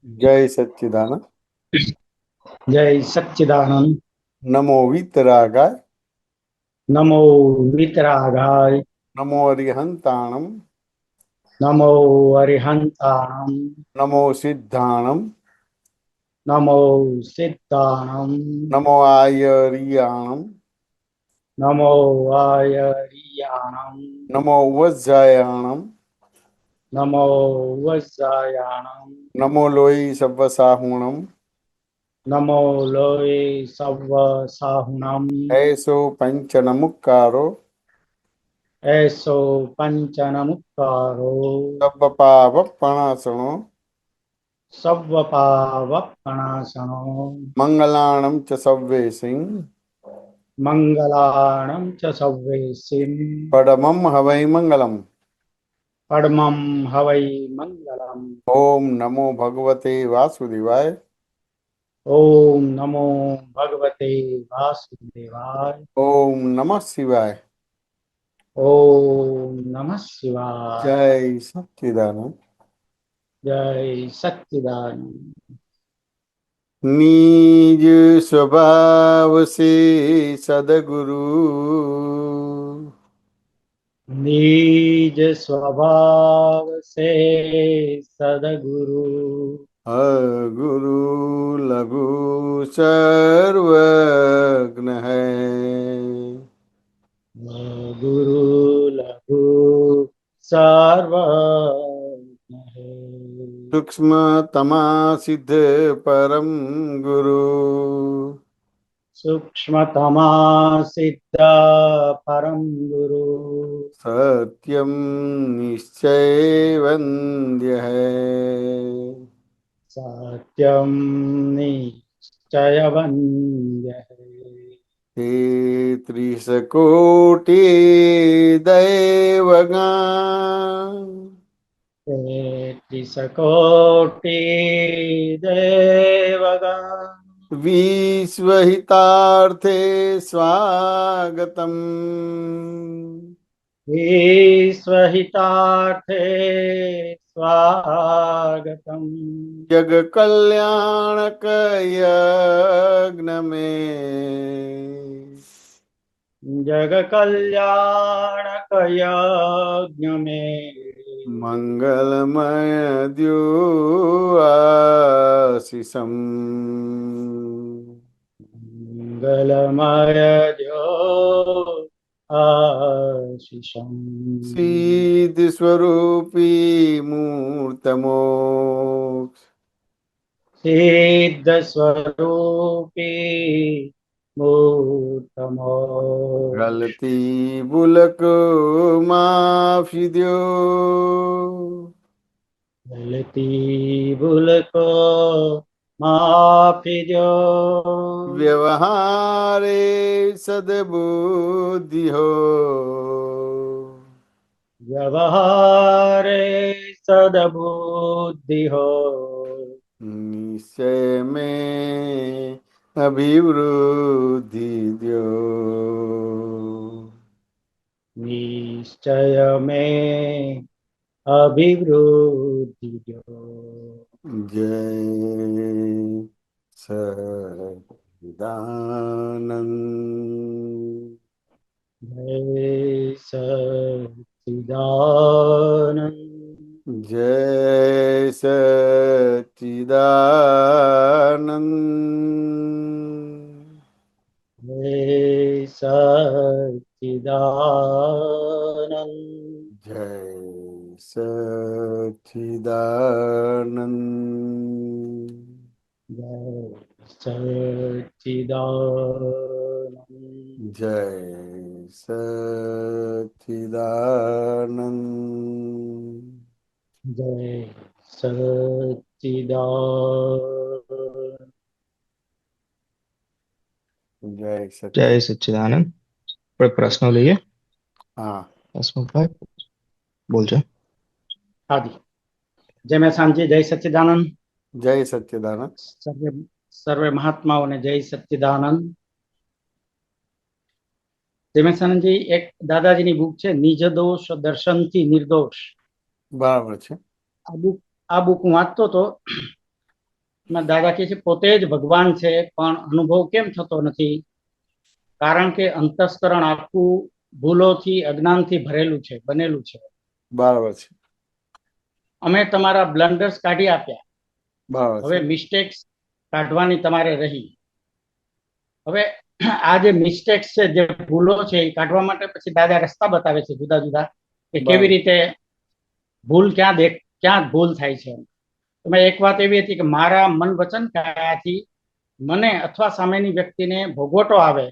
जय सच्चिदानंद। जय सच्चिदानंद। नमो वीतरागाय। नमो वितरागाय। नमो अरिहंताणम। नमो अरिहंताणम। नमो सिद्धाणम। नमो सिद्धाणम। नमो आयरियाणम। नमो आयरियाणम। नमो वज्रायाणम। नमो वज्रायाणम। नमो लोई सव्वसाहुणम। नमो लोये सव्व साहुणम। ऐसो पंचनमुक्कारो। ऐसो पंचनमुक्तारो। सब्ब पापपणासनो। सव्व पावपणासनो। मंगलाणं च सव्वेसिं। मंगलाणं च सव्वेसिं। परमं हवै मंगलम्। परमं हवै मंगलम्। ओम नमो भगवते वासुदेवाय। ओम नमो भगवते वासुदेवाय। ओम नमः शिवाय। ओम नमः शिवाय। जय सच्चिदानंद। जय सच्चिदानंद। निज स्वभाव से सदगुरु निज स्वभाव से सदगुरु। गुरु लघु सर्वज्ञ है। गुरु लघु सर्वज्ञ है। सूक्ष्म तमा सिद्ध परम गुरु। सूक्ष्मतमा सिद्ध परम गुरु। सत्यम निश्चय वन्द्य है। सत्यम निश्चय वन्द्य है। हे त्रिशकोटि दैवगण तेत्रिशकोटि देवगण। विश्वहितार्थे स्वागतम्। विश्वहितार्थे स्वागतम्। जग कल्याणक यज्ञ में जग कल्याणक यज्ञ में। मंगलमय द्यो आशीषम्। मंगलमय जो आशीषम्। सिद्ध स्वरूपी मूर्तमोक्ष सिद्ध स्वरूपी मूर्तमो। गलती बुलक माफी द्यो। गलती भूल को माफी दो। व्यवहारे सद्बुद्धि हो। व्यवहारे सद्बुद्धि हो। निश्चय में अभिवृद्धि द्यो। निश्चय में अभिवृद्धि दो। जय सच्चिदानंद। जय सच्चिदानंद। जय सच्चिदानंद। जय सच्चिदानंद। जय सच्चिदानंद। जय सच्चिदानंद। जय सच्चिदानंद। जय सच्चिदानंद। जय जय सच्चिदानंद। सच्चिदानंद। पर प्रश्न લઈએ हाँ। હસમુખભાઈ બોલજો। आदि जय मैं सांची जय सच्चिदानंद। जय सच्चिदानंद। सर्वे सर्वे महात्माओं ने जय सच्चिदानंद। જયમેશાનંદજી એક દાદાજીની બુક છે નિજ દોષ દર્શનથી નિર્દોષ. બરાબર છે. આ બુક હું વાંચતો હતો એમાં દાદા કહે છે પોતે જ ભગવાન છે પણ અનુભવ કેમ થતો નથી? કારણ કે અંતસ્કરણ આખું ભૂલોથી અજ્ઞાનથી ભરેલું છે, બનેલું છે. બરાબર છે. અમે તમારા બ્લન્ડર્સ કાઢી આપ્યા, બરાબર હવે છે. મિસ્ટેક્સ કાઢવાની તમારે રહી. હવે આ જે મિસ્ટેક્સ છે, જે ભૂલો છે, એ કાઢવા માટે પછી દાદા રસ્તા બતાવે છે જુદા જુદા, કે કેવી બરાબર. રીતે ભૂલ ક્યાં ભૂલ થાય છે. એમાં એક વાત એવી હતી કે મારા મન વચન કાયાથી મને અથવા સામેની વ્યક્તિને ભોગવટો આવે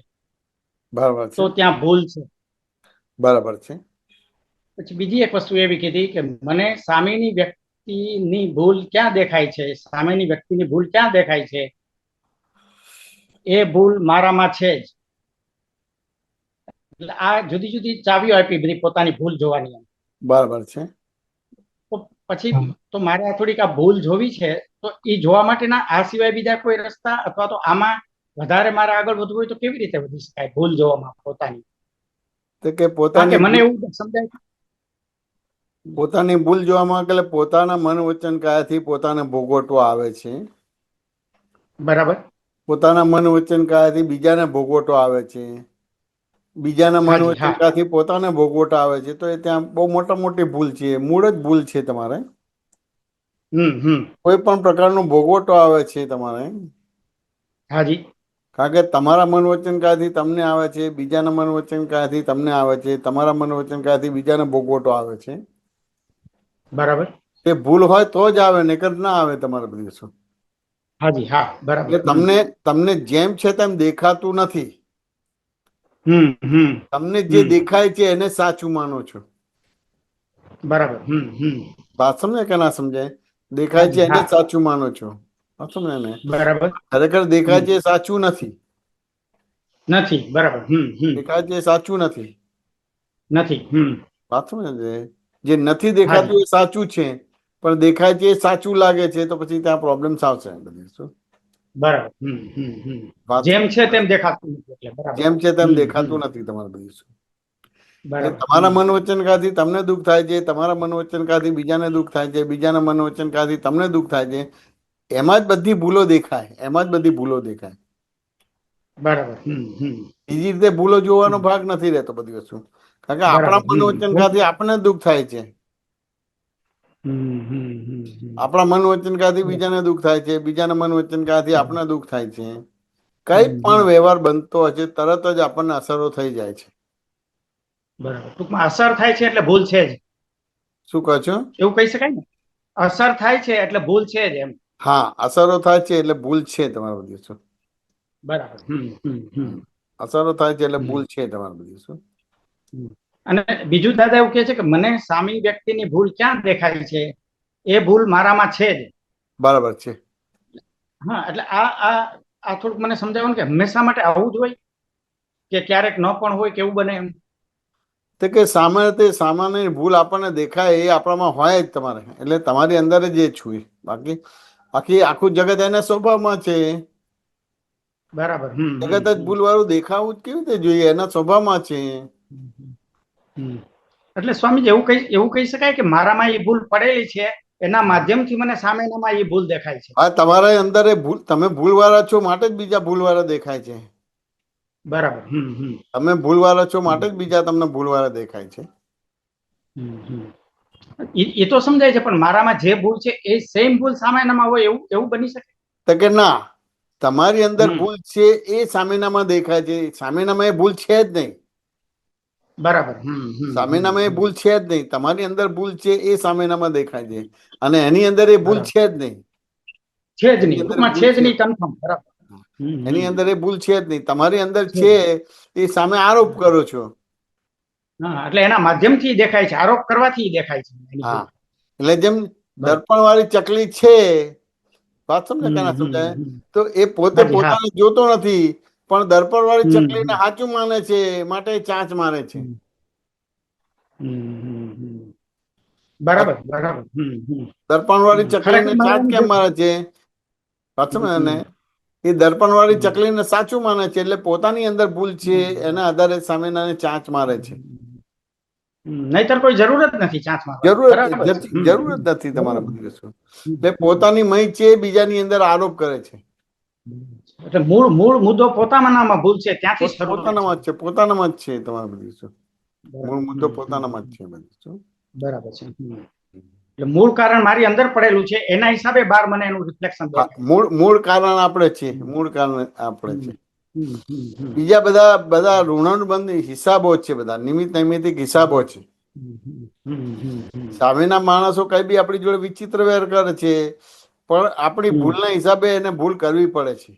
બરાબર તો છે. ત્યાં ભૂલ છે. બરાબર છે. પછી બીજી એક વસ્તુ એવી કીધી કે મને સામેની વ્યક્તિની ભૂલ ક્યાં દેખાય છે, સામેની વ્યક્તિની ભૂલ ક્યાં દેખાય છે, એ ભૂલ મારામાં છે જ. એટલે આ જુદી જુદી ચાવીઓ આપી બધી પોતાની ભૂલ જોવાની. બરાબર છે. તો પછી હા. તો મારે આ થોડીક આ ભૂલ જોવી છે, તો એ જોવા માટેના આ સિવાય બીજા કોઈ રસ્તા, અથવા તો આમાં વધારે મારે આગળ વધવું હોય તો કેવી રીતે વધી શકાય ભૂલ જોવામાં પોતાની? તો કે કારણ કે મને એવું સમજાય પોતાની ભૂલ જોવામાં કે પોતાના મન વચન કાયાથી પોતાને ભોગવટો આવે છે. બરાબર. પોતાના મન વચન કાયાથી બીજાને ભોગવટો આવે છે. બીજાના મન હાજી, વચન હા. કાયાથી પોતાને ભોગવટો આવે છે. તો એ ત્યાં બહુ મોટી ભૂલ છે, મૂળ જ ભૂલ છે તમારે. કોઈ પણ પ્રકારનો ભોગવટો આવે છે તમારે, હાજી. કારણ કે તમારા મન વચન કાયાથી તમને આવે છે, બીજાના મન વચન કાયાથી તમને આવે છે, તમારા મન વચન કાયાથી બીજાને ભોગવટો આવે છે. બરાબર. એ ભૂલ હોય તો જ આવે, નહીંતર ના આવે તમારે બધી વસ્તુ. હાજી, હા. બરાબર. એટલે તમને જેમ છે તેમ દેખાતું નથી. તમને જે દેખાય છે એને સાચું માનો છો. બરાબર. વાત સમજે કે ના સમજાય? દેખાય છે હાજી, એને હા. સાચું માનો છો. વાત સમજે ને? બરાબર. ખરેખર દેખાય છે એ સાચું નથી. નથી. બરાબર. દેખાય છે એ સાચું નથી. નથી. વાત સમજે ને? જે નથી હાજી. દેખાતું એ સાચું છે, પણ દેખાય છે એ સાચું લાગે છે, તો પછી ત્યાં પ્રોબ્લેમ આવશે બધી શું. બરાબર. વાત જેમ સમજે? છે તેમ દેખાતું નથી એટલે બરાબર. જેમ છે તેમ દેખાતું નથી તમારે બધી શું. એટલે બરાબર. તમારા મન વચનકાથી તમને દુઃખ થાય છે, તમારા મન વચનકાથી બીજાને દુઃખ થાય છે, બીજાના મન વચનકાથી તમને દુઃખ થાય છે. એમાં જ બધી ભૂલો દેખાય, એમાં જ બધી ભૂલો દેખાય. બરાબર. બીજી રીતે ભૂલો જોવાનો ભાગ નથી રહેતો બધી વસ્તુ, કારણ કે આપણા બરાબર. મન વચનકાથી આપણને દુઃખ થાય છે. આપણા મન વચનકાથી બીજાને દુઃખ થાય છે, બીજાના મન વચનકાથી આપણને દુઃખ થાય છે. કઈ પણ વ્યવહાર બનતો હશે તરત જ આપણને અસરો થઈ જાય છે. બરાબર. ટૂંકમાં અસર થાય છે એટલે ભૂલ છે જ, શું કહો છો? એવું કહી શકાય ને? અસર થાય છે એટલે ભૂલ છે જ એમ. હા, અસરો થાય છે એટલે ભૂલ છે તમારે બધી વસ્તુ. બરાબર. અસરો થાય છે એટલે ભૂલ છે તમારે બધી વસ્તુ. અને બીજું દાદા એવું કહે છે કે મને સામી વ્યક્તિની ભૂલ ક્યાં દેખાય છે, એ ભૂલ મારામાં છે જ. બરાબર છે. હા, એટલે આ થોડુંક મને સમજાવવાનું કે હંમેશા માટે આવું જ હોય કે ક્યારેક ન પણ હોય, કેવું બને એમ? તો કે સામાન્ય ભૂલ આપણને દેખાય એ આપણામાં હોય જ તમારે, એટલે તમારી અંદર જ એ છું. બાકી આખું જગત એના સ્વભાવમાં છે. બરાબર. જગત જ ભૂલ વાળું દેખાવું જ કેવી રીતે જોઈએ? એના સ્વભાવમાં છે. એટલે સ્વામીજી એવું કહી શકાય કે મારામાં એ ભૂલ પડેલી છે, એના માધ્યમથી મને સામેનામાં એ ભૂલ દેખાય છે. હા, તમારા અંદર એ ભૂલ, તમે ભૂલ વાળા છો માટે જ બીજા ભૂલ વાળા દેખાય છે. બરાબર. તમે ભૂલ વાળા છો માટે જ બીજા તમને ભૂલ વાળા દેખાય છે. એ તો સમજાય છે, પણ મારામાં જે ભૂલ છે એ સેમ ભૂલ સામેનામાં હોય એવું બની શકે? તો કે ના, તમારી અંદર ભૂલ છે એ સામેનામાં દેખાય છે. સામેનામાં એ ભૂલ છે જ નહીં. બરાબર. સામેનામાં એ ભૂલ છે જ નહીં. તમારી અંદર ભૂલ છે એ સામેનામાં દેખાય છે, અને એની અંદર એ ભૂલ છે જ નહીં. છે જ એની નહીં, અંદર ટૂંકમાં ભૂલ છે જ છે, નહીં, કન્ફર્મ. બરાબર. એની અંદર એ ભૂલ છે જ નહીં. તમારી અંદર છે. છે એ સામે આરોપ કરો છો. હા, એટલે એના માધ્યમથી દેખાય છે, આરોપ કરવાથી દેખાય છે એની ભૂલ. હા, એટલે જેમ બરાબર. દર્પણ વાળી ચકલી છે, વાત સમજે કે ના સમજાય? તો એ પોતે હાજી, હા. પોતાને જોતો નથી, પણ દર્પણ વાળી ચકલીને સાચું માને છે, માટે ચાંચ મારે છે. બરાબર. બરાબર. દર્પણ વાળી ખરેખર ચકલીને ચાંચ માનવાનું કેમ જે મારે છે? વાત સમજે ને? એ દર્પણ વાળી ચકલીને સાચું માને છે, એટલે પોતાની અંદર ભૂલ છે એના આધારે સામેનાને ચાંચ મારે છે. નહીતર કોઈ જરૂર જ નથી ચાંચ મારવાની. જરૂર બરાબર છે. જરૂર જ નથી તમારે બરાબર. બધી વસ્તુ. એટલે પોતાની મય છે બીજાની અંદર આરોપ કરે છે. એટલે મૂળ મુદ્દો પોતાનામાં ભૂલ છે, ત્યાંથી શરૂ થાય પોતાનામાં જ છે, પોતાનામાં જ છે તમારે બધી વસ્તુ. બરાબર. મૂળ મુદ્દો પોતાનામાં જ છે બધી વસ્તુ. બરાબર છે. એટલે મૂળ કારણ મારી અંદર પડેલું છે, એના હિસાબે બહાર મને એનું રિફ્લેક્શન હા, દેખાય. મૂળ કારણ આપણે છે, મૂળ કારણ આપણે છે. હમ, હમ, હમ. બીજા બધા ઋણાનુબંધ હિસાબો છે, બધા નિમિત્ત નૈમિત્તિક હિસાબો છે. સામેના માણસો કઈ બી આપણી જોડે વિચિત્ર વ્યવહાર કરે છે, પણ આપણી ભૂલના હિસાબે એને ભૂલ કરવી પડે છે.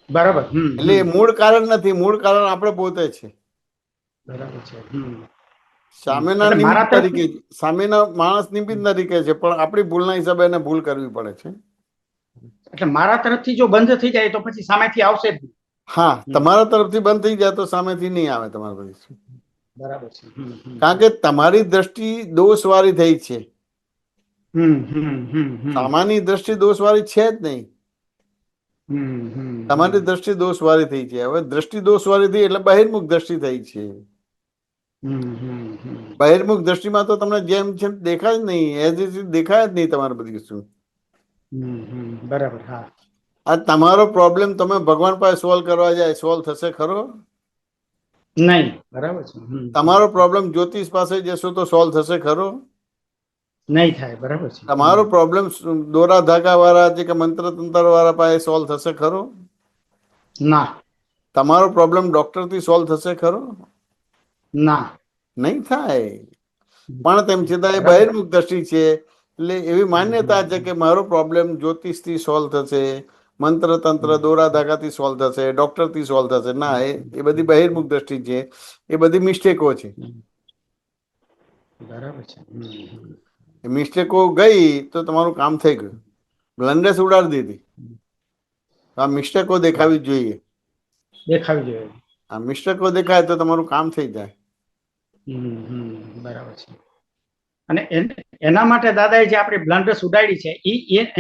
બરાબર. એટલે એ મૂળ કારણ નથી, મૂળ કારણ આપણે પોતે છે. બરાબર છે. સામેના એટલે મારા નિમિત્ત તરફથી તરીકે, સામેના માણસ નિમિત્ત તરીકે છે, પણ આપણી ભૂલના હિસાબે એને ભૂલ કરવી પડે છે. એટલે મારા તરફથી જો બંધ થઈ જાય તો પછી સામેથી આવશે જ નહીં. હા, તમારા તરફથી બંધ થઈ જાય તો સામેથી નહીં આવે તમારી બધી. બરાબર છે. કારણ કે તમારી દ્રષ્ટિ દોષવાળી થઈ છે. સામાની દ્રષ્ટિ દોષવાળી છે જ નહીં. તમારી દ્રષ્ટિ દોષવાળી થઈ છે. હવે દ્રષ્ટિ દોષવાળી થઈ એટલે બહિર્મુખ દ્રષ્ટિ થઈ છે. બહિર્મુખ દ્રષ્ટિમાં તો તમને જેમ છે દેખાય જ નહીં, એઝ ઇટ ઇઝ દેખાય જ નહીં તમારી બધી વસ્તુ. બરાબર. હા. આ તમારો પ્રોબ્લેમ તમે ભગવાન પાસે સોલ્વ કરવા જાય, સોલ્વ થશે ખરો? નહીં. બરાબર છે. તમારો પ્રોબ્લેમ જ્યોતિષ પાસે જશો તો સોલ્વ થશે ખરો? નહીં થાય. બરાબર છે. તમારો પ્રોબ્લેમ દોરા ધાગા વાળા છે કે મંત્ર તંત્ર વાળા પાસે સોલ્વ થશે ખરો? ના. તમારો પ્રોબ્લેમ ડોક્ટર થી સોલ્વ થશે ખરો? ના. નહીં થાય. પણ તેમ છતાં એ બહિર્મુખ દ્રષ્ટિ છે, એટલે એવી માન્યતા છે કે મારો પ્રોબ્લેમ જ્યોતિષ થી સોલ્વ થશે, મંત્ર તંત્ર દોરા ધાગાથી સોલ્વ થશે, ડોક્ટર થી સોલ્વ થશે. ના, એ બધી બહિર્મુખ દ્રષ્ટિ છે, એ બધી મિસ્ટેકો છે. બરાબર છે. એ મિસ્ટેકો ગઈ તો તમારું કામ થઈ ગયું. બ્લન્ડર્સ ઉડાડી દીધી. આ મિસ્ટેકો દેખાવી જોઈએ. દેખાવી જોઈએ. આ મિસ્ટેકો દેખાય તો તમારું કામ થઈ જાય. બરાબર છે. અને એના માટે દાદાએ જે આપણી બ્લન્ડર્સ ઉડાડી છે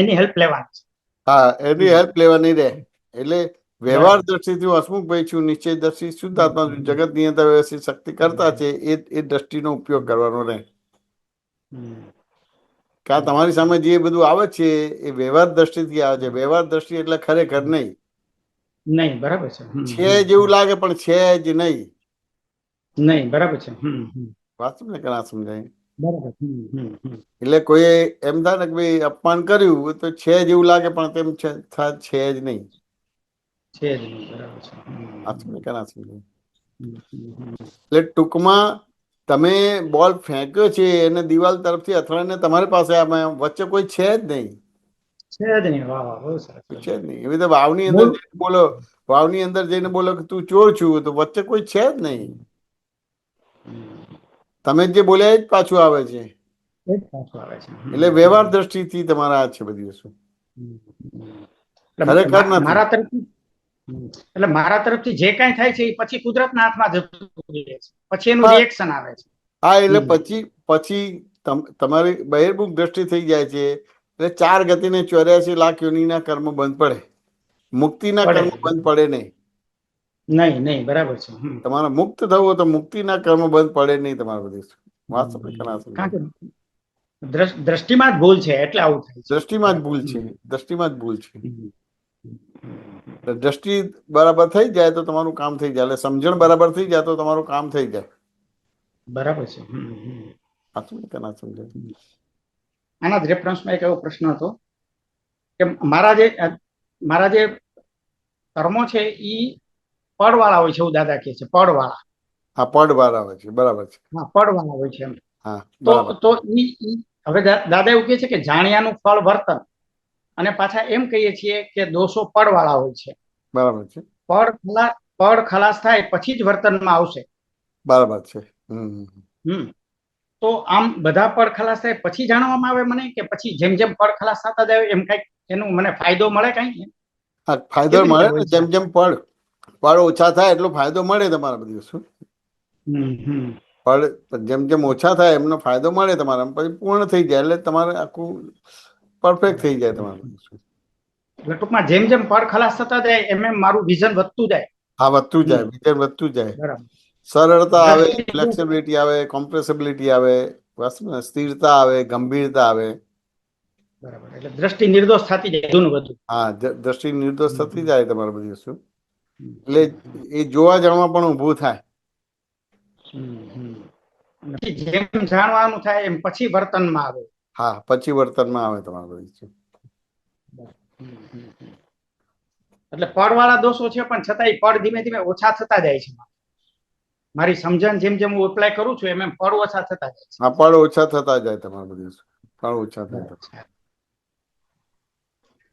એની હેલ્પ લેવાની છે. હા, એની હેલ્પ લેવાની રહે. એટલે વ્યવહાર દ્રષ્ટિથી હું હસમુખભાઈ છું, નિશ્ચય દ્રષ્ટિ શુદ્ધાત્મા છું, જગત નિયંતા વ્યવસ્થિત શક્તિ કરતા છે, એ દ્રષ્ટિનો ઉપયોગ કરવાનો રહે. કે આ તમારી સામે જે બધું આવે છે એ વ્યવહાર દ્રષ્ટિથી આવે છે. વ્યવહાર દ્રષ્ટિ એટલે ખરેખર નહીં. નહીં. બરાબર છે. છે જેવું લાગે પણ છે જ નહીં. નહીં. બરાબર છે. વાત ને કરા સમજાય. બરાબર. એટલે કોઈ એમ થાય ને કે ભાઈ અપમાન કર્યું તો છે જેવું લાગે પણ તેમ છે જ નહીં. છે જ નહીં. બરાબર છે. વાત ને કરા સમજાય. એટલે ટૂંકમાં તમે બોલ ફેંક્યો છે એને દિવાલ તરફથી અથડાઈને તમારી પાસે આમાં વચ્ચે કોઈ છે જ નહીં. છે જ નહીં. વાહ વાહ, બહુ સરસ. છે જ નહીં. એવી રીતે વાવની અંદર જઈને બોલો, વાવની અંદર જઈને બોલો કે તું ચોર છું, તો વચ્ચે કોઈ છે જ નહીં. તમે જે બોલ્યા એ જ પાછું આવે છે. એટલે વ્યવહાર દ્રષ્ટિથી તમારા છે બધી વસ્તુ. ખરેખર નથી. મારા તરફથી જે કાંઈ થાય છે એ પછી કુદરતના હાથમાં જતું રહે છે, પછી એનું રિએક્શન આવે છે. હા, એટલે પછી તમારી બહિર્મુખ દ્રષ્ટિ થઈ જાય છે. એટલે 4 ગતિને 84 લાખ યોનિના કર્મ બંધ પડે. મુક્તિના કર્મ બંધ પડે નહીં. નહીં. બરાબર છે. તમારે મુક્ત થવું તો મુક્તિના કર્મ બંધ પડે નહીં. તમારે બધી વાત દ્રષ્ટિમાં જ ભૂલ છે એટલે આવું થાય છે. દ્રષ્ટિમાં જ ભૂલ છે. દ્રષ્ટિમાં જ ભૂલ છે. દ્રષ્ટિ બરાબર થઈ જાય તો તમારું કામ થઈ જાય. એટલે સમજણ બરાબર થઈ જાય તો તમારું કામ થઈ જાય. બરાબર છે. સમજાય. આના જ રેફરન્સમાં એક એવો પ્રશ્ન હતો કે મારા જે કર્મો છે એ પડવાળા હોય છે, એવું દાદા કહે છે. પડવાળા. હા, પડવાળા હોય છે. બરાબર છે. હા, પડવાળા હોય છે. હા, તો હવે દાદા એવું કહે છે કે જાણ્યાનું ફળ વર્તન, અને પાછા એમ કહીએ છીએ કે દોષો પડવાળા હોય છે. બરાબર છે. પડ ખલાસ થાય પછી જ વર્તનમાં આવશે. બરાબર છે. તો આમ બધા પડ ખલાસ થાય પછી જાણવામાં આવે મને, કે પછી જેમ જેમ પડ ખલાસ થતા જાય એમ કઈક એનું મને ફાયદો મળે કઈ? હા, ફાયદો મળે ને. જેમ જેમ પડ ઓછા થાય એટલો ફાયદો મળે તમારા બધી વસ્તુ. પડ જેમ ઓછા થાય એમનો ફાયદો મળે તમારા, પછી પૂર્ણ થઈ જાય એટલે તમારે આખું પરફેક્ટ થઈ જાય તમારું. એટલે ટૂંકમાં જેમ પડ ખલાસ થતા જાય એમ મારું વિઝન વધતું જાય. હા, વધતું જાય. વિઝન વધતું જાય. બરાબર. સરળતા આવે, દ્રષ્ટિ ફ્લેક્સિબિલિટી આવે, કોમ્પ્રેસિબિલિટી આવે, બસ ને, સ્થિરતા આવે, ગંભીરતા આવે. બરાબર, એટલે દ્રષ્ટિ નિર્દોષ થતી જાય વધુ ને વધુ. હા, દ્રષ્ટિ નિર્દોષ થતી જાય તમારે બધી વસ્તુ. હમ, એટલે એ જોવા જાણવા પણ ઊભું થાય. હમ, હમ. અને પછી જેમ જાણવાનું થાય એમ પછી વર્તનમાં આવે. હા, પછી વર્તનમાં આવે તમારે બધી વસ્તુ. હમ, હમ, હમ. એટલે પડવાળા દોષો છે પણ છતાંય પડ ધીમે ધીમે ઓછા થતા જાય છે. મારી સમજણ જેમ જેમ હું એપ્લાય કરું છું એમ એમ પડ ઓછા થતા જાય છે. હા, પળ ઓછા થતા જાય તમારે બધી વસ્તુ. પળ ઓછા થાય.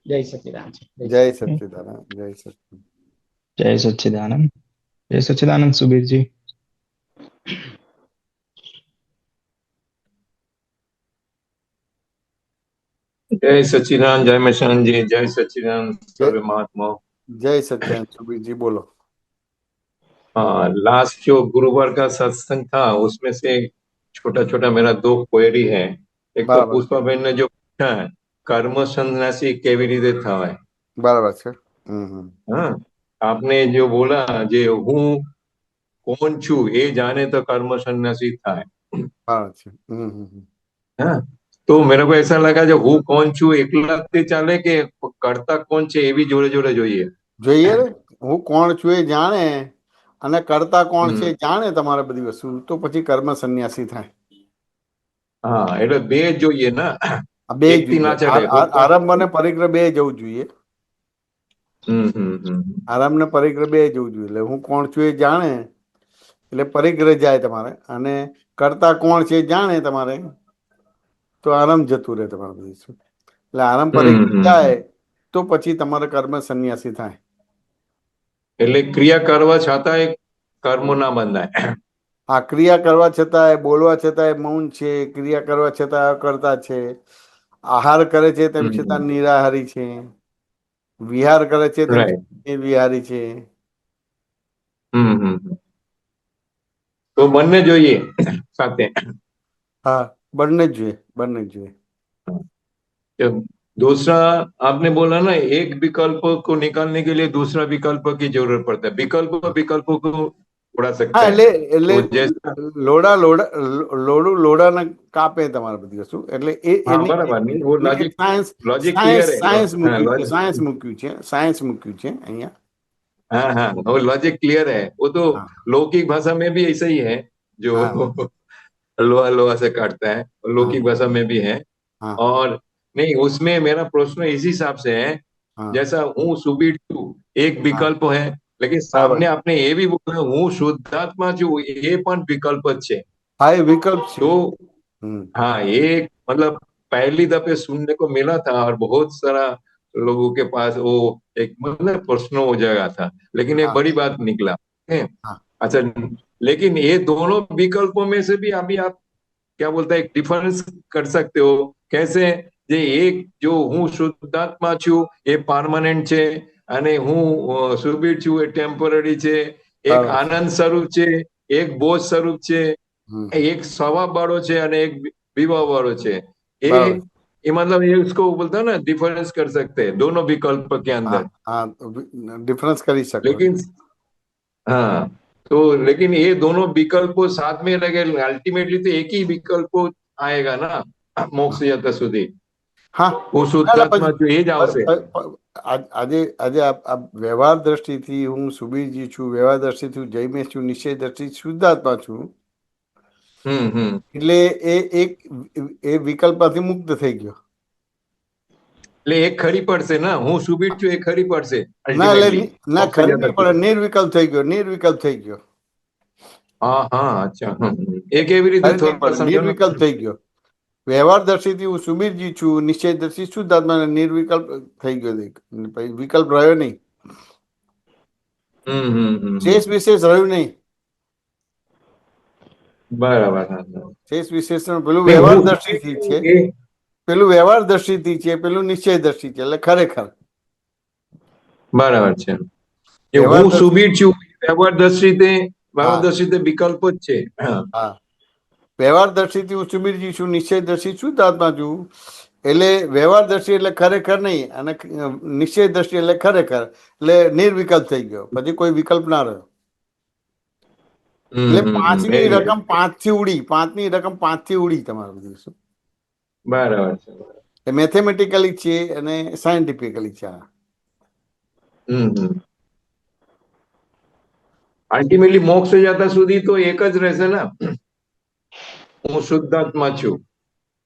જય સચિદાનંદ. જય સચ્ચિદાનંદ. જય સચ્ચિદાનંદ. जय सच्चिदानंद। जय सच्चिदानंद सुबीर जी। जय सच्चिदानंद, जय मशान जी, जय सच्चिदानंद जय सर्व महात्माओं। जय सच्चिदानंद सुबीर जी, बोलो। हाँ, लास्ट जो गुरुवार का सत्संग था उसमें से छोटा छोटा मेरा दो क्वेरी है। एक तो बराबर पुष्पा बहन ने जो पूछा है कर्म संन्यासी केवी रीते थाय। बराबर છે। हाँ, आपने जो बोला जे हूँ कौन छू ये जाने तो कर्म संन्यासी थाय। બરાબર છે। हाँ, तो मेरे को ऐसा लगा जो हूँ कौन छू एकला ते चाले के करता कौन छे ये भी जोड़े जोड़े જોઈએ। જોઈએ ને, હું કોણ છું એ જાણે અને કરતા કોણ છે હમ એ જાણે તમારે બધી વસ્તુ, તો પછી કર્મ સંન્યાસી થાય. હા, એટલે બે જોઈએ ને, આ બે એકથી જોઈએ, ના ચડે આરંભ અને પરિગ્રહ બે જવું જોઈએ. હમ હમ હમ આરંભ ને પરિગ્રહ બે જવું જોઈએ. એટલે હું કોણ છું એ જાણે એટલે પરિગ્રહ જાય તમારે, અને કરતા કોણ છે એ જાણે તમારે તો આરંભ જતું રહે તમારે બધી વસ્તુ. એટલે આરંભ પરિગ્રહ જાય તો પછી તમારે કર્મ સંન્યાસી થાય. એટલે ક્રિયા કરવા છતાંય કર્મ ના બંધાય। આ ક્રિયા કરવા છતાંય, બોલવા છતાંય મૌન છે, ક્રિયા કરવા છતાં અકર્તા છે, આહાર કરે છે તેમ છતાં નિરાહારી છે, વિહાર કરે છે તેમ રાઈટ। છતાં નિર્વિહારી છે. તો બંને જોઈએ સાથે। હા, બંને જ જોઈએ, બંને જ જોઈએ। जब दूसरा आपने बोला ना एक विकल्प को निकालने के लिए दूसरा विकल्प की जरूरत पड़ता है, विकल्प विकल्पों को उड़ा હા, सकता है। એટલે એટલે तो जैसा લોડા લોડા લોડું લોડાને કાપે તમારે બધી વસ્તુ, એટલે એ हाँ એની बराबर नहीं वो એક logic science logic science clear है સાયન્સ हाँ મૂક્યું છે, लॉजिक સાયન્સ મૂક્યું છે, साइंस મૂક્યું છે અહીંયા। हाँ हाँ वो लॉजिक क्लियर है। वो तो हाँ लौकिक भाषा में भी ऐसा ही है जो हाँ लोहा लोहा से काटता है, हाँ लौकिक भाषा में भी है। हाँ और नहीं उसमें मेरा प्रश्न इस हिसाब से है हाँ जैसा हूँ सुबीर छू एक हाँ विकल्प है, लेकिन બરાબર। सामने आपने ये भी बोला हूँ शुद्धात्मा छू ये पण विकल्प જ છે। હા, એ विकल्प છે। तो हम्म हाँ ये मतलब पहली दफे सुनने को मिला था और बहुत सारा लोगों के पास वो एक मतलब प्रश्न हो जाएगा था, लेकिन एक हाँ बड़ी बात निकला है। हाँ अच्छा, लेकिन ये दोनों विकल्पों में से भी अभी आप क्या बोलते हैं एक डिफरेंस कर सकते हो कैसे? જે એક જો હું શુદ્ધાત્મા છું એ પરમાનન્ટ છે અને હું સુબીર છું એ ટેમ્પરરી છે, એક બરાબર છે। આનંદ સ્વરૂપ છે, એક બોધ સ્વરૂપ છે, हम्म एक स्वभाव वाળો છે અને एक विवाह वाળો છે। बराबर। ये मतलब ये उसको बोलता है ना डिफरेंस कर सकते हैं दोनों विकल्प के हाँ अंदर। हाँ, डिफरेंस કરી શકો। लेकिन हाँ, तो लेकिन ये दोनों विकल्पों साथ में लगे अल्टीमेटली तो एक ही विकल्प आएगा ना मोक्ष यात्रा સુધી। હા, वो એટલે પછી શુદ્ધાત્મા जो એ જ આવશે। આજે આજે આ વ્યવહાર દ્રષ્ટિથી હું સુબીરજી છું, વ્યવહાર દ્રષ્ટિથી હું જયમેશ છું, નિશ્ચય દ્રષ્ટિથી શુદ્ધાત્મા છું, એટલે એ એક એ વિકલ્પમાંથી મુક્ત થઈ ગયો। એટલે એક ખરી પડશે ના હું સુબીર છું એ ખરી પડશે ના, એટલે અલ્ટિમેટલી ના, મોક્ષ ખરી યાત્રા નહીં પડે, સુધી। નિર્વિકલ્પ થઈ ગયો, નિર્વિકલ્પ થઈ ગયો। હા હા અચ્છા એ કેવી રીતે ખરી નહીં થોડા પડે, સમજો ને। નિર્વિકલ્પ થઈ ગયો। વ્યવહાર દ્રષ્ટિથી હું સુબીરજી છું, નિશ્ચય દ્રષ્ટિ શુદ્ધાત્મા, નિર્વિકલ્પ થઈ ગયો, પછી વિકલ્પ રહ્યો નહીં, શેષ વિશેષ રહ્યું નહીં। બરાબર હા શેષ વિશેષણ પેલું નહીં વ્યવહાર હું સુબીર દ્રષ્ટિથી છું છે, એ પેલું વ્યવહાર દ્રષ્ટિથી છે, પેલું નિશ્ચય દ્રષ્ટિ છે, એટલે ખરેખર બરાબર છે એ વ્યવહાર હું દ્રષ્ટિ। સુબીર છું વ્યવહાર હા દ્રષ્ટિતે વિકલ્પ જ છે। હા હા, વ્યવહાર દ્રષ્ટિથી હું સુબીરજી છું, નિશ્ચય દ્રષ્ટિ શુદ્ધાત્મા છું, એટલે વ્યવહાર દ્રષ્ટિ એટલે ખરેખર નહીં, અને નિશ્ચય દ્રષ્ટિ એટલે ખરેખર, એટલે નિર્વિકલ્પ થઈ ગયો, પછી કોઈ વિકલ્પ ના રહ્યો। એટલે પાંચની very good. રકમ 5 થી ઉડી, 5ની રકમ 5 થી ઉડી તમારે બધી વસ્તુ. બરાબર છે. એ મેથેમેટિકલી છે અને સાયન્ટિફિકલી છે આ. અલ્ટિમેટલી મોક્ષ જતા સુધી તો એક જ રહેશે ને, હું શુદ્ધાત્મા છું.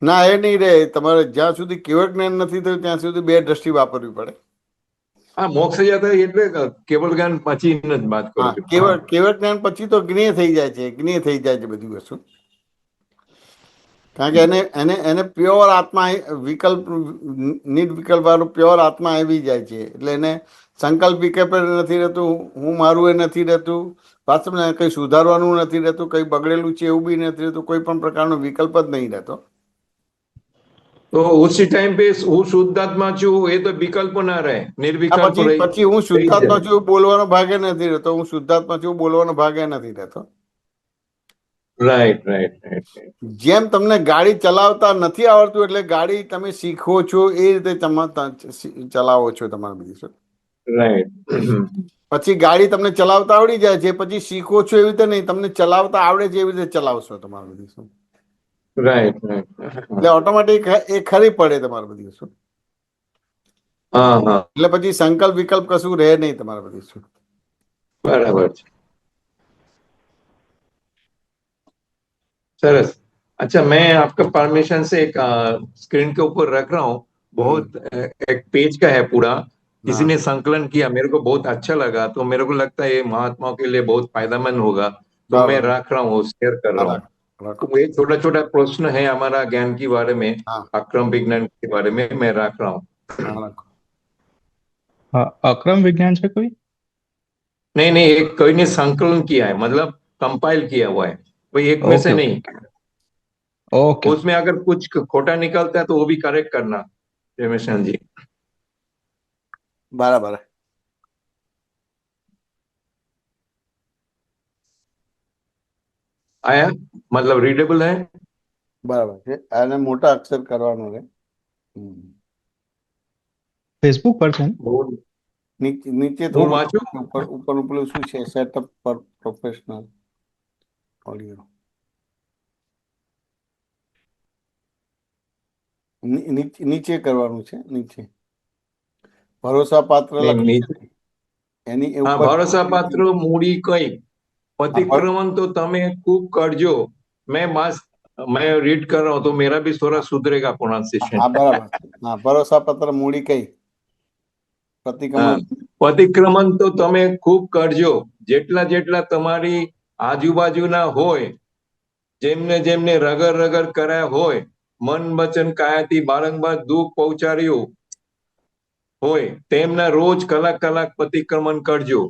ના, એ નહીં રહે. તમારે જ્યાં સુધી કેવળ જ્ઞાન નથી થયું ત્યાં સુધી બે દ્રષ્ટિ વાપરવી પડે. હા, મોક્ષ જતા એટલે કેવળ જ્ઞાન પછી જ વાત કરું હા, છું. કેવળ જ્ઞાન પછી તો જ્ઞેય થઈ જાય છે, જ્ઞેય થઈ જાય છે બધી વસ્તુ. કારણ કે એને એને એને પ્યોર આત્મા, વિકલ્પ નિર્વિકલ્પ વાળું પ્યોર આત્મા આવી જાય છે. એટલે એને સંકલ્પ વિકલ્પ નથી રહેતું, હું મારું એ નથી રહેતું, વાસ્તવમાં કંઈ સુધારવાનું નથી રહેતું, કંઈ બગડેલું છે એવું બી નથી રહેતું, કોઈ પણ પ્રકારનો વિકલ્પ જ નહીં રહેતો. તો ઉસી ટાઈમ पे હું શુદ્ધાત્મા છું એ તો વિકલ્પ ના રહે, નિર્વિકલ્પ પછી રહી પછી હું થઈ શુદ્ધાત્મા જાય. છું એવું બોલવાનો ભાગે નથી રહેતો, હું શુદ્ધાત્મા છું એવું બોલવાનો ભાગે નથી રહેતો. Right right right. જેમ તમને ગાડી ચલાવતા નથી આવડતું એટલે ગાડી તમે શીખો છો એ રીતે ચલાવો છો તમારી બધી શું. રાઈટ. પછી ગાડી તમને ચલાવતા આવડી જાય છે, પછી શીખો છો એવી રીતે નહીં, તમને ચલાવતા આવડે છે એવી રીતે ચલાવશો તમારી બધી શું. Right right. એટલે ઓટોમેટિક એ ખરી પડે તમારી બધી વસ્તુ. હા હા, એટલે પછી સંકલ્પ વિકલ્પ કશું રહે નહીં તમારી બધી વસ્તુ. बराबर है। सरस। अच्छा, मैं आपका परमिशन से एक स्क्रीन के ऊपर रख रहा हूँ, बहुत एक पेज का है पूरा, किसी हाँ ने संकलन किया, मेरे को बहुत अच्छा लगा, तो मेरे को लगता है ये महात्माओं के लिए बहुत फायदेमंद होगा, तो मैं बराबर। रख रहा हूँ, शेयर कर रहा हूँ। रखो। तो ये छोटा छोटा प्रश्न है हमारा ज्ञान के बारे में, हाँ अक्रम विज्ञान के बारे में मैं रख रहा हूँ। हाँ रखो। अक्रम विज्ञान से कोई नहीं नहीं, एक कोई ने संकलन किया है, मतलब कंपाइल किया हुआ है, कोई एक में से ओके नहीं। ओके उसमें अगर कुछ खोटा निकलता है तो वो भी करेक्ट करना रमेशन जी। बराबर है। आया, मतलब रीडेबल है। બરાબર છે. આને મોટા અક્ષર કરવાનો રે. फेसबुक पर છે ને? નીચે હું થોડું વાંચું? ઉપર ઉપર ઉપલું શું છે, સેટઅપ ફોર પ્રોફેશનલ ઓડિયો. નીચે કરવાનું છે, નીચે ભરોસા પાત્ર नहीं, લખી नीचे। છે એની हाँ, ઉપર भरोसा पात्र मूडी कई अतिक्रमण तो तमे खूब करजो। मैं रीड कर रहा हूँ तो मेरा भी थोड़ा सुधरेगा प्रोनाउंसिएशन। હા બરાબર છે. હા, ભરોસા પત્ર મૂડી કઈ हाँ, પ્રતિક્રમણ. अतिक्रमण तो तमे खूब करजो, जेटला जेटला तमारी आजूबाजूना होय, जेमने जेमने रगर रगर कराया होय, मन वचन कायाथी बारंबार दुख पहोंचाड्યું होय, तेमना रोज कलाक कलाक प्रतिक्रमण करजो,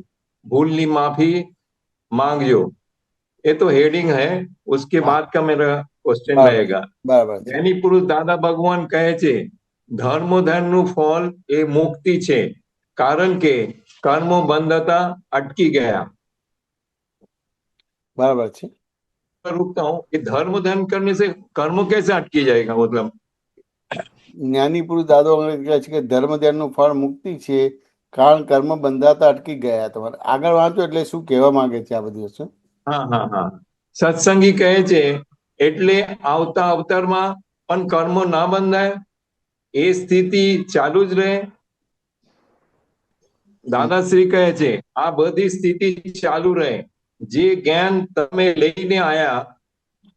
भूलनी माफी मांगजो। ये तो हेडिंग है, उसके हाँ बाद का मेरा क्वेश्चन બરાબર रहेगा। બરાબર છે. જ્ઞાની પુરુષ દાદા ભગવાન કહે છે, ધર્મોધર્મનું ફળ એ મુક્તિ છે, કારણ કે કર્મો બંધતા અટકી ગયા। બરાબર છે. रुकता हूँ कि धर्म धर्म करने से कर्म कैसे अटकी जाएगा, मतलब જ્ઞાની પુરુષ દાદો અંગ્રેજ કહે છે કે ધર્મ ધ્યાનનું ફળ મુક્તિ છે, કારણ કર્મ બંધાતા અટકી ગયા. તમારે આગળ વાંચો એટલે શું કહેવા માંગે છે આ બધી વસ્તુ. હા હા હા, સત્સંગી કહે છે એટલે આવતા અવતારમાં પણ કર્મો ના બંધાય, એ સ્થિતિ ચાલુ જ રહે। દાદાશ્રી કહે છે આ બધી સ્થિતિ ચાલુ રહે, જે જ્ઞાન તમે લઈને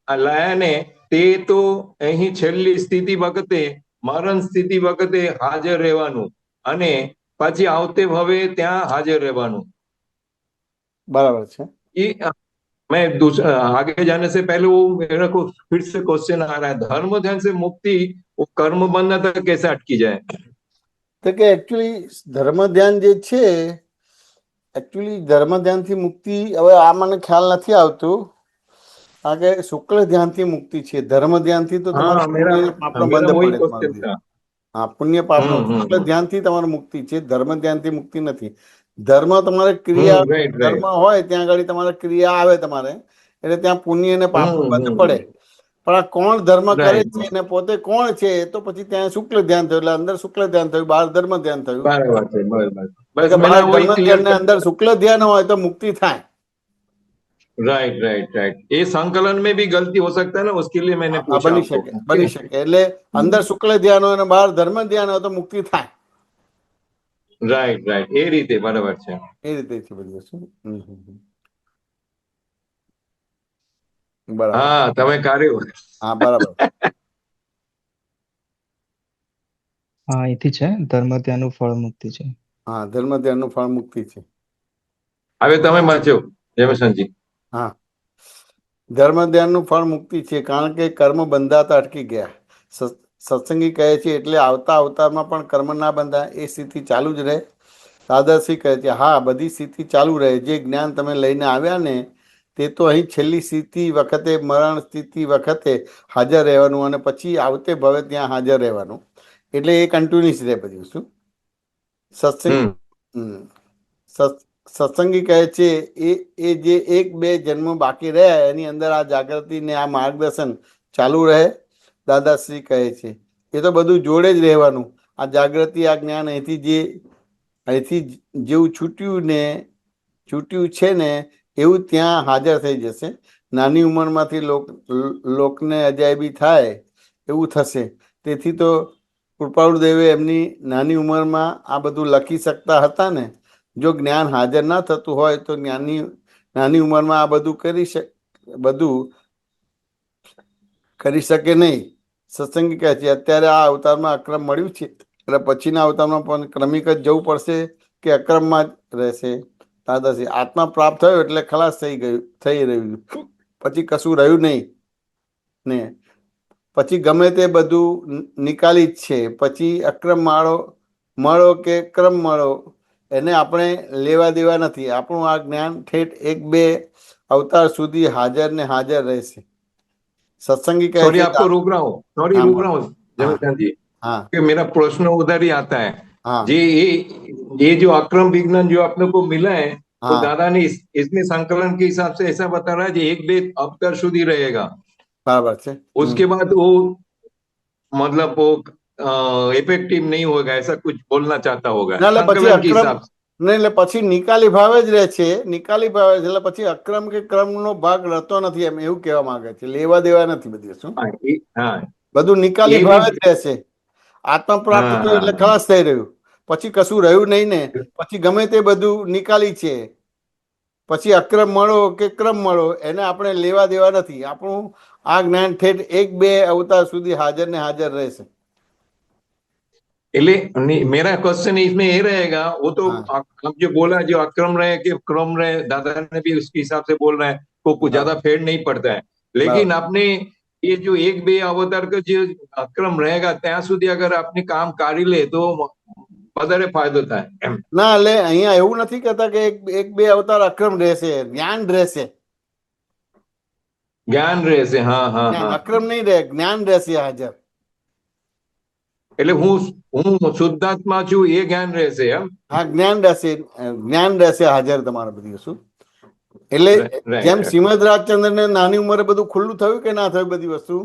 લાયા ને તે તો અહીં છેલ્લી સ્થિતિ વખતે, મરણ સ્થિતિ વખતે હાજર રહેવાનું અને પછી આવતે ભવે ત્યાં હાજર રહેવાનું। બરાબર છે. ये मैं आगे जाने से पहले वो मेरे को फिर से क्वेश्चन आ रहा है, धर्म ध्यान से मुक्ति वो कर्म बंधन तक कैसे अटकी जाए। તો કે એકચ્યુઅલી ધર્મ ધ્યાન જે છે, એકચ્યુઅલી ધર્મ ધ્યાનથી મુક્તિ, હવે આ મને ખ્યાલ નથી આવતું, કારણ કે શુક્લ ધ્યાનથી મુક્તિ છે. ધર્મ ધ્યાનથી તો તમારે हाँ, मेरा પુણ્ય પાપનો मेरा બંધ वही પડે क्वेश्चन તમારે. था। હા, પુણ્ય પાપનો શુક્લ ધ્યાનથી તમારે મુક્તિ છે, ધર્મ ધ્યાનથી મુક્તિ નથી. ધર્મ તમારે ક્રિયા, राइट ધર્મ राइट। હોય ત્યાં આગળ તમારે ક્રિયા આવે તમારે, એટલે ત્યાં પુણ્ય અને પાપનો બંધ પડે. પણ આ કોણ ધર્મ કરે राइट, છે અને પોતે કોણ છે તો પછી ત્યાં શુક્લ ધ્યાન થયું, એટલે અંદર શુક્લ ધ્યાન થયું, બહાર ધર્મ ધ્યાન થયું. बराबर है, बराबर। એટલે बस કે मैंने બહાર वही ધર્મ क्लियर ધ્યાન ને અંદર શુક્લ ધ્યાન હોય તો મુક્તિ થાય. राइट राइट राइट, ये संकलन में भी गलती हो सकता है ना, उसके लिए मैंने આ पूछा બની आपको। શકે બની શકે એટલે અંદર શુક્લ ધ્યાન હોય અને બહાર ધર્મ ધ્યાન હોય તો મુક્તિ થાય રાઈટ રાઈટ, એ રીતે બરાબર છે। એ રીતે છે બધી વસ્તુ બરાબર હા, તમે કર્યું। હા બરાબર હા એથી છે ધર્મ ત્યાંનું ફળ મુક્તિ છે। હા ધર્મ ધ્યાનનું ફળ મુક્તિ છે હવે તમે વાંચો જયવર્ષણજી। હા ધર્મ ધ્યાનનું ફળ મુક્તિ છે કારણ કે કર્મ બંધાતા અટકી ગયા સત્સંગી કહે છે એટલે આવતા અવતારમાં પણ કર્મ ના બંધાય એ સ્થિતિ ચાલુ જ રહે દાદાશ્રી કહે છે હા બધી સ્થિતિ ચાલુ રહે જે જ્ઞાન તમે લઈને આવ્યા ને તે તો અહીં છેલ્લી સ્થિતિ વખતે મરણ સ્થિતિ વખતે હાજર રહેવાનું અને પછી આવતે ભવે ત્યાં હાજર રહેવાનું એટલે એ કન્ટિન્યુઅસ રહે બધી વસ્તુ સત્સંગ સત્સંગી કહે છે એ જે એક બે જન્મ બાકી રહ્યા એની અંદર આ જાગૃતિ ને આ માર્ગદર્શન ચાલુ રહે દાદાશ્રી કહે છે એ તો બધું જોડે જ રહેવાનું આ જાગૃતિ આ જ્ઞાન અહીંથી જેવું છૂટ્યું છે ને એવું ત્યાં હાજર થઈ જશે નાની ઉંમરમાંથી લોકને અજાયબી થાય એવું થશે તેથી તો કૃપાળુદેવે એમની નાની ઉંમરમાં આ બધું લખી શકતા હતા ને જો જ્ઞાન હાજર ના થતું હોય તો નાની ઉંમરમાં આ બધું કરી શકે નહીં સત્સંગી કહે છે અત્યારે આ અવતારમાં અક્રમ મળ્યું છે એટલે પછીના અવતારમાં પણ ક્રમિક જ જવું પડશે કે અક્રમમાં જ રહેશે દાદાશ્રી આત્મા પ્રાપ્ત થયો એટલે ખલાસ થઈ રહ્યું પછી કશું રહ્યું નહીં ને પછી ગમે તે બધું નિકાલી જ છે પછી અક્રમ મળો કે ક્રમ મળો એને આપણે લેવા દેવા નથી આપણું આ જ્ઞાન ઠેઠ એક બે અવતાર સુધી હાજર ને હાજર રહેશે सत्संगी कहते सॉरी आपको रोक रहा हूँ, सॉरी हाँ रोक रहा हूँ जयवर्षण जी, हाँ कि मेरा प्रश्न उधर ही आता है। हाँ ये जो अक्रम विज्ञान जो आपने को मिला है, तो हाँ दादा ने इसमें संकलन के हिसाब से ऐसा बता रहा है कि एक बे अवतार સુધી रहेगा, बराबर છે उसके बाद वो मतलब वो इफेक्टिव नहीं होगा, ऐसा कुछ बोलना चाहता होगा ના એટલે પછી संकलन के અક્રમ हिसाब से। ને એટલે પછી નિકાલી ભાવે જ રહે છે નિકાલી ભાવે છે એટલે પછી અક્રમ કે ક્રમનો ભાગ રહેતો નથી એમ એવું કહેવા માંગે છે લેવા દેવા નથી બધી વસ્તુ हाँ, બધું નિકાલી એ બી- ભાવે જ રહેશે આત્મા પ્રાપ્ત હા, થયું એટલે હા. ખલાસ થઈ રહ્યું પછી કશું રહ્યું નહીં ને પછી ગમે તે બધું નિકાલી છે પછી અક્રમ મળો કે ક્રમ મળો એને આપણે લેવા દેવા નથી આપણું આ જ્ઞાન ઠેઠ એક બે અવતાર સુધી હાજર ને હાજર રહેશે मेरा क्वेश्चन इसमें ये रहेगा, वो तो हाँ। आप जो बोला जो अक्रम रहे कि क्रम रहे, दादा ने भी उसके हिसाब से बोल रहे हैं, को कुछ ज्यादा फेड नहीं पड़ता है। लेकिन आपने ये जो एक बे अवतार का जो अक्रम रहेगा ત્યાં સુધી अगर आपने काम કરી લે તો વધારે ફાયદો થાય એમ। ના એટલે અહીંયા એવું નથી કહેતા કે એક બે અવતાર અક્રમ રહેશે જ્ઞાન રહેશે જ્ઞાન રહેશે, હા હા જ્ઞાન હા। અક્રમ નહીં રહે જ્ઞાન રહેશે હાજર એટલે હું શુદ્ધાત્મા છું એ જ્ઞાન રહેશે એમ। હા જ્ઞાન રહેશે હાજર તમારે બધી વસ્તુ એટલે Right, જેમ right. શ્રીમદ રાજચંદ્ર ને નાની ઉંમરે બધું ખુલ્લું થયું કે ના થયું બધી વસ્તુ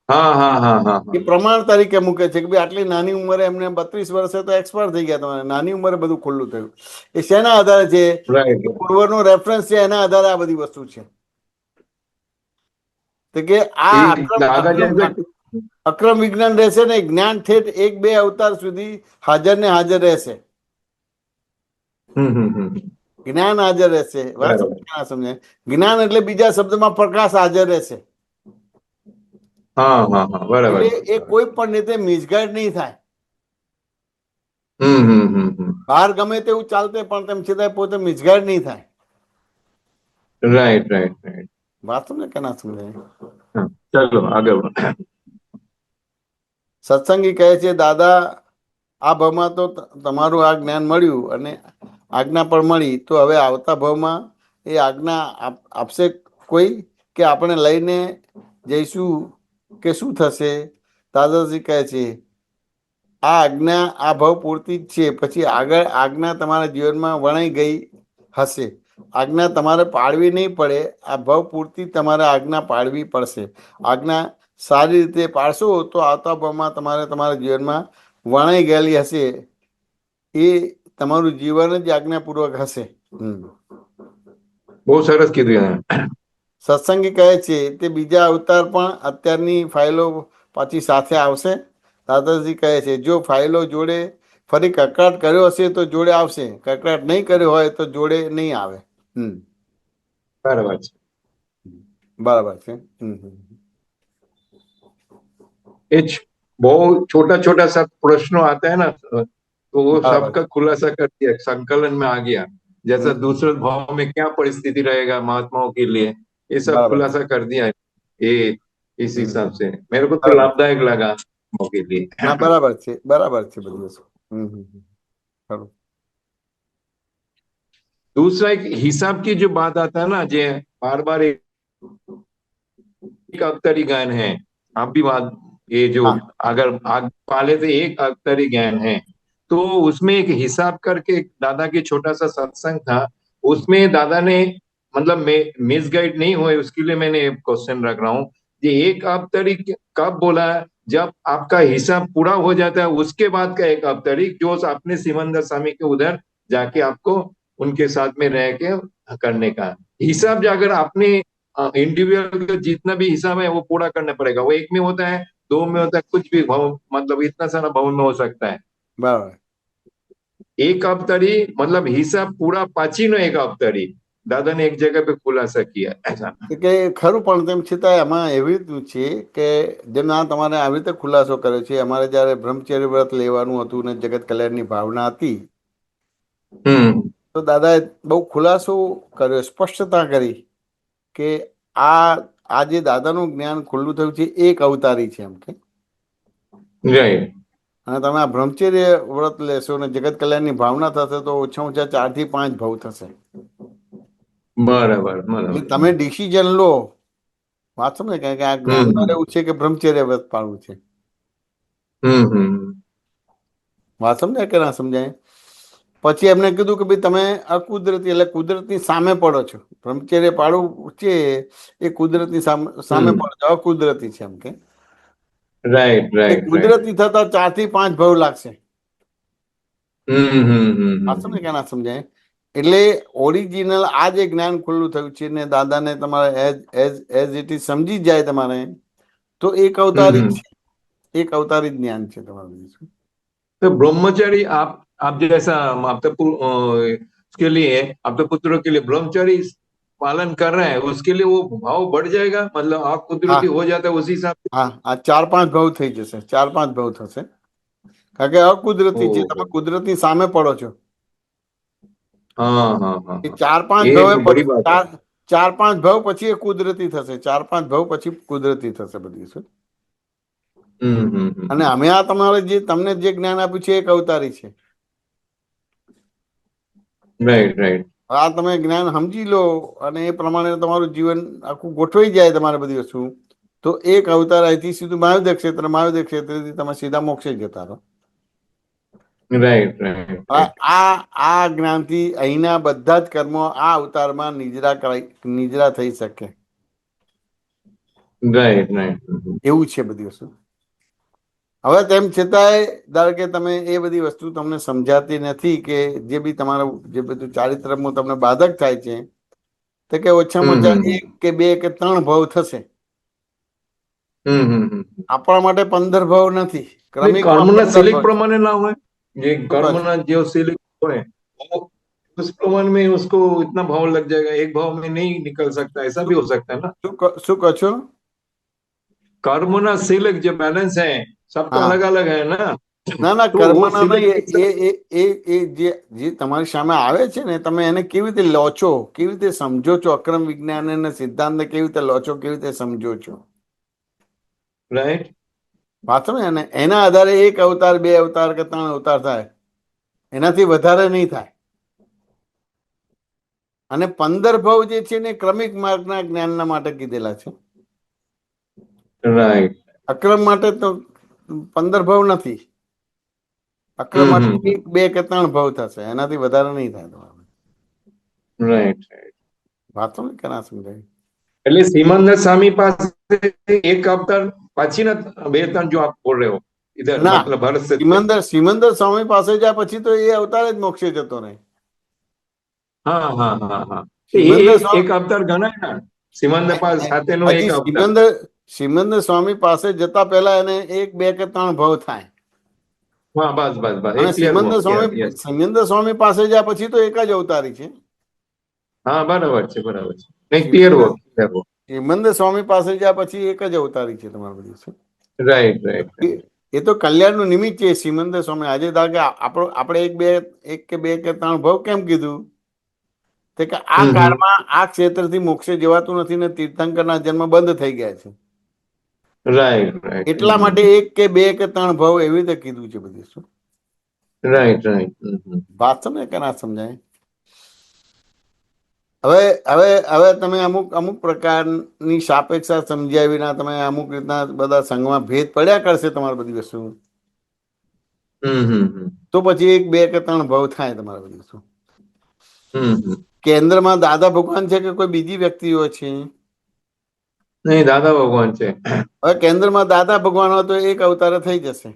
હા હા હા હા એ પ્રમાણ તરીકે મૂકે છે કે ભાઈ આટલી નાની ઉંમરે એમને 32 વર્ષે તો એક્સપાયર થઈ ગયા તમારે નાની ઉંમરે બધું ખુલ્લું થયું એ શેના આધારે છે રાઈટ પૂર્વનો રેફરન્સ છે એના આધારે આ બધી વસ્તુ છે તો કે આ દાદા જેમ કે અક્રમ વિજ્ઞાન રહેશે ને જ્ઞાન ઠેઠ એક બે અવતાર સુધી હાજર ને હાજર રહેશે જ્ઞાન હાજર રહેશે વાત સમજાય જ્ઞાન એટલે બીજા શબ્દમાં પ્રકાશ હાજર રહેશે હા હા હા બરાબર એટલે એ કોઈ પણ રીતે મિસગાઈડ નહીં થાય હમ બહાર ગમે તેવું ચાલતે પણ તેમ છતાં પોતે મિસગાઈડ નહીં થાય રાઈટ રાઈટ રાઈટ। વાત સમજે કે ના સમજાય ચલો આગળ સત્સંગી કહે છે દાદા આ ભાવમાં તો તમારું આ જ્ઞાન મળ્યું અને આજ્ઞા પણ મળી તો હવે આવતા ભાવમાં એ આજ્ઞા આપશે કોઈ કે આપણે લઈને જઈશું કે શું થશે દાદાજી કહે છે આ આજ્ઞા આ ભાવ પૂરતી જ છે પછી આગળ આજ્ઞા તમારા જીવનમાં વણાઈ ગઈ હશે આજ્ઞા તમારે પાળવી નહીં પડે આ ભાવ પૂરતી તમારે આજ્ઞા પાળવી પડશે આજ્ઞા સારી રીતે પાળશો તો આવતા ભાવમાં તમારે તમારા જીવનમાં વણાઈ ગયેલી હશે એ તમારું જીવન જ આજ્ઞાપૂર્વક હશે બહુ સરસ કીધું. સત્સંગી કહે છે તે બીજા અવતાર પણ અત્યારની ફાઇલો પાછી સાથે આવશે. દાદાજી કહે છે જો ફાઇલો જોડે ફરી કકડાટ કર્યો હશે તો જોડે આવશે, કકડાટ નહીં કર્યો હોય તો જોડે નહીં આવે. બરાબર છે. બરાબર છે. ये बहुत छोटा छोटा सा प्रश्नों आता है ना, तो वो बराबर। सबका खुलासा कर दिया, संकलन में आ गया. जैसा दूसरे भाव में क्या परिस्थिति रहेगा महात्माओं के लिए, ये सब बराबर। खुलासा कर दिया है. ये इस हिसाब से मेरे को तो बराबर। लाभदायक लगा के लिए. ના બરાબર છે, બરાબર છે બધી વસ્તુ. ખરું. दूसरा एक हिसाब की जो बात आता है ना, जे बार बार एक अवतरी ज्ञान है, आप भी बात ये जो हाँ। अगर आग पाले तो एक अवतरी ज्ञान है, तो उसमें एक हिसाब करके एक दादा की छोटा सा सत्संग था, उसमें दादा ने मतलब मैं मिसगाइड नहीं हुए उसके लिए मैंने एक क्वेश्चन रख रहा हूँ. ये एक अवतरी कब बोला? जब आपका हिसाब पूरा हो जाता है उसके बाद का एक अवतरी, जो अपने सिमंदर स्वामी के उधर जाके आपको उनके साथ में रह के करने का हिसाब. जो अगर आपने इंडिविजुअल का जितना भी हिसाब है वो पूरा करना पड़ेगा. वो एक में होता है, दो में होता है, कुछ भी भाव मतलब इतना सारा भाव में हो सकता है. બરાબર. एक अवतरी मतलब हिसाब पूरा पाची नो एक अवतरी दादा ने एक जगह पे खुलासा किया ऐसा. કે ખરું પણ તેમ છતાં એમાં એવી રીતનું છે કે જેમ આ તમારે આવી રીતે ખુલાસો કર્યો છે, અમારે જ્યારે બ્રહ્મચર્ય વ્રત લેવાનું હતું ને જગત કલ્યાણની ભાવના હતી તો દાદાએ બહુ ખુલાસો કર્યો, સ્પષ્ટતા કરી કે આ જે દાદાનું જ્ઞાન ખુલ્લું થયું છે એક અવતારી છે એમ કે. રાઈટ. અને તમે આ બ્રહ્મચર્ય વ્રત લેશો ને જગત કલ્યાણની ભાવના થશે તો ઓછામાં ઓછા 4 થી 5 ભવ થશે. બરાબર એટલે બરાબર. તમે ડિસિઝન લો. વાત સમજે કે આ જ્ઞાનમાં એવું છે કે બ્રહ્મચર્ય વ્રત પાળવું છે. વાત સમજાય કે ના સમજાય? પછી એમને કીધું કે ભાઈ તમે અકુદરતી એટલે કુદરતની સામે પડો છો. બ્રહ્મચર્ય પાળવું છે એ કુદરતની સામે પડો છો, અકુદરતી છે એમ કે. Right right. કુદરતી થતા 4 થી 5 ભવ લાગશે. વાત સમજે કે ના સમજાય? એટલે ઓરિજિનલ આ જે જ્ઞાન ખુલ્લું થયું છે ને દાદાને તમારે એઝ ઇટ ઇઝ સમજી જાય તમારે તો એક અવતારી છે, એક અવતારી જ્ઞાન છે તમારું. तो ब्रह्मचारी आप जैसा आपके उसके लिए आपके पुत्रों के लिए ब्रह्मचारी पालन कर रहे हैं, उसके लिए वो भाव बढ़ जाएगा, मतलब आप कुदरती हो जाता है उसी हिसाब से. હા, આ 4-5 ભવ થઈ જશે, 4-5 ભવ થશે. કારણ કે અકુદરતી છે, તમે કુદરતની સામે પડો છો. हाँ हाँ हाँ. એ 4-5 ये ભવ बड़ी बात है. 4-5 ભવ પછી એ કુદરતી થશે, 4-5 ભવ પછી કુદરતી થશે બધી વસ્તુ. અને અમે આ તમારે જે તમને જે જ્ઞાન આપ્યું છે એક અવતારી છે. Right right. આ તમે જ્ઞાન સમજી લો અને એ પ્રમાણે તમારું જીવન આખું ગોઠવાઈ જાય તમારે બધી વસ્તુ, તો એક અવતાર અહીંથી સીધું મહાયુદ્ધ ક્ષેત્રથી તમે સીધા મોક્ષે જતા રહો. Right right. આ જ્ઞાનથી અહીંના બધા જ કર્મો આ અવતારમાં નિજરા થઈ શકે. Right right. એવું છે બધી વસ્તુ. હવે તેમ છતાંય ધારો કે તમે એ બધી વસ્તુ તમને સમજાતી નથી કે જે બી તમારું જે બધું ચારિત્રનું તમને બાધક થાય છે તો કે ઓછામાં ઓછા 1 કે 2 કે 3 ભવ થશે. આપણા માટે 15 ભવ નથી. કર્મના સિલેક્ટ પ્રમાણે ના હોય, ये कर्मना जो सिलेक्ट હોય उस प्रमाण में उसको इतना भाव लग जाएगा, एक भाव में नहीं निकल सकता, ऐसा भी हो सकता है ना. શું કહો છો? कर्मना सिलेक्ट जो बैलेंस है सबका अलग अलग है ना. ના ના, કર્મના નહીં, એ જે તમારી સામે આવે છે ને તમે એને કેવી રીતે લો છો, કેવી રીતે સમજો છો, અક્રમ વિજ્ઞાન અને સિદ્ધાંત કેવી રીતે લો છો, કેવી રીતે સમજો છો. રાઈટ. વાંચો ને એને એના આધારે 1 અવતાર 2 અવતાર કે 3 અવતાર થાય, એનાથી વધારે નહીં થાય. અને 15 ભવ જે છે ને ક્રમિક માર્ગના જ્ઞાનના માટે કીધેલા છે. રાઈટ. અક્રમ માટે તો 15 ભવ નથી. અક્રમ માટે 1, 2 કે 3 ભવ થશે, એનાથી વધારે નહીં થાય તમારે. Right right. વાંચો ને કે ના સમજાય? એટલે સિમંદર સ્વામી પાસે એક અવતાર પછીના 2-3 जो आप बोल रहे हो इधर ના, मतलब भारत से સિમંદર સ્વામી પાસે જાય પછી તો એ અવતાર જ મોક્ષે જતો રહે. हाँ हाँ हाँ हाँ. સિમંદર એક સ્વામી અવતાર ગણાય ને, સિમંદર સાથેનો એક હજી અવતાર. સિમંદર સ્વામી પાસે જતા પહેલા એને 1 2 કે 3 ભવ થાય, હા, બસ બસ બસ, અને એ ક્લિયર સિમંદર સ્વામી પાસે જ્યાં પછી તો એક જ અવતારી છે. હા, બરાબર છે, બરાબર છે. નહીં, ક્લિયર સિમંદર હો, ક્લિયર હો. સિમંદર સ્વામી પાસે જ્યાં પછી એક જ અવતારી છે તમારા બધું. રાઈટ રાઈટ એ એ તો કલ્યાણનું નિમિત્ત છે સિમંદર સ્વામી. આજે ધારો કે આપણે એક કે બે કે ત્રણ ભવ કેમ કીધું? તે કે આ હમ. કાળમાં આ ક્ષેત્રથી મોક્ષે જવાતું નથી ને તીર્થંકરના જન્મ બંધ થઈ ગયા છે, રાઈટ રાઈટ. એટલા માટે એક કે બે કે ત્રણ ભવ એવી રીતે કીધું છે બધું. શું રાઈટ રાઈટ. વાત સમજે કે ના સમજાય? હવે હવે હવે તમે અમુક પ્રકારની સાપેક્ષા સમજ્યા વિના તમે અમુક રીતના બધા સંઘમાં ભેદ પડ્યા કરશે તમારી બધી વસ્તુ, તો પછી એક બે કે ત્રણ ભવ થાય તમારે બધી વસ્તુ. કેન્દ્રમાં દાદા ભગવાન છે કે કોઈ બીજી વ્યક્તિઓ છે? નહીં, દાદા ભગવાન છે. હવે કેન્દ્રમાં દાદા ભગવાન હોય તો એક અવતારે થઈ જશે,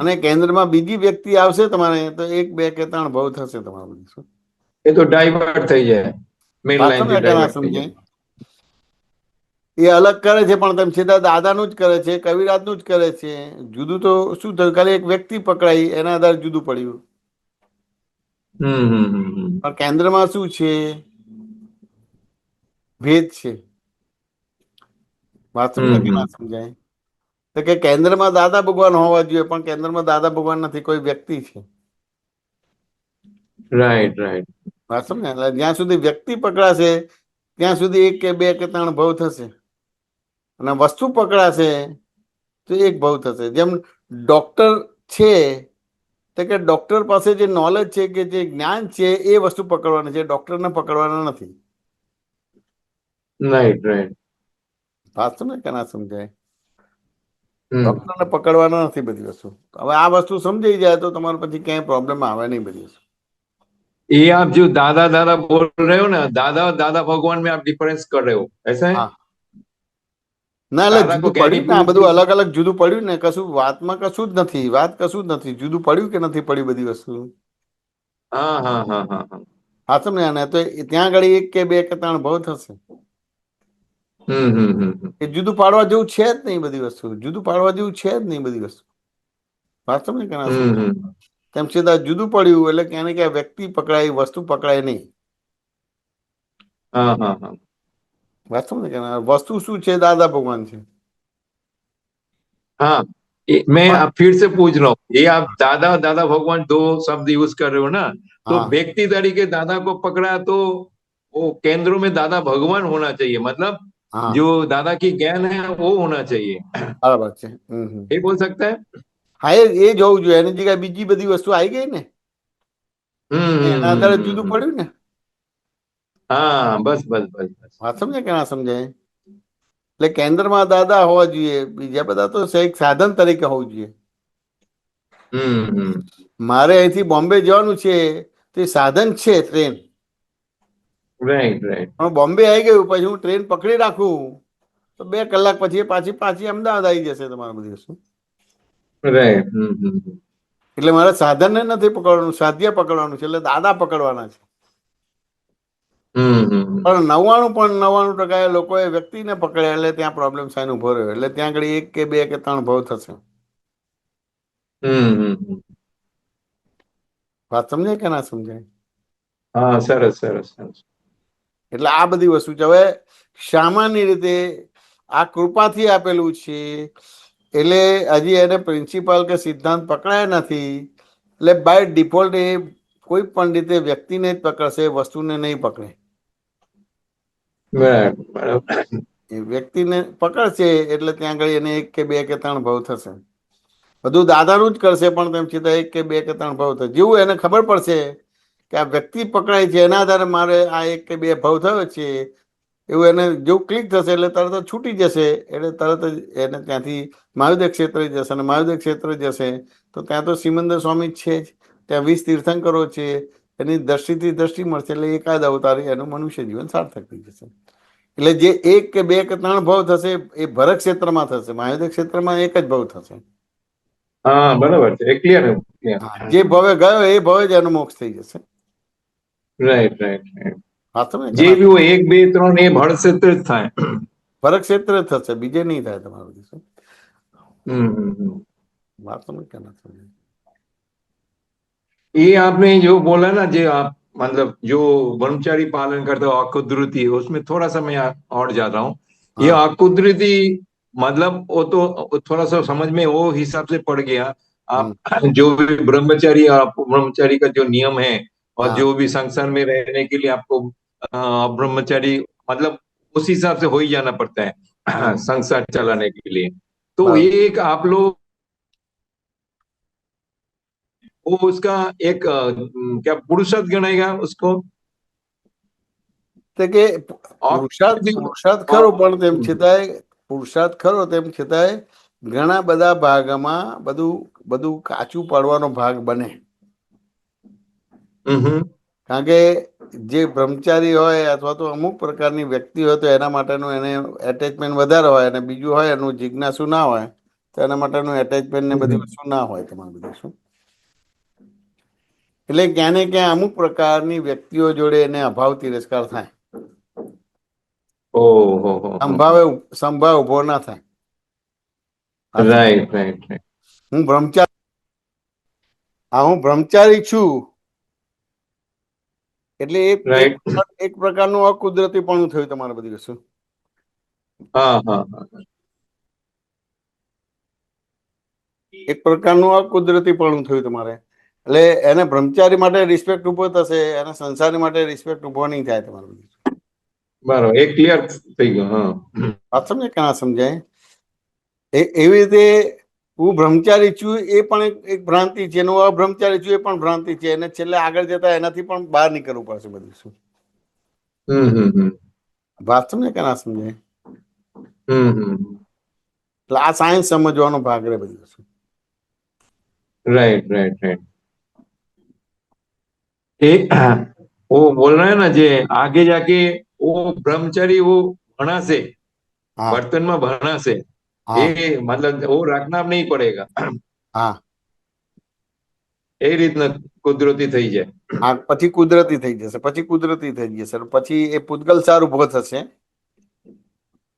અને કેન્દ્રમાં બીજી વ્યક્તિ આવશે તમારે તો એક બે કે ત્રણ ભવ થશે તમારું બધું. એ તો ડાયવર્ટ થઈ જાય, મેઇન વાત લાઈન થી સમજ્યા કે ના ડાયવર્ટ થઈ સમજાય? જાય. એ અલગ કરે છે પણ તેમ સીધા દાદાનું જ કરે છે, કવિરાજનું જ કરે છે. જુદું તો શું થયું? ખાલી એક વ્યક્તિ પકડાઈ એના આધારે જુદું પડ્યું. પણ કેન્દ્રમાં શું છે? ભેદ છે. વાત સમજાય કે ના સમજાય? તો કે કેન્દ્રમાં દાદા ભગવાન હોવા જોઈએ, પણ કેન્દ્રમાં દાદા ભગવાન નથી, કોઈ વ્યક્તિ છે. Right right. વાત સમજાય? એટલે જ્યાં સુધી વ્યક્તિ પકડાશે ત્યાં સુધી એક કે બે કે ત્રણ ભવ થશે, અને વસ્તુ પકડાશે તો એક ભવ થશે. જેમ ડોક્ટર છે તો કે ડોક્ટર પાસે જે નોલેજ છે કે જે જ્ઞાન છે એ વસ્તુ પકડવાની છે, ડોક્ટરને પકડવાના નથી. Right right. વાત સમજાય કે ના સમજાય? ડોક્ટરને પકડવાના નથી બધી વસ્તુ. હવે આ વસ્તુ સમજાઈ જાય તો તમારે પછી ક્યાંય પ્રોબ્લેમ આવે નહીં બધી વસ્તુ. ये आप जो दादा दादा बोल रहे हो ना, दादा और दादा भगवान में आप डिफरेंस कर रहे हो, ऐसा है? હા, ના એટલે दादा को જુદું ज्ञानी પડ્યું ને, આ पुरुष બધું અલગ અલગ જુદું પડ્યું ને, કશું વાતમાં કશું જ નથી, વાત કશું જ નથી. જુદું પડ્યું કે નથી પડ્યું બધી વસ્તુ? हाँ हाँ हाँ हाँ हाँ. હા સમજ્યા ને? તો ત્યાં આગળ એક કે બે કે ત્રણ ભવ થશે. એ જુદું પાડવા જેવું છે જ નહીં બધી વસ્તુ, જુદું પાડવા જેવું છે જ નહીં બધી વસ્તુ. વાત સમજે કે ના સમજે? તેમ છતાં જુદું પડ્યું એટલે ક્યાંને ક્યાં વ્યક્તિ પકડાય, વસ્તુ પકડાય નહીં. हाँ हाँ हाँ. વાત સમજે કે ના? વસ્તુ શું છે? દાદા ભગવાન છે. हाँ, मैं आप फिर से पूछ रहा हूँ, ये आप दादा और दादा भगवान दो शब्द यूज कर रहे हो ना, तो हाँ व्यक्ति तरीके दादा को पकड़ा तो वो केंद्रों में दादा भगवान होना चाहिए, मतलब हाँ जो दादा की ज्ञान है वो होना चाहिए, બરાબર છે. ये बोल सकता है? હા, એ જ હોવું જોઈએ. એની જગ્યાએ બીજી બધી વસ્તુ આવી ગઈ ને, એના આધારે જુદું પડ્યું ને. हाँ, बस बस बस बस. વાત સમજે કે ના સમજાય? એટલે કેન્દ્રમાં દાદા હોવા જોઈએ, બીજા બધા તો એક સાધન તરીકે હોવું જોઈએ. મારે અહીંથી બોમ્બે જવાનું છે તે સાધન છે ટ્રેન, રાઈટ રાઈટ. પણ બોમ્બે આવી ગયું પછી હું ટ્રેન પકડી રાખું તો 2 કલાક પછી પાછી અમદાવાદ આવી જશે તમારી બધી વસ્તુ. રાઈટ. એટલે મારે સાધનને નથી પકડવાનું, સાધ્ય પકડવાનું છે, એટલે દાદા પકડવાના છે. પણ 99.99% લોકોએ વ્યક્તિને પકડ્યા એટલે ત્યાં પ્રોબ્લેમ સાઈન ઉભો રહ્યો. એટલે ત્યાં આગળ એક કે બે કે ત્રણ ભવ થશે. વાત સમજાય કે ના સમજાય? હા, સરસ સરસ સરસ. એટલે આ બધી વસ્તુ છે. હવે સામાન્ય રીતે આ કૃપાથી આપેલું છે, એટલે હજી એને પ્રિન્સિપાલ કે સિદ્ધાંત પકડાયા નથી, એટલે બાય ડિફોલ્ટ એ કોઈ પણ રીતે વ્યક્તિને જ પકડશે, વસ્તુને નહીં પકડે. બરાબર. એ વ્યક્તિને પકડશે એટલે ત્યાં આગળ એને એક કે બે કે ત્રણ ભવ થશે. બધું દાદાનું જ કરશે પણ તેમ છતાં એક કે બે કે ત્રણ ભવ થશે. જેવું એને ખબર પડશે કે આ વ્યક્તિ પકડાય છે એના આધારે મારે આ એક કે બે ભવ થયો છે, એવું એને જેવું ક્લિક થશે એટલે તરત જ છૂટી જશે. એટલે તરત જ એને ત્યાંથી મહાયુદ્ધ ક્ષેત્રે જશે, અને મહાયુદ્ધ ક્ષેત્રે જશે તો ત્યાં તો સિમંદર સ્વામી છે જ, ત્યાં 20 તીર્થંકરો છે, એની દ્રષ્ટિથી દ્રષ્ટિ મળશે, એટલે એકાદ અવતારે એનું મનુષ્ય જીવન સાર્થક થઈ જશે. એટલે જે એક કે બે કે ત્રણ ભવ થશે એ ભરત ક્ષેત્રમાં થશે, મહાયુદ્ધ ક્ષેત્રમાં એક જ ભવ થશે. હા, બરાબર છે, ક્લિયર. જે ભવે ગયો એ ભવે જ એનો મોક્ષ થઈ જશે. Right right. વાસ્તવ ને જે ઘણા બી હોય 1 2 3 એ ભળક્ષેત્ર જ થાય. ફરક ક્ષેત્ર જ થશે, બીજે નહીં થાય તમારું દિવસ. વાસ્તવ में कहना चाहिए ये आपने जो बोला ना, जो आप मतलब जो ब्रह्मचारी पालन करते हो अकुदरती, उसमें थोड़ा सा मैं और जा रहा हूँ. ये हाँ अकुदरती मतलब वो तो थोड़ा सा समझ में वो हिसाब से पड़ गया. आप जो भी ब्रह्मचारी, आप ब्रह्मचारी का जो नियम है और हाँ जो भी संसार में रहने के लिए आपको ब्रह्मचारी मतलब उस हिसाब से हो ही जाना पड़ता है संसार चलाने के लिए. तो बराबर ये एक आप लोग वो उसका एक क्या पुरुषार्थ गणाएगा उसको. એટલે કે और પુરુષાર્થ ખરો, પણ તેમ છતાંય પુરુષાર્થ ખરો તેમ છતાંય ઘણા બધા ભાગમાં બધું બધું કાચું પાડવાનો ભાગ બને. કારણ કે જે બ્રહ્મચારી હોય અથવા તો અમુક પ્રકારની વ્યક્તિ હોય તો એના માટેનું એને એટેચમેન્ટ વધારે હોય, અને બીજું હોય એનું જિજ્ઞાસુ ના હોય તો એના માટેનું એટેચમેન્ટ ને બધી વસ્તુ ના હોય તમારું બધું શું. એટલે ક્યાં ને ક્યાં અમુક પ્રકારની વ્યક્તિઓ જોડે એને અભાવ તિરસ્કાર થાય, સંભાવ ઉભો ના થાય. Right right right. હું બ્રહ્મચારી છું એટલે રાઈટ. એક પ્રકારનું અકુદરતીપણું થયું તમારે બધી વસ્તુ. એક પ્રકારનું અકુદરતીપણું થયું તમારે, એટલે એને બ્રહ્મચારી માટે રિસ્પેક્ટ ઉભો થશે, એને સંસારી માટે રિસ્પેક્ટ ઉભો નહીં થાય તમારે બધું. બરાબર, એક ક્લિયર થઈ ગયું. વાત સમજે કે ના સમજાય? એવી રીતે હું બ્રહ્મચારી છું એ પણ એક ભ્રાંતિ છે, હું અબ્રહ્મચારી છું એ પણ ભ્રાંતિ છે, અને છેલ્લે આગળ જતા એનાથી પણ બહાર નીકળવું પડશે બધું શું. વાત સમજે કે ના સમજાય? એટલે આ સાયન્સ સમજવાનો ભાગ રહે બધી વસ્તુ. Right right right. एक वो बोल रहे हैं ना, जे आगे जाके वो ब्रह्मचारी वो भणा से हाँ बर्तन में भणा से हाँ ये मतलब वो रखना नहीं पड़ेगा. हाँ એ રીતના કુદરતી થઈ જાય. હા, પછી કુદરતી થઈ જશે, પછી કુદરતી થઈ જશે, પછી એ પૂતગલસાર ઉભો થશે,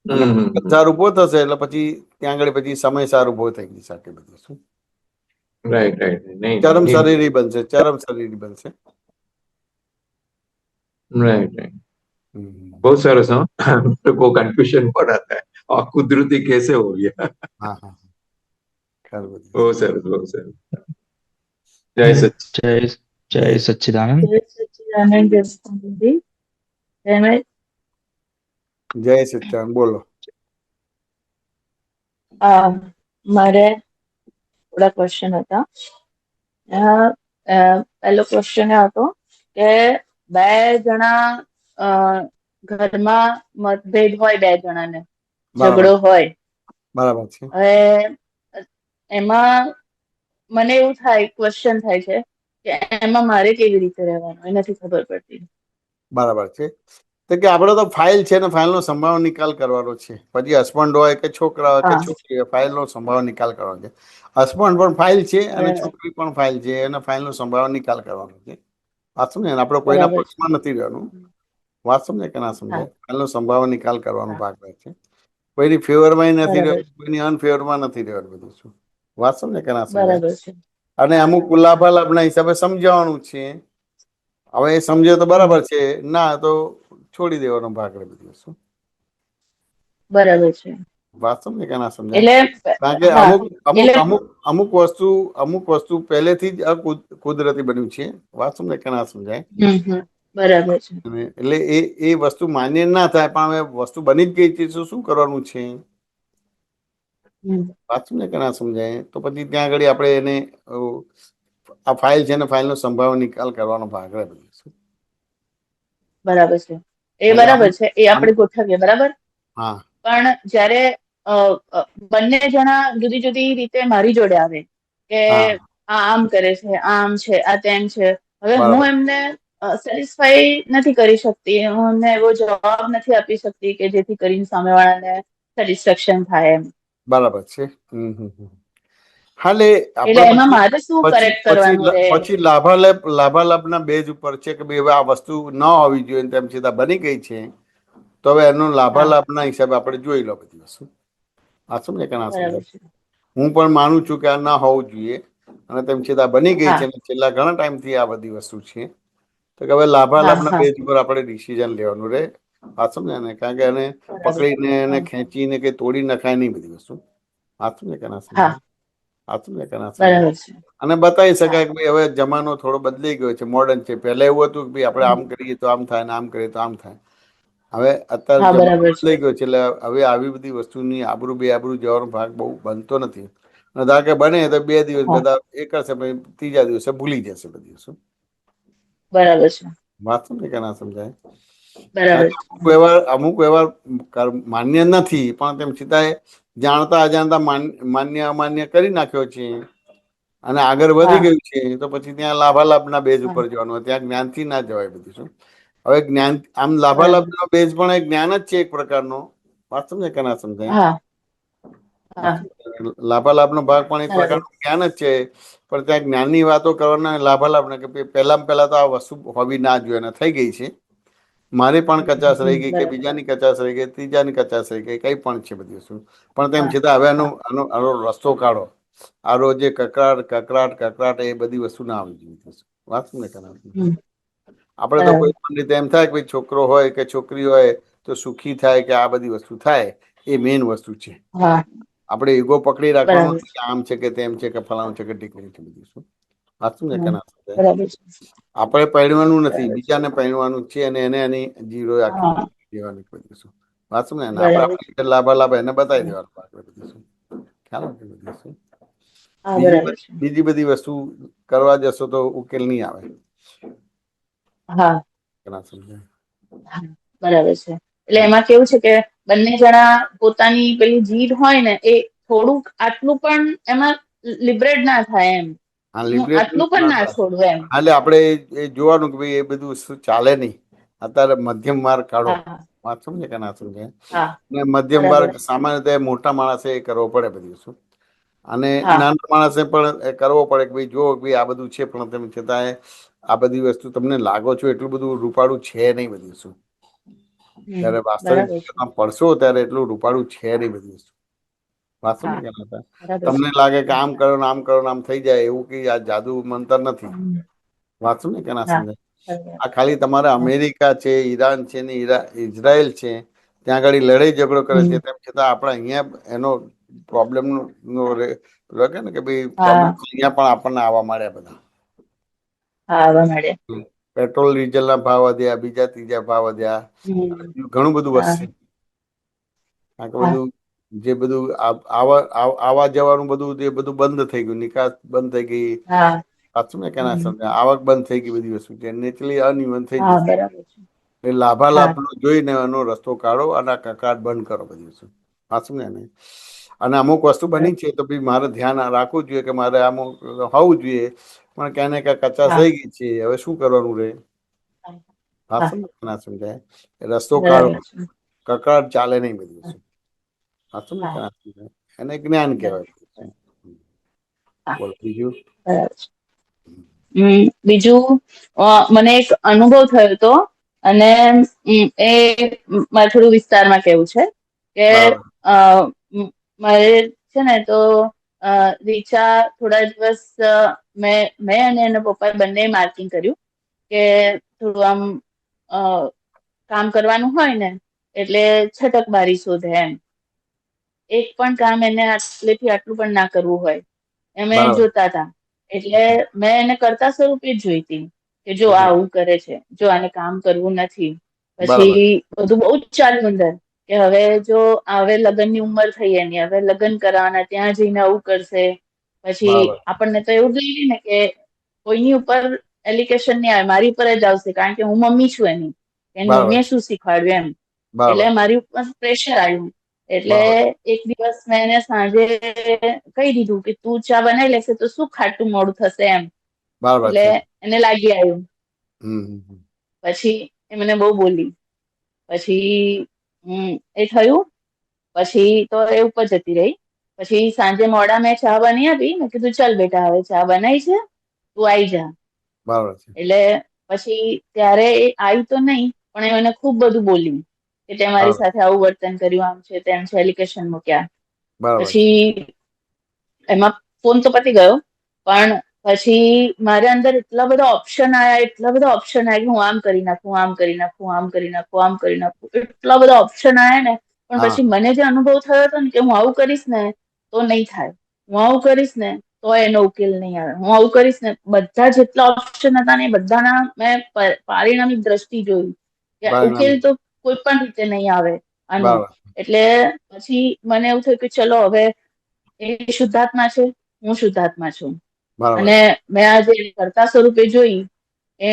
અને પૂતગલસાર ઉભો થશે એટલે પછી ત્યાં આગળ પછી સમયસાર ઉભો થઈ જશે આટલી બધું શું. Right right. નહીં, ચરમ શરીરી બનશે, ચરમ શરીરી બનશે. Right right. बहुत सरस. हाँ, को कंफ्यूजन पड़ा था और कुदरती कैसे हो गया. हाँ हाँ बहुत सरस बहुत सरस. जय सच. जय सच्चिदानंद. जय सच्चिदानंद. जय स्वामीजी. જય સચ્ચાન. બોલો. મારે થોડા ક્વેશ્ચન હતા. પહેલો ક્વેશ્ચન એ હતો કે બે જણા ઘરમાં મતભેદ હોય, બે જણાને ઝઘડો હોય, બરાબર છે. હવે એમાં મને એવું થાય, ક્વેશ્ચન થાય છે કે એમાં મારે કેવી રીતે રહેવાનું એ નથી ખબર પડતી. બરાબર છે. તો કે આપણે તો ફાઇલ છે ને ફાઇલનો સંભાવ નિકાલ કરવાનો છે. પછી હસબન્ડ હોય કે છોકરા હોય કે છોકરી હોય, ફાઇલનો સંભાવ નિકાલ કરવાનો છે. હસબન્ડ પણ ફાઇલ છે અને છોકરી પણ ફાઇલ છે, એના ફાઇલનો સંભાવ નિકાલ કરવાનો છે. વાત સમજે ને? આપણે કોઈના પક્ષમાં નથી રહેવાનું. વાત સમજે કે ના સમજાય? ફાઇલનો સંભાવ નિકાલ કરવાનો ભાગ રહે છે. કોઈની ફેવરમાં નથી રહેવાનું, કોઈની અનફેવરમાં નથી રહેવાનું બધું શું. વાત સમજે કે ના સમજાય? અને અમુક લાભાલાભના હિસાબે સમજાવવાનું છે. હવે એ સમજે તો બરાબર છે, ના તો છોડી દેવાનો ભાગ રહે બધું શું. બરાબર છે. વાત સમજે કે ના સમજાય? કારણ કે અમુક વસ્તુ પહેલેથી જ કુદરતી બન્યું છે. વાત સમજે કે ના સમજાય? બરાબર છે. એટલે એ વસ્તુ માન્ય ના થાય, પણ હવે વસ્તુ બની જ ગઈ છે, શું કરવાનું છે? વાત સમજે કે ના સમજાય? તો પછી ત્યાં આગળ આપણે એને આ ફાઇલ છે ને ફાઇલનો સંભાવ નિકાલ કરવાનો ભાગ રહે બધું શું. બરાબર છે. એ બરાબર છે, એ આપણે ગોઠવીએ. બરાબર. હા. પણ જ્યારે બંને જણા જુદી જુદી રીતે મારી જોડે આવે કે આ આમ કરે છે, આમ છે, આ તેમ છે, હવે હું એમને સેટિસ્ફાઈ નથી કરી શકતી, હું એમને એવો જવાબ નથી આપી શકતી કે જેથી કરીને સામેવાળાને સેટિસ્ફેક્શન થાય એમ. બરાબર છે. હા એટલે એટલે આપણે એમાં પછી મારે શું પછી કરેક્ટ પછી કરવાનું રહે? પછી લાભાલાભના બેઝ ઉપર છે કે ભાઈ હવે આ વસ્તુ ન હોવી જોઈએ તેમ છતાં બની ગઈ છે, તો હવે એનો હા, લાભાલાભના હિસાબે આપણે જોઈ લો બધી વસ્તુ. આ સમજે કે ના સમજે? બરાબર છે. હું પણ માનું છું કે આ ના હોવું જોઈએ, અને તેમ છતાં બની ગઈ છે હા, અને છેલ્લા ઘણા ટાઈમથી આ બધી વસ્તુ છે, તો કે હવે હા, લાભાલાભના હા, બેઝ ઉપર આપણે ડિસિઝન લેવાનું રહે. આ સમજે ને? કારણ કે એને બરાબર. પકડીને એને હા, ખેંચીને કે તોડી નખાય નહીં બધી વસ્તુ. આ સમજે કે ના સમજે? હા, આ સમજે કે ના સમજે? બરાબર છે. અને બતાવી હા, શકાય કે ભાઈ હવે જમાનો થોડો બદલાઈ ગયો છે, મોડર્ન છે. પહેલા એવું હતું કે ભાઈ આપણે આમ કરીએ તો આમ થાય ને આમ કરીએ તો આમ થાય. હવે અત્યારે હા, જમાનો બરાબર છે. બદલાઈ ગયો છે, એટલે હવે આવી બધી વસ્તુની આબરૂ બેઆબરૂ જવાનો ભાગ બહુ બનતો નથી. અને ધારો કે બને તો 2 દિવસ હા, બધા એ કરશે, પછી ત્રીજા દિવસે ભૂલી જશે બધી વસ્તુ. બરાબર છે. વાત સમજે કે ના સમજાય? કારણ બરાબર કે છે. અમુક વ્યવહાર માન્ય નથી, પણ તેમ છતાંય જાણતા અજાણતા માન્ય અમાન્ય કરી નાખ્યો છે અને આગળ વધી હા, ગયું છે, તો પછી ત્યાં લાભાલાભના બેઝ હા, ઉપર જવાનું. ત્યાં જ્ઞાનથી ના જવાય બધી શું. હવે જ્ઞાન આમ બરાબર. લાભાલાભનો બેઝ પણ એક જ્ઞાન જ છે એક પ્રકારનો. વાત સમજે કે ના સમજાય? હા, હા, લાભાલાભનો ભાગ પણ એક બરાબર. પ્રકારનું જ્ઞાન જ છે, પણ ત્યાં જ્ઞાનની વાતો કરવાના લાભાલાભને કે પહેલા તો આ વસ્તુ હોવી ના જોઈએ અને થઈ ગઈ છે. મારી પણ કચાશ રહી ગઈ કે બરાબર. બીજાની કચાશ રહી ગઈ, ત્રીજાની કચાશ રહી ગઈ, કઈ પણ છે બધી વસ્તુ. પણ તેમ હા, છતાં હવે હા, આનો રસ્તો કાઢો. આ રોજ જે કકરાટ એ બધી વસ્તુ ના આવી જોઈએ. વાત શું ને કરાર. હમ, આપણે તો બરાબર. કોઈ પણ રીતે એમ થાય કે છોકરો હોય કે છોકરી હોય તો સુખી થાય કે આ બધી વસ્તુ થાય, એ મેઇન વસ્તુ છે. હા, આપણે ઈગો પકડી રાખવાનું બરાબર. નથી કે આમ છે કે તેમ છે કે ફલાણું છે કે ઢીકણું છે બધું શું. વાત શું ને કે હા, ના સમજાય? બરાબર છે. આપણે પરણવાનું નથી, બરાબર છે. બીજાને પરણવાનું છે, અને એને એની જીરો આખી હા, દેવાની બધી શું. વાત શું ને? આપણે બરાબર છે. આપણે લાભાલાભ એને બતાવી દેવાનું બધી શું. ખ્યાલ આવે બધી શું. હા, બરાબર છે. બીજી બધી વસ્તુ કરવા જશો તો ઉકેલ નહીં આવે. હા, કે ના સમજાય? હા, બરાબર છે. એટલે એમાં કેવું છે કે બંને જણા પોતાની પેલી જીદ હોય ને, એ થોડુંક આટલું પણ એમાં લિબરેટ ના થાય એમ. હા, હું લિબરેટ આટલું પણ ના છોડું એમ. એટલે આપણે એ જોવાનું કે ભાઈ એ બધું વસ્તુ ચાલે નહીં. અત્યારે મધ્યમ માર્ગ કાઢો. હા, વાત સમજે કે ના સમજે? હા, અને મધ્યમ બરાબર માર્ગ છે. સામાન્ય રીતે મોટા માણસે એ કરવો પડે બધી વસ્તુ, અને હા, નાના માણસે પણ એ કરવો પડે કે ભાઈ જો ભાઈ આ બધું છે, પણ તેમ છતાંય આ બધી વસ્તુ તમને લાગો છો એટલું બધું રૂપાળું છે નહીં બધી વસ્તુ. હમ, જયારે વાસ્તવિક બરાબર છે. જીવનમાં પડશો ત્યારે એટલું રૂપાળું છે નહીં બધી વસ્તુ. વાત સમજે હા, કે ના થાય? બરાબર છે. તમને લાગે કે હા, આમ કરો ને આમ કરો ને આમ થઈ જાય, એવું કઈ આ જાદુ મંતર નથી. હમ, વાત સમજે કે ના હા, સમજે? બરાબર. આ ખાલી તમારે હા, અમેરિકા છે, ઈરાન છે ને ઇઝરાયલ છે, ત્યાં આગળ લડાઈ ઝઘડો કરે છે, હમ, તેમ છતાં આપણે અહીંયા એનો પ્રોબ્લેમ નો લાગે ને કે ભાઈ પ્રોબ્લેમ હા, અહીંયા પણ આપણને આવવા માંડ્યા બધા. હા, આવવા મળે. પેટ્રોલ ડીઝલ ના ભાવ વધ્યા, બીજા ત્રીજા ભાવ વધ્યા, હમ, ઘણું બધું હા, વધશે. કારણ કે હા, બધું જે બધું આવા જવાનું બધું જે બધું બંધ થઈ ગયું, નિકાસ બંધ થઈ ગઈ. હા, સાચું ને કે ના હમ, સમજે? આવક બંધ થઈ ગઈ બધી વસ્તુ છે, નેચરલી અનઇવન થઈ હા, જશે. બરાબર છે. એ હા, લાભાલાભ જોઈને એનો રસ્તો કાઢો અને આ કકળાટ બંધ કરો બધી વસ્તુ. સાચું ને? અને અમુક વસ્તુ બરાબર. બની છે તો બી મારે ધ્યાન રાખવું જોઈએ કે મારે અમુક હોવું જોઈએ, પણ ક્યાં ને ક્યાં કચાશ હા, થઈ ગઈ છે. હવે શું કરવાનું રે? હા, વાત હા, સમજે કે ના સમજાય? રસ્તો કાઢો. બરાબર છે. કકળાટ ચાલે નહીં બધી હા, વસ્તુ. સાચું ને કે હા, ના સમજાય? એને જ્ઞાન બરાબર. કહેવાય. હા, બોલો બીજું. બરાબર છે. બીજું મને એક અનુભવ થયો હતો, અને એ મારે થોડું વિસ્તારમાં કેવું છે કે બરાબર અ, મારે છે ને તો રીચા થોડા દિવસ મેં અને એના પપ્પાએ બંને માર્કિંગ કર્યું કે થોડું આમ અ, કામ કરવાનું હોય ને એટલે છટક બારી શોધે એમ. એક પણ કામ એને આટલેથી આટલું પણ ના કરવું હોય અમે બરાબર જોતા હતા. એટલે મેં એને કરતા સ્વરૂપે જ જોઈતી કે જો આ હમ, આવું કરે છે, જો આને કામ કરવું નથી. બરાબર પછી બધું બહુ જ ચાલ્યું અંદર કે હવે જો હવે લગ્નની ઉંમર થઈ એની, હવે લગ્ન કરવાના, ત્યાં જઈને આવું કરશે. પછી બરાબર આપણને તો એવું જ લાગે ને કે કોઈની ઉપર એલિગેશન નહીં આવે, મારી ઉપર જ આવશે, કારણ કે હું મમ્મી છું એની. એની બરાબર મમ્મીએ શું શીખવાડ્યું એમ. એટલે બરાબર મારી ઉપર પ્રેશર આવ્યું. એટલે બરાબર એક દિવસ મેં એને સાંજે કહી દીધું કે તું ચા બનાવી લેશે તો શું ખાટું મોડું થશે એમ. બરાબર એટલે છે. એને લાગી આવ્યું. હમ. પછી એ મને બહુ બોલી. પછી એ થયું. પછી તો એ ઉપર જતી રહી. પછી સાંજે મોડા મેં ચા બની આપી. મેં કીધું ચાલ બેટા હવે ચા બનાવી છે, તું આવી જા. બરાબર છે. એટલે પછી ત્યારે એ આવી તો નહીં, પણ એ મને ખૂબ બધું બોલી કે તે મારી બરાબર સાથે આવું વર્તન કર્યું, આમ છે તેમ છે, એલિગેશન મૂક્યા. બરાબર છે. પછી એમાં ફોન તો પતી ગયો, પણ પછી મારે અંદર એટલા બધા ઓપ્શન આવ્યા કે હું આમ કરી નાખું, આમ કરી નાખું, આમ કરી નાખું, આમ કરી નાખું, એટલા બધા ઓપ્શન આવ્યા ને. પણ હા પછી મને જે અનુભવ થયો હતો ને કે હું આવું કરીશ ને તો નહીં થાય, હું આવું કરીશ ને તો એનો ઉકેલ નહીં આવે, હું આવું કરીશ ને, બધા જેટલા ઓપ્શન હતા ને એ બધાના મેં પારિણામિક દ્રષ્ટિ જોઈ કે ઉકેલ બરાબર તો કોઈ પણ રીતે નહીં આવે આનો. બરાબર એટલે પછી મને એવું થયું કે ચલો હવે એ શુદ્ધાત્મા છે, હું શુદ્ધાત્મા છું, બરાબર અને મેં આ જે કર્તા સ્વરૂપે જોઈ એ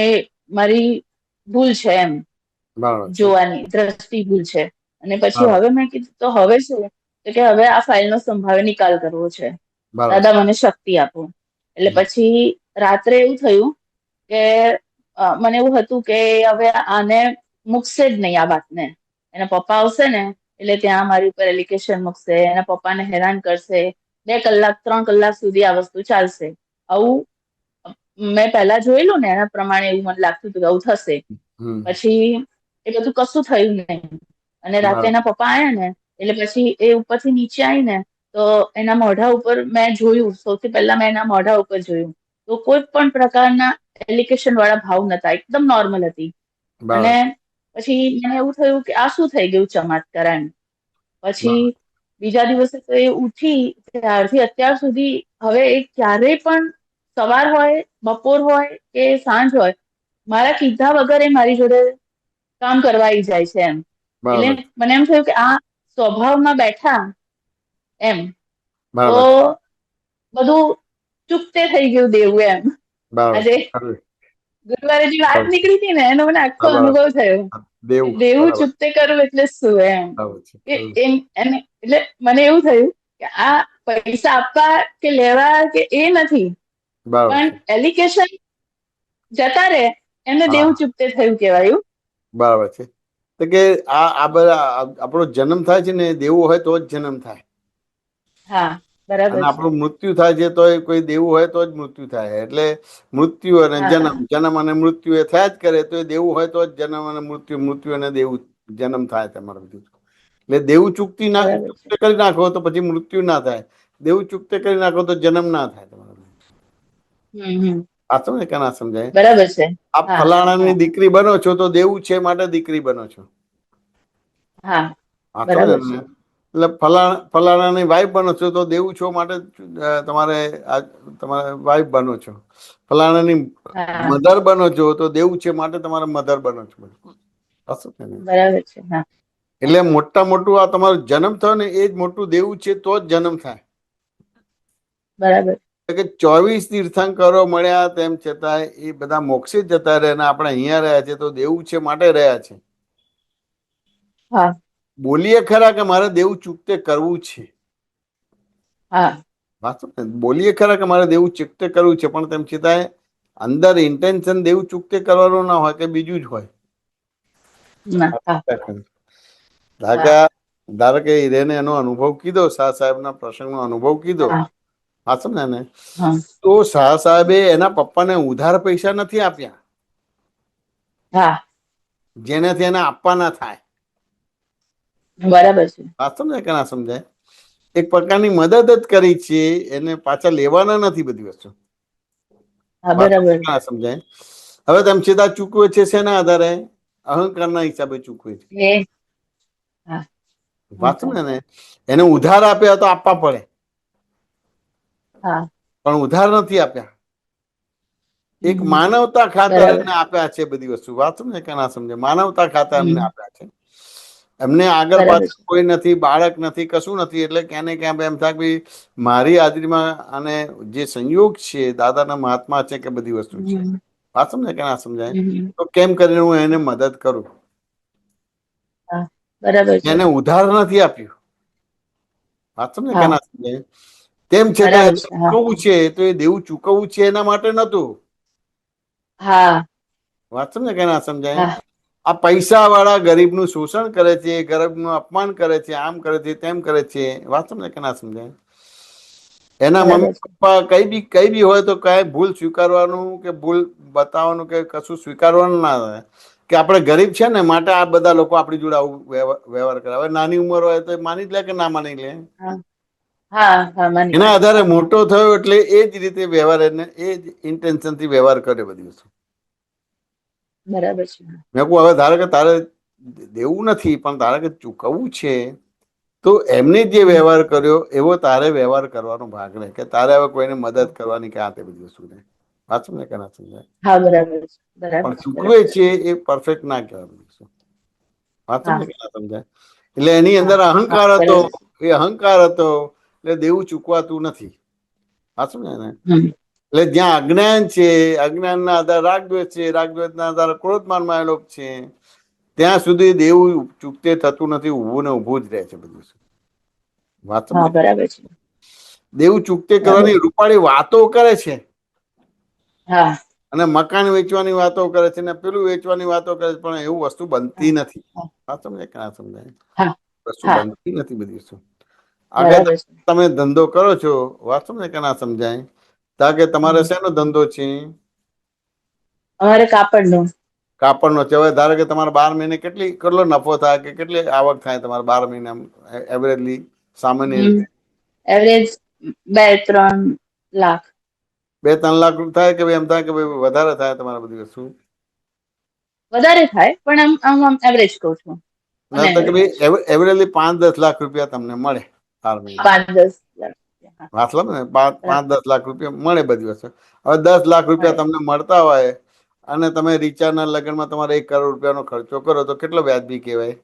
મારી ભૂલ છે એમ, બરાબર છે. જોવાની દ્રષ્ટિ ભૂલ છે. અને પછી બરાબર હવે મેં કીધું તો હવે શું, તો કે હવે આ ફાઇલનો સંભાવે નિકાલ કરવો છે, બરાબર દાદા મને શક્તિ આપો. એટલે પછી રાત્રે એવું થયું કે મને એવું હતું કે હવે આને મૂકશે જ નહીં આ વાતને, એના પપ્પા આવશે ને એટલે ત્યાં મારી ઉપર એલિગેશન મૂકશે, એના પપ્પાને હેરાન કરશે, 2 કલાક 3 કલાક સુધી આ વસ્તુ ચાલશે. આવું મેં પહેલા જોયેલું ને એના પ્રમાણે એવું મને લાગતું હતું કે આવું થશે. હમ પછી એ બધું કશું થયું નહીં. અને રાતે બરાબર એના પપ્પા આયા ને એટલે પછી એ ઉપરથી નીચે આવી ને તો એના મોઢા ઉપર મેં જોયું, સૌથી પહેલા મેં એના મોઢા ઉપર જોયું તો કોઈ પણ પ્રકારના એલિગેશન વાળા ભાવ નતા, એકદમ નોર્મલ હતી. અને બરાબર પછી મને એવું થયું કે આ શું થઈ ગયું ચમત્કાર એમ. પછી બીજા દિવસે તો એ ઉઠી ત્યારથી અત્યાર સુધી હવે એ ક્યારેય પણ સવાર હોય, બપોર હોય કે સાંજ હોય, મારા કીધા વગર એ મારી જોડે કામ કરવા આવી જાય છે એમ. એટલે બરાબર મને એમ થયું કે આ સ્વભાવમાં બેઠા એમ તો બરાબર બધું ચૂકતે થઈ ગયું દેવું એમ. બરાબર આજે ખરું. ગુરુવારે જે વાત બરાબર. નીકળી હતી ને એનો મને આખો બરાબર અનુભવ થયો. દેવું દેવું બરાબર ચૂકતે કરવું એટલે શું એમ. બરાબર છે. કે ખરું. એટલે મને એવું થયું કે આ પૈસા આપવા કે લેવા કે એ નથી, બરાબર પણ છે. એલિગેશન જતા રહે એમને હા દેવું ચૂકતે થયું કહેવાયું. બરાબર છે. તો કે આ બધા આપણો જન્મ થાય છે ને દેવું હોય તો જ જન્મ થાય, હા બરાબર અને છે. આપણું મૃત્યુ થાય છે તો કોઈ દેવું હોય તો જ મૃત્યુ થાય. એટલે મૃત્યુ અને હા જન્મ, જન્મ અને મૃત્યુ એ થયા જ કરે. તો એ દેવું હોય તો જ જન્મ અને મૃત્યુ, મૃત્યુ અને દેવું, જન્મ થાય તમારે બધું. એટલે દેવું બરાબર છે. ચૂકતે કરી નાખો તો પછી મૃત્યુ ના થાય, દેવું ચૂકતે કરી નાખો તો જન્મ ના થાય તમારે. હમ. આ સમજે કે ના સમજાય? બરાબર છે. આપ હા ફલાણાની હા દીકરી બનો છો તો દેવું છે માટે દીકરી બનો છો. હા આ સમજે બરાબર ને? છે. એટલે ફલાણાની વાઈફ બનો છો તો દેવું છો માટે તમારે તમારે વાઈફ બનો છો. ફલાણાની હા મધર બનો છો તો દેવું છે માટે તમારે મધર બનો છો. આ સમજે ને? બરાબર છે. હા એટલે મોટા મોટું આ તમારો જન્મ થયો ને એ જ મોટું દેવું છે તો જ જન્મ થાય. બરાબર. કે 24 તીર્થંકરો મળ્યા તેમ છતાં એ બધા મોક્ષે જ જતા રહ્યા અને આપણે અહીંયા રહ્યા છે તો દેવું છે માટે રહ્યા છે. હા બોલીએ ખરા કે મારે દેવું ચૂકતે કરવું છે, હા બોલીએ ખરા કે મારે દેવું ચૂકતે કરવું છે, પણ તેમ છતાંય અંદર ઇન્ટેન્શન દેવું ચૂકતે કરવાનું ના હોય કે બીજું જ હોય. ના હા હા ધારો કે હિરેને એનો અનુભવ કીધો, શાહ સાહેબના પ્રસંગનો અનુભવ કીધો. હા હા સમજ્યા ને? હા તો શાહ સાહેબે એના પપ્પાને ઉધાર પૈસા નથી આપ્યા હા જેનાથી એને આપવાના થાય. બરાબર છે. વાત સમજાય કે ના સમજાય? એક પ્રકારની મદદ જ કરી છે, એને પાછા લેવાના નથી બધી વસ્તુ. હા વાત બરાબર. ના સમજાય? હવે તેમ છતાં ચૂકવે છે શેના આધારે? અહંકારના હિસાબે ચૂકવે છે. એ હા વાત સમજે ને? એને ઉધાર આપ્યા તો આપવા પડે, હા પણ ઉધાર નથી આપ્યા. એક હમ, માનવતા ખાતર બરાબર એને આપ્યા છે બધી વસ્તુ. વાત સમજે કે ના સમજે? માનવતા ખાતર એમને હમ આપ્યા છે. એમને આગળ બરાબર પાછળ છે. કોઈ નથી, બાળક નથી, કશું નથી. એટલે ક્યાંને ક્યાં એમ થાય કે મારી હાજરીમાં અને જે સંયોગ છે, દાદાના મહાત્મા છે કે બધી વસ્તુ છે. હમ વાત સમજાય કે ના સમજાય? હમ તો કેમ કરીને હું એને મદદ કરું? હા બરાબર છે. એને ઉધાર નથી આપ્યું. વાત સમજે કે હા ના સમજાય? તેમ છતાં બરાબર છે. હા ચૂકવવું છે તો એ દેવું ચૂકવવું છે એના માટે નતું. હા વાત સમજે કે ના સમજાય? હા આ પૈસા વાળા ગરીબનું શોષણ કરે છે, ગરીબનું અપમાન કરે છે, આમ કરે છે, તેમ કરે છે. વાત સમજે કે ના સમજાય? એના બરાબર મમ્મી છે. પપ્પા કઈ બી હોય તો કઈ ભૂલ સ્વીકારવાનું કે ભૂલ બતાવવાનું કે કશું સ્વીકારવાનું ના હોય કે આપણે ગરીબ છે ને માટે આ બધા લોકો આપણી જોડે આવું વ્યવહાર કરે. હવે નાની ઉંમર હોય તો એ માની જ લે કે ના માની લે, હા હા હા માની એના લે. આધારે મોટો થયો એટલે એ જ રીતે વ્યવહાર એને એ જ ઇન્ટેન્શન થી વ્યવહાર કરે બધી વસ્તુ. બરાબર છે. મેં કહું હવે ધારો કે તારે દેવું નથી પણ તારે કે ચૂકવવું છે તો એમને જે વ્યવહાર કર્યો એવો તારે વ્યવહાર કરવાનો ભાગ રહે કે તારે હવે કોઈને મદદ કરવાની કે આ તે બધી વસ્તુ નહીં. વાત સમજે કે ના સમજાય? હા બરાબર છે. બરાબર પણ છે. ચૂકવે બરાબર છે છે. એ પરફેક્ટ ના કહેવાય. વાત હા સમજે કે ના સમજાય? એટલે એની હા અંદર હા અહંકાર હતો, બરાબર છે. એ અહંકાર હતો એટલે દેવું ચૂકવાતું નથી. વાત સમજે ને? હમ. એટલે જ્યાં અજ્ઞાન છે, અજ્ઞાન ના આધારે રાગદ્વેષ છે, રાગદ્વેષ ના આધારે ક્રોધમાનમાં લોક છે, ત્યાં સુધી દેવું ચૂકતે થતું નથી. ઊભું ને ઊભું જ રહે છે બધું. વાત હા સમજે? બરાબર છે. દેવું ચૂકતે બરાબર કરવાની છે. રૂપાળી વાતો કરે છે હા અને મકાન વેચવાની વાતો કરે છે ને પેલું વેચવાની વાતો કરે છે, પણ એવું વસ્તુ બનતી હા નથી. હા વાત સમજે કે ના સમજાય? હા વસ્તુ હા બનતી નથી બધી વસ્તુ. આગળ બરાબર છે. તમે ધંધો કરો છો, વાત સમજે કે ના સમજાય? તા કે તમારે હમ. શેનો ધંધો છે? અમારે કાપડનો. કાપડનો છે. હવે ધારો કે તમારે 12 મહિને કેટલો નફો થાય કે કેટલી આવક થાય તમારે 12 મહિના એવરેજલી સામાન્ય રીતે? એવરેજ 2-3 લાખ. 2-3 લાખ થાય કે એમ થાય કે વધારે થાય તમારે બધી વસ્તુ? વધારે થાય પણ આમ એવરેજ કહું છું. ના મને તો કે એવરેજ ભાઈ એવરેજલી 5-10 લાખ રૂપિયા તમને મળે 12 મહિના. 5-10 લાખ. હા મતલબ ને બરાબર. 5-10 લાખ રૂપિયા મળે બધી વસ્તુ. હવે 10 લાખ રૂપિયા મળે. તમને મળતા હોય અને તમે રીચાના લગ્નમાં તમારે 1 કરોડ રૂપિયાનો ખર્ચો કરો તો કેટલો વ્યાજબી કહેવાય?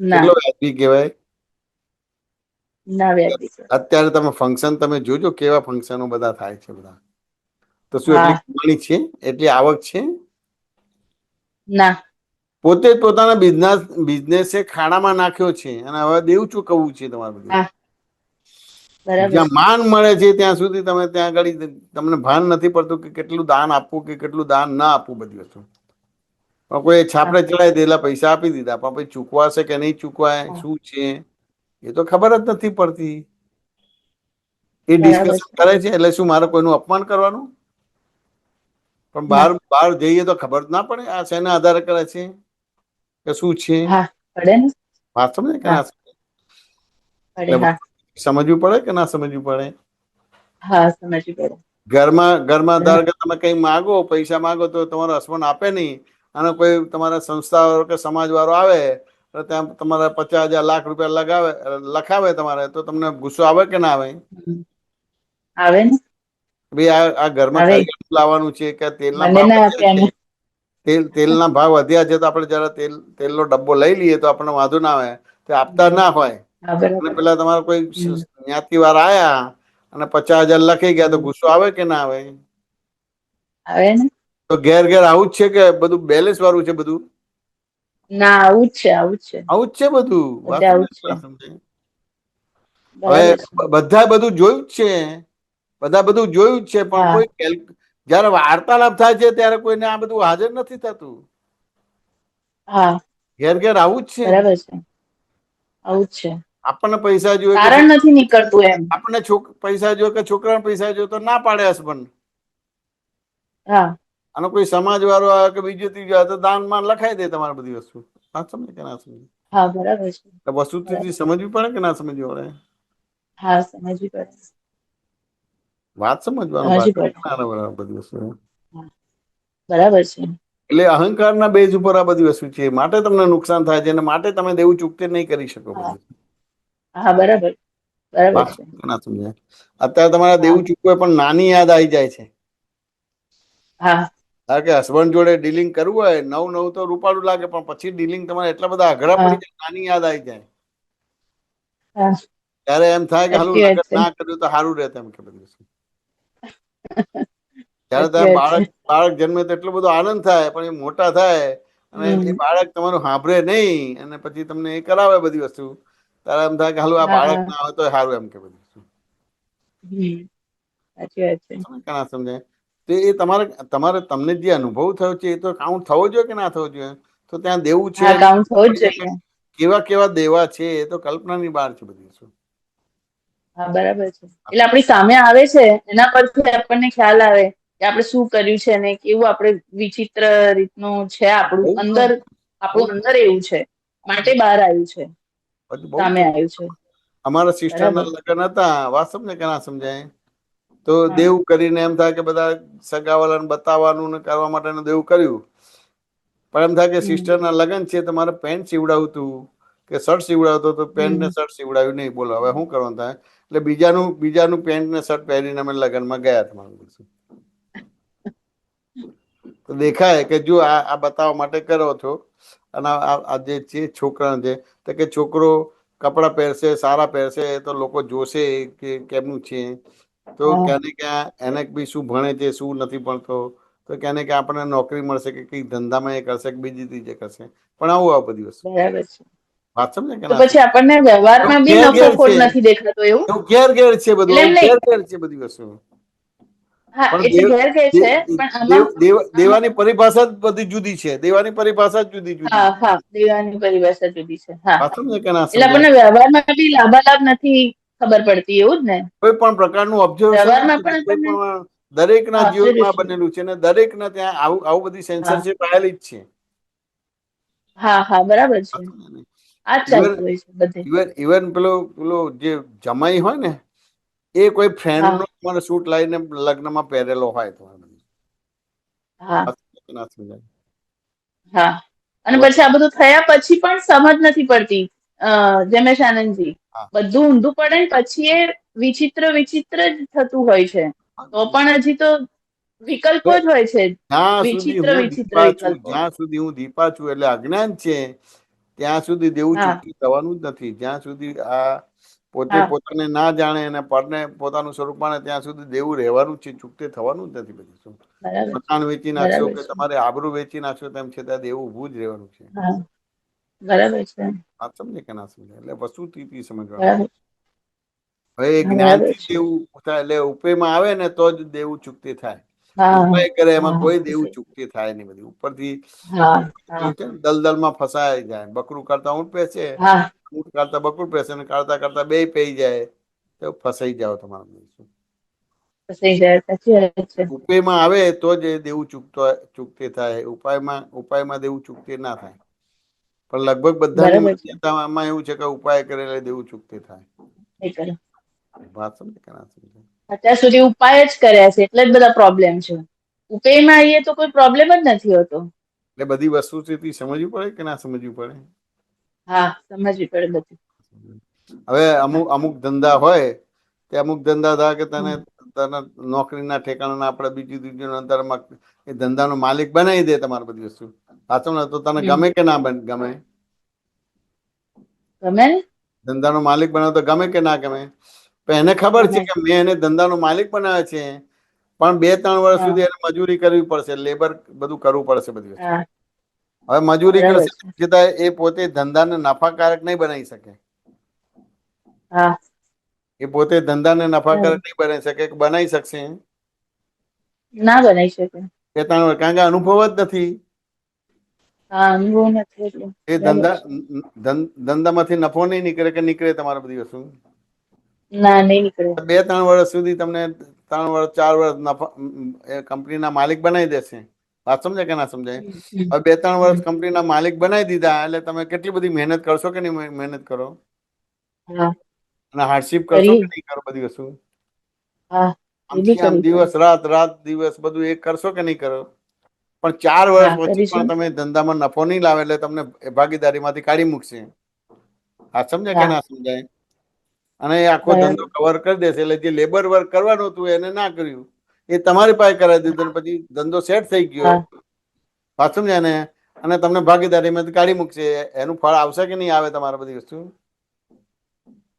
ના કેટલો વ્યાજબી કહેવાય? ના વ્યાજબી છે. અત્યારે તમે ફંક્શન તમે જોજો કેવા ફંક્શનો બધા થાય છે બધા. તો શું હા એટલી કમાણી છે? એટલી આવક છે? ના. પોતે જ પોતાના બિઝનેસ ખાડામાં નાખ્યો છે અને હવે દેવું ચૂકવવું છે તમારે બધું. હા બરાબર જ્યાં છે. માન મળે છે ત્યાં સુધી તમે ત્યાં આગળ તમને ભાન નથી પડતું કે કેટલું દાન આપવું કે કેટલું દાન ના આપવું બધી વસ્તુ. પણ કોઈ હા છાપરે ચડાવી દેલા પૈસા આપી દીધા પણ પછી ચૂકવાશે કે નહીં ચૂકવાય હા શું છે એ તો ખબર જ નથી પડતી. એ બરાબર ડિસ્કશન છે. કરે છે એટલે શું મારે કોઈનું અપમાન કરવાનું? પણ ના બહાર જઈએ તો ખબર ના પડે આ શેના આધારે કરે છે કે શું છે? હા પડે ને. વાત સમજે કે હા ના સમજે? પડે. એટલે હા સમજવું પડે કે ના સમજવું પડે? હા સમજવી પડે. ઘરમાં પડે. ધારો કે તમે કઈ માગો પૈસા માગો તો તમારો હસબન્ડ આપે નહીં અને કોઈ તમારા સંસ્થા કે સમાજ વાળો આવે ત્યાં તમારે 50,000 લાખ રૂપિયા લખાવે તમારે તો તમને ગુસ્સો આવે કે ના આવે? હમ. આવે ને. ભાઈ આ ઘરમાં આવે કરિયાણું લાવવાનું છે કે તેલના મને ભાવ ના આપે વધ્યા છે, એને. તેલના ભાવ વધ્યા છે તો આપણે જરા તેલનો ડબ્બો લઈ લઈએ તો આપણને વાંધો ના આવે. તે આપતા ના હોય હા અને બરાબર. પેલા તમારે કોઈ હમ. જ્ઞાતિ વાર આયા અને 50,000 લખાઈ ગયા તો હમ. ગુસ્સો આવે કે ના આવે? આવે ને. તો ઘેર આવું જ છે કે બધું બેલેન્સ વાળું છે બધું? ના આવું જ છે. આવું જ છે. આવું જ છે બધું. વાત બધે આવું સમજે જ કે છે. ના સમજે? હવે બરાબર છે. બધા બધું જોયું જ છે, બધા બધું જોયું જ છે પણ હા કોઈ જયારે વાર્તાલાપ થાય છે ત્યારે કોઈને આ બધું હાજર નથી થતું. હા ઘેર આવું જ છે. બરાબર છે. આવું જ છે. આપણને પૈસા જોઈએ કે કારણ નથી નીકળતું એમ. આપણને પૈસા જોઈએ કે છોકરાને પૈસા જોઈએ તો ના પાડે હસબન્ડ. હા અને કોઈ સમાજ વાળો આવે કે બીજું ત્રીજું આવે તો દાનમાં લખાઈ દે તમારી બધી વસ્તુ. વાત સમજે કે ના સમજે? હા બરાબર છે. વસ્તુ બરાબર. સમજવી પડે કે ના સમજવી પડે? હા સમજવી પડે. વાત સમજવાનું સમજવી બાકી પડે. બરાબર બધી વસ્તુ. હા બરાબર છે. એટલે અહંકારના બેઝ ઉપર આ બધી વસ્તુ છે માટે તમને નુકસાન થાય છે અને માટે તમે દેવું ચૂકતે નહીં કરી શકો હા બધી. હા બરાબર. બરાબર વાત છે. ના સમજાય? અત્યારે તમારે હા દેવું ચૂકવું પણ નાની યાદ આવી જાય છે. હા કારણ કે હસબન્ડ જોડે ડીલિંગ કરવું હોય નવ તો રૂપાળું લાગે પણ પછી ડીલિંગ તમારે એટલા બધા અઘરા હા પડી જાય નાની યાદ આવી જાય. હા ત્યારે એમ થાય કે હાલું સાચી વાત લગ્ન છે. ના કર્યું તો સારું રહેત એમ કે બધું. ત્યારે સાચી તમે વાત છે. બાળક જન્મે તો એટલો બધો આનંદ થાય પણ એ મોટા થાય અને એ હમ બાળક તમારું સાંભળે નહીં અને પછી તમને એ કરાવે બધી વસ્તુ ત્યારે એમ થાય કે હાલું આ બાળક હા ના હોય તો સારું એમ કે બધું. સાચી વાત છે. ના સમજાય? તો એ તમને જે અનુભવ થયો છે એ તો કાઉન્ટ થવો જોઈએ કે ના થવો જોઈએ? તો ત્યાં દેવું છે હા કાઉન્ટ થવું જ જોઈએ. કેવા કેવા દેવા છે એ તો કલ્પનાની બહાર છે બધી વસ્તુ. હા બરાબર છે. એટલે આપણી સામે આવે છે એના પરથી આપણને ખ્યાલ આવે કે આપણે શું કર્યું છે ને કેવું આપણે વિચિત્ર રીતનું છે બહુ આપણું અંદર એવું છે માટે બહાર આવ્યું છે, બહુ સામે આવ્યું છે. અમારા સિસ્ટરના બરાબર. લગ્ન હતા, વાત સમજે કે ના સમજાય, તો હા. દેવું કરીને એમ થાય કે બધા સગાવાલાને બતાવવાનું ને કરવા માટેનું દેવું કર્યું, પણ એમ થાય કે હમ. સિસ્ટરના લગ્ન છે તો મારે પેન્ટ સીવડાવતું કે શર્ટ સીવડાવતો તો પેન્ટ ને હમ. શર્ટ સીવડાવ્યું નહીં. બોલો હવે શું કરવાનું થાય? એટલે બીજાનું પેન્ટ ને શર્ટ પહેરીને અમે લગ્નમાં ગયા હતા. તો દેખાય કે જો આ બતાવવા માટે કરો છો, અને આ જે છે છોકરા છે તો કે છોકરો કપડાં પહેરશે, સારા પહેરશે તો લોકો જોશે કે કેમનું છે. તો હા. ક્યાં ને ક્યાં એને બી શું ભણે છે શું નથી ભણતો, તો ક્યાં ને ક્યાં આપણને નોકરી મળશે કે કઈ ધંધામાં એ કરશે કે બીજી ત્રીજે કરશે. પણ આવું બધી વસ્તુ બરાબર છે. વાત સમજે કે તો ના પછી સમજે? આપણને એવું વ્યવહારમાં બી ઘેર નફો ઘેર છે, ખોટ નથી દેખાતો એવું. એવું ઘેર ઘેર છે બધું, એટલે એમ આવું નહીં. ઘેર ઘેર છે બધી વસ્તુ. હા પણ એટલે ઘેર ઘેર છે પણ આમાં દેવાની પરિભાષા જ બધી જુદી છે. દેવાની પરિભાષા જ જુદી જુદી હા છે. હા દેવાની પરિભાષા જુદી છે. હા વાત સમજે કે ના એટલે સમજાય? આપણને વ્યવહારમાં બી લાભાલાભ નથી ખબર પડતી એવું જ ને. કોઈ પણ પ્રકારનું ઓબ્ઝર્વેશન વ્યવહારમાં નથી, પણ કોઈ આપણને પણ દરેકના જીવનમાં ઓબ્ઝર્વેશન. બનેલું છે ને દરેકના ત્યાં આવું બધી હા સેન્સરશીપ આવેલી જ છે. હા હા બરાબર છે. આ જ ઇવન ચાલતું હોય છે બધે. ઇવન ઇવન પેલો જે જમાઈ હોય ને એ કોઈ ફ્રેન્ડ હા નો તમારે સૂટ લાવીને લગ્નમાં પહેરેલો હોય તો હા ના સમજાય. હા અને પછી આ બધું થયા પછી પણ સમજ નથી પડતી. જમેશ આનંદજી, હા. બધું ઊંધું પડે ને પછી એ વિચિત્ર વિચિત્ર જ થતું હોય છે. તો પણ હજી તો વિકલ્પો જ હોય છે, જ્યાં સુધી વિચિત્ર હું વિચિત્ર દીપા છું, વિકલ્પો. જ્યાં સુધી હું દીપા છું એટલે અજ્ઞાન છે, ત્યાં સુધી દેવું હા ચૂકતી થવાનું જ નથી. જ્યાં સુધી આ પોતે હા પોતાને ના જાણે અને પરને પોતાનું સ્વરૂપ માને ત્યાં સુધી દેવું રહેવાનું છે, ચૂકતે થવાનું જ નથી બધું. બરાબર છે. મકાન વેચી નાખશો બરાબર કે છે. તમારે આબરૂ વેચી નાખશો તેમ છતાં દેવું ઊભું જ રહેવાનું છે. હા બરાબર છે. વાત સમજે કે ના સમજે? એટલે વસ્તુથી સમજવાનું. બરાબર. હવે એ હા બરાબર જ્ઞાનથી છે. દેવું થાય એટલે ઉપેમાં આવે ને તો જ દેવું ચૂકતી થાય. હા ઉપાય કરે એમાં હા કોઈ દેવું ચૂકતી થાય નહીં. બધી ઉપરથી હા હા કેવું છે ને દલદલમાં ફસાઈ જાય. બકરું કરતા ઊંટ પેસે, હા ઊંટ કાઢતા બકરું પેસે ને કાઢતા કાઢતા બે પઈ જાય તો ફસાઈ જાવ તમારે. થઈ જાય. સાચી વાત છે. ઉપાયમાં આવે તો જ એ દેવું ચૂકતે થાય. ઉપાયમાં દેવું ચૂકતે ના થાય. પણ લગભગ બધાની બરાબર છે. માન્યતામાં એવું છે કે ઉપાય કરેલે દેવું ચૂકતે થાય. એ કરે. વાત સમજે કે ના સમજે? અત્યાર સુધી ઉપાય જ કર્યા છે એટલે જ બધા પ્રોબ્લેમ છે. ઉપાયમાં આવીએ તો કોઈ પ્રોબ્લેમ જ નથી હોતો. એટલે બધી વસ્તુથી સમજવી પડે કે ના સમજવી પડે? હા સમજવી પડે બધું. હવે હા અમુક ધંધા હોય તે અમુક ધંધા થાય કે તને હમ. નોકરીના ઠેકાણા આપણે બીજું ત્રીજું અંતરમાં એ ધંધાનો માલિક બનાવી દે તમારી બધી વસ્તુ. સાચો ને? તો તને હમ. ગમે કે ના ગમે? ગમે ને? ધંધાનો માલિક બનાવે તો ગમે કે ના ગમે? પણ એને ખબર છે ગમે. કે મેં એને ધંધાનો માલિક બનાવે છે, પણ 2-3 વર્ષ હા સુધી એને મજૂરી કરવી પડશે, લેબર બધું કરવું પડશે બધી વસ્તુ. હા હવે મજૂરી બરાબર કરશે છે. છતાં એ પોતે ધંધાને નફાકારક નહીં બનાવી શકે. હા એ પોતે ધંધાને બરાબર. નફાકારક નહીં બનાવી શકે. બનાવી શકશે ના બનાવી શકે. 2-3 વર્ષ, કારણ કે અનુભવ જ નથી. હા અનુભવ નથી એટલે. એ બરાબર છે. ધંધામાંથી નફો નહીં નીકળે કે નીકળે તમારે બધી વસ્તુ? ના નહીં નીકળે. 2-3 વર્ષ સુધી તમને 3 વર્ષ 4 વર્ષ કંપનીના માલિક બનાવી દેશે. વાત સમજે કે ના સમજાય? હમ. હમ. હવે 2-3 વર્ષ હમ. કંપનીના માલિક બનાવી દીધા એટલે તમે કેટલી બધી મહેનત કરશો કે નહીં મહેનત કરો? હા અને હાર્ડશિપ કરશો કરી. કે નહીં કરો બધી વસ્તુ? હા એ બી આમથી આમ કરવી પડે. દિવસ રાત રાત દિવસ બધું એક કરશો કે નહીં કરો? પણ 4 વર્ષ હા પછી પણ કરીશું. તમે ધંધામાં નફો નહીં લાવે એટલે તમને ભાગીદારીમાંથી કાઢી મૂકશે. હા સમજાય કે હા ના સમજાય? અને એ આખો ધંધો બરાબર. કવર કરી દેશે. એટલે જે લેબર વર્ક કરવાનું હતું એને ના કર્યું, એ તમારી પાસે કરાવી દીધું, પછી ધંધો સેટ થઈ ગયો. હા વાત સમજ્યા ને? અને તમને ભાગીદારીમાંથી કાઢી મૂકશે. એનું ફળ આવશે કે નહીં આવે તમારે બધી વસ્તુ?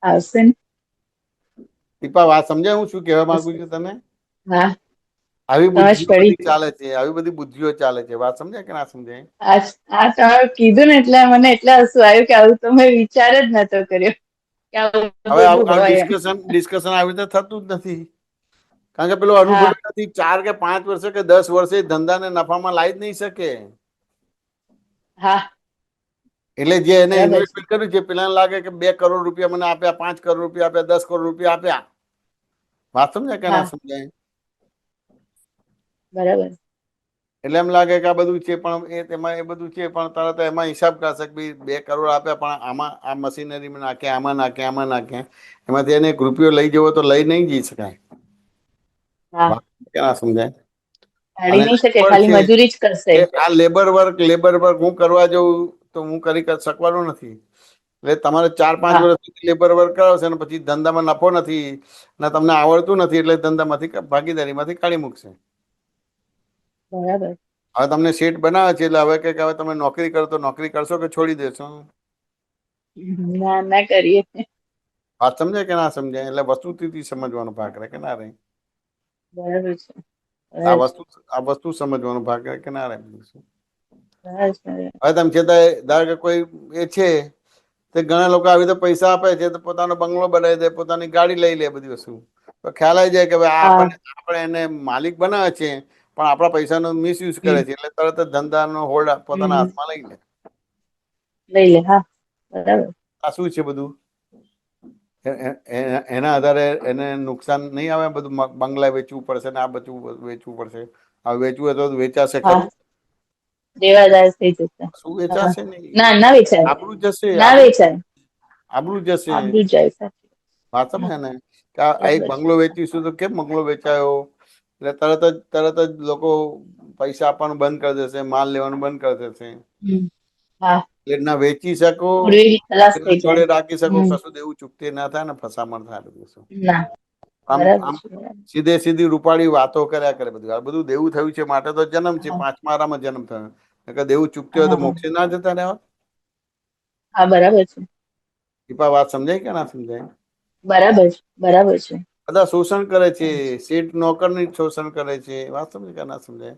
આવશે ને. દીપા વાત સમજાય હું શું કહેવા માંગુ આવશે. છું તને? હા આવી સમજ બુદ્ધિઓ પડી. બધી ચાલે છે, આવી બધી બુદ્ધિઓ ચાલે છે. વાત સમજાય કે ના સમજાય? આ તમે કીધું ને એટલે મને એટલે હસવું આવ્યું કે આવું તો મેં વિચાર જ નતો કર્યો કે આવું હવે બધું આવું હોય એમ. ડિસ્કશન આવી રીતે થતું જ નથી. કારણ કે પેલો હા અનુભવ નથી. 4 કે 5 વર્ષે કે 10 વર્ષે ધંધાને નફામાં લાવી જ નહીં શકે. હા એટલે જે એને બરાબર છે. ઇન્વેસ્ટમેન્ટ કર્યું છે પેલાને લાગે કે 2 કરોડ રૂપિયા મને આપ્યા, 5 કરોડ રૂપિયા આપ્યા, 10 કરોડ રૂપિયા આપ્યા. વાત સમજાય કે ના હા સમજાય? બરાબર. એટલે એમ લાગે કે આ બધું છે, પણ એ તેમાં એ બધું છે, પણ તરત એમાં હિસાબ કરશે કે ભાઈ 2 કરોડ આપ્યા, પણ આમાં આ મશીનરીમાં નાખે, આમાં નાખે, આમાં નાખે, એમાંથી એને 1 રૂપિયો લઈ જવો તો લઈ નહીં જઈ શકાય. હા વાત કે ના સમજાય? કાઢી અને નહીં શકે, ખબર ખાલી છે મજૂરી જ કરશે. કે આ લેબર વર્ક હું કરવા જઉં તો હું કરી શકવાનો નથી. એટલે તમારે 4-5 હા વર્ષ સુધી લેબર વર્ક કરાવશે અને પછી ધંધામાં નફો નથી ને તમને આવડતું નથી, એટલે ધંધામાંથી ભાગીદારીમાંથી કાઢી મૂકશે. બરાબર. હવે તમને સેટ બનાવે છે, એટલે હવે કે હવે તમે નોકરી કરો તો નોકરી કરશો કે છોડી દેશો? ના કરીએ. વાત સમજાય કે ના સમજાય? એટલે વસ્તુથી સમજવાનો ભાગ રહે કે ના રહે? બરાબર છે. આ બરાબર છે. વસ્તુ આ વસ્તુ સમજવાનો ભાગ રહે કે ના રહે? બરાબર છે. હવે તમે છતાંય ધારો કે કોઈ એ છે તે ઘણા લોકો આવી રીતે પૈસા આપે છે તો પોતાનો બંગલો બનાવી દે, પોતાની ગાડી લઈ લે, બધી વસ્તુ. તો ખ્યાલ આવી જાય કે ભાઈ હા આપણે એને માલિક બનાવે છે, પણ આપણા પૈસાનો મિસયુઝ કરે છે, એટલે તરત જ ધંધાનો હોલ્ડ પોતાના હમ હાથમાં લઈ લે. લઈ લે. હા બરાબર. આ શું છે બધું? એના આધારે એને નુકસાન નહીં આવે? બધું બંગલા વેચવું પડશે ને આ બધું વેચવું પડશે. આ વેચવું હોય તો વેચાશે હા ખરું? દેવાદાર થઈ જશે. શું હા વેચાશે નહીં? ના ના વેચાય. આબરૂ જશે, ના વેચાય. આબરૂ જશે. આબરૂ જાય. સાચી વાત વાત. સમજે ને કે આ એક બરાબર છે. બંગલો વેચીશું તો કેમ બંગલો વેચાયો? એટલે તરત જ લોકો પૈસા આપવાનું બંધ કરી દેશે, માલ લેવાનું બંધ કરી દેશે. હમ. હા એટલે ના વેચી શકો, મૂડી ખલાસ એના થઈ જાય. જોડે રાખી શકો, હમ કશું દેવું ચૂકતે ના થાય ને ફસામણ થાય બધું શું. ના આમ બરાબર આમ છે. બરાબર. સીધી રૂપાળી વાતો કર્યા કરે. બધું આ બધું દેવું થયું છે માટે તો જન્મ છે, હા 5મા આરામાં જન્મ થયો. નકર દેવું ચૂકતે હોય તો હા મોક્ષે ના જતા રહેવા? હા બરાબર છે. દીપા વાત સમજાય કે ના સમજાય? બરાબર છે. બરાબર છે. બધા શોષણ કરે છે, શેઠ નોકરની શોષણ કરે છે. વાત સમજે કે ના સમજાય?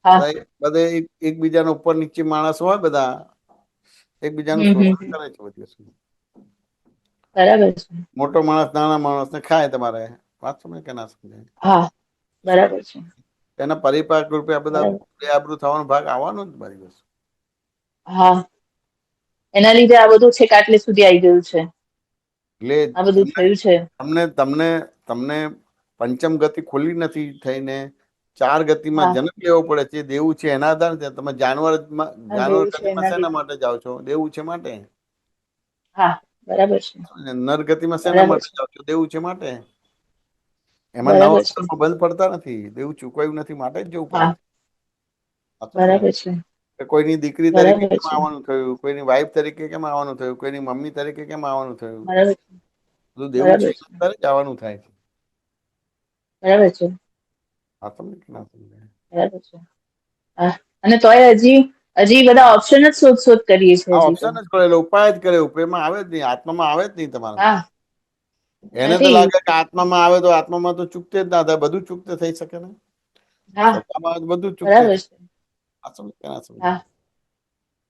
હા બધા એકબીજાના ઉપર નીચે માણસ હોય, બધા એકબીજાનું શોષણ હમ કરે છે બધું. બરાબર છે. મોટો માણસ નાના માણસને ખાય. તમારે વાત સમજે કે ના સમજાય? હા બરાબર છે. એના પરિપાક રૂપે આ બધા બરાબર. આબરૂ થવાનો ભાગ આવવાનો જ બધી વસ્તુ. હા એના લીધે આ બધું છેક આટલે સુધી આવી ગયું છે. આ બધું એટલે થયું છે. તમને તમને તમને પંચમ ગતિ ખુલ્લી નથી થઈને 4 ગતિમાં હા જન્મ લેવો પડે છે. દેવું છે એના આધારે તમે આ જાનવર દેવું છે ગતિમાં એના શેના લીધે. માટે જાઓ છો? દેવું છે માટે. હા બરાબર છે. નર ગતિમાં શેના બરાબર માટે છે. જાઓ છો? દેવું છે માટે. એમાં નવા બરાબર છે. કર્મ બંધ પડતા નથી. દેવું ચૂકવાયું નથી માટે જ જવું પડે હા છે. સાચું ને? બરાબર છે. કે કોઈની દીકરી તરીકે બરાબર કેમ છે. આવવાનું થયું? કોઈની વાઈફ તરીકે કેમ આવવાનું થયું? કોઈની મમ્મી તરીકે કેમ આવવાનું થયું? બરાબર છે. બધું દેવું છે બરાબર છે. ત્યારે જ આવવાનું થાય છે. બરાબર છે. આ તમને કે ના સમજાય? બરાબર છે. હા અને તોય હજી બધા ઓપ્શન જ શોધ કરીએ છીએ આ હજી તો. ઓપ્શન જ કરે, ઉપાય જ કરે. ઉપેમાં આવે જ નહીં, આત્મામાં આવે જ નહીં તમારે. હા એને તો નથી. લાગે કે આત્મામાં આવે તો આત્મામાં તો ચૂકતે જ ના થાય. બધું ચૂકતે થઈ શકે ને? હા સત્તામાં બધું ચૂકતે બરાબર થાય. છે. આ સમજ કે ના હા સમજાય?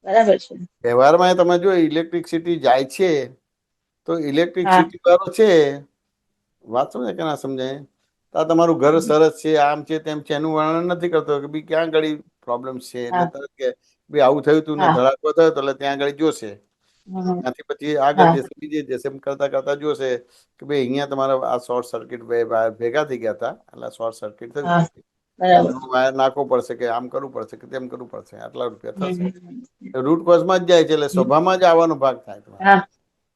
બરાબર છે. વ્યવહારમાં તમે જો ઇલેક્ટ્રિસિટી જાય છે તો હા ઇલેક્ટ્રિસિટી વાળો છે, વાત સમજે કે ના સમજાય? તો આ તમારું ઘર સરસ છે, આમ છે, તેમ છે, એનું વર્ણન નથી કરતો કે ભાઈ ક્યાં ઘડી પ્રોબ્લેમ છે. એટલે હા તરત કે ભાઈ આવું થયું તું ને હા ધડાકો થયો તો એટલે ત્યાં આગળ જોશે. હમ, ત્યાંથી પછી આગળ હા જશે, બીજે જશે, એમ કરતા કરતા જોશે કે ભાઈ અહીંયા તમારા આ શોર્ટ સર્કિટ ભેગા થઈ ગયા હતા, એટલે શોર્ટ સર્કિટ થયું હા છે. બરાબર. નવું વાયર નાખવો પડશે કે આમ કરવું પડશે કે તેમ કરવું પડશે, આટલા રૂપિયા થશે. હમ. રૂટ કોઝમાં જ જાય છે, એટલે સ્વભાવમાં જ આવવાનો ભાગ થાય તમારે. હા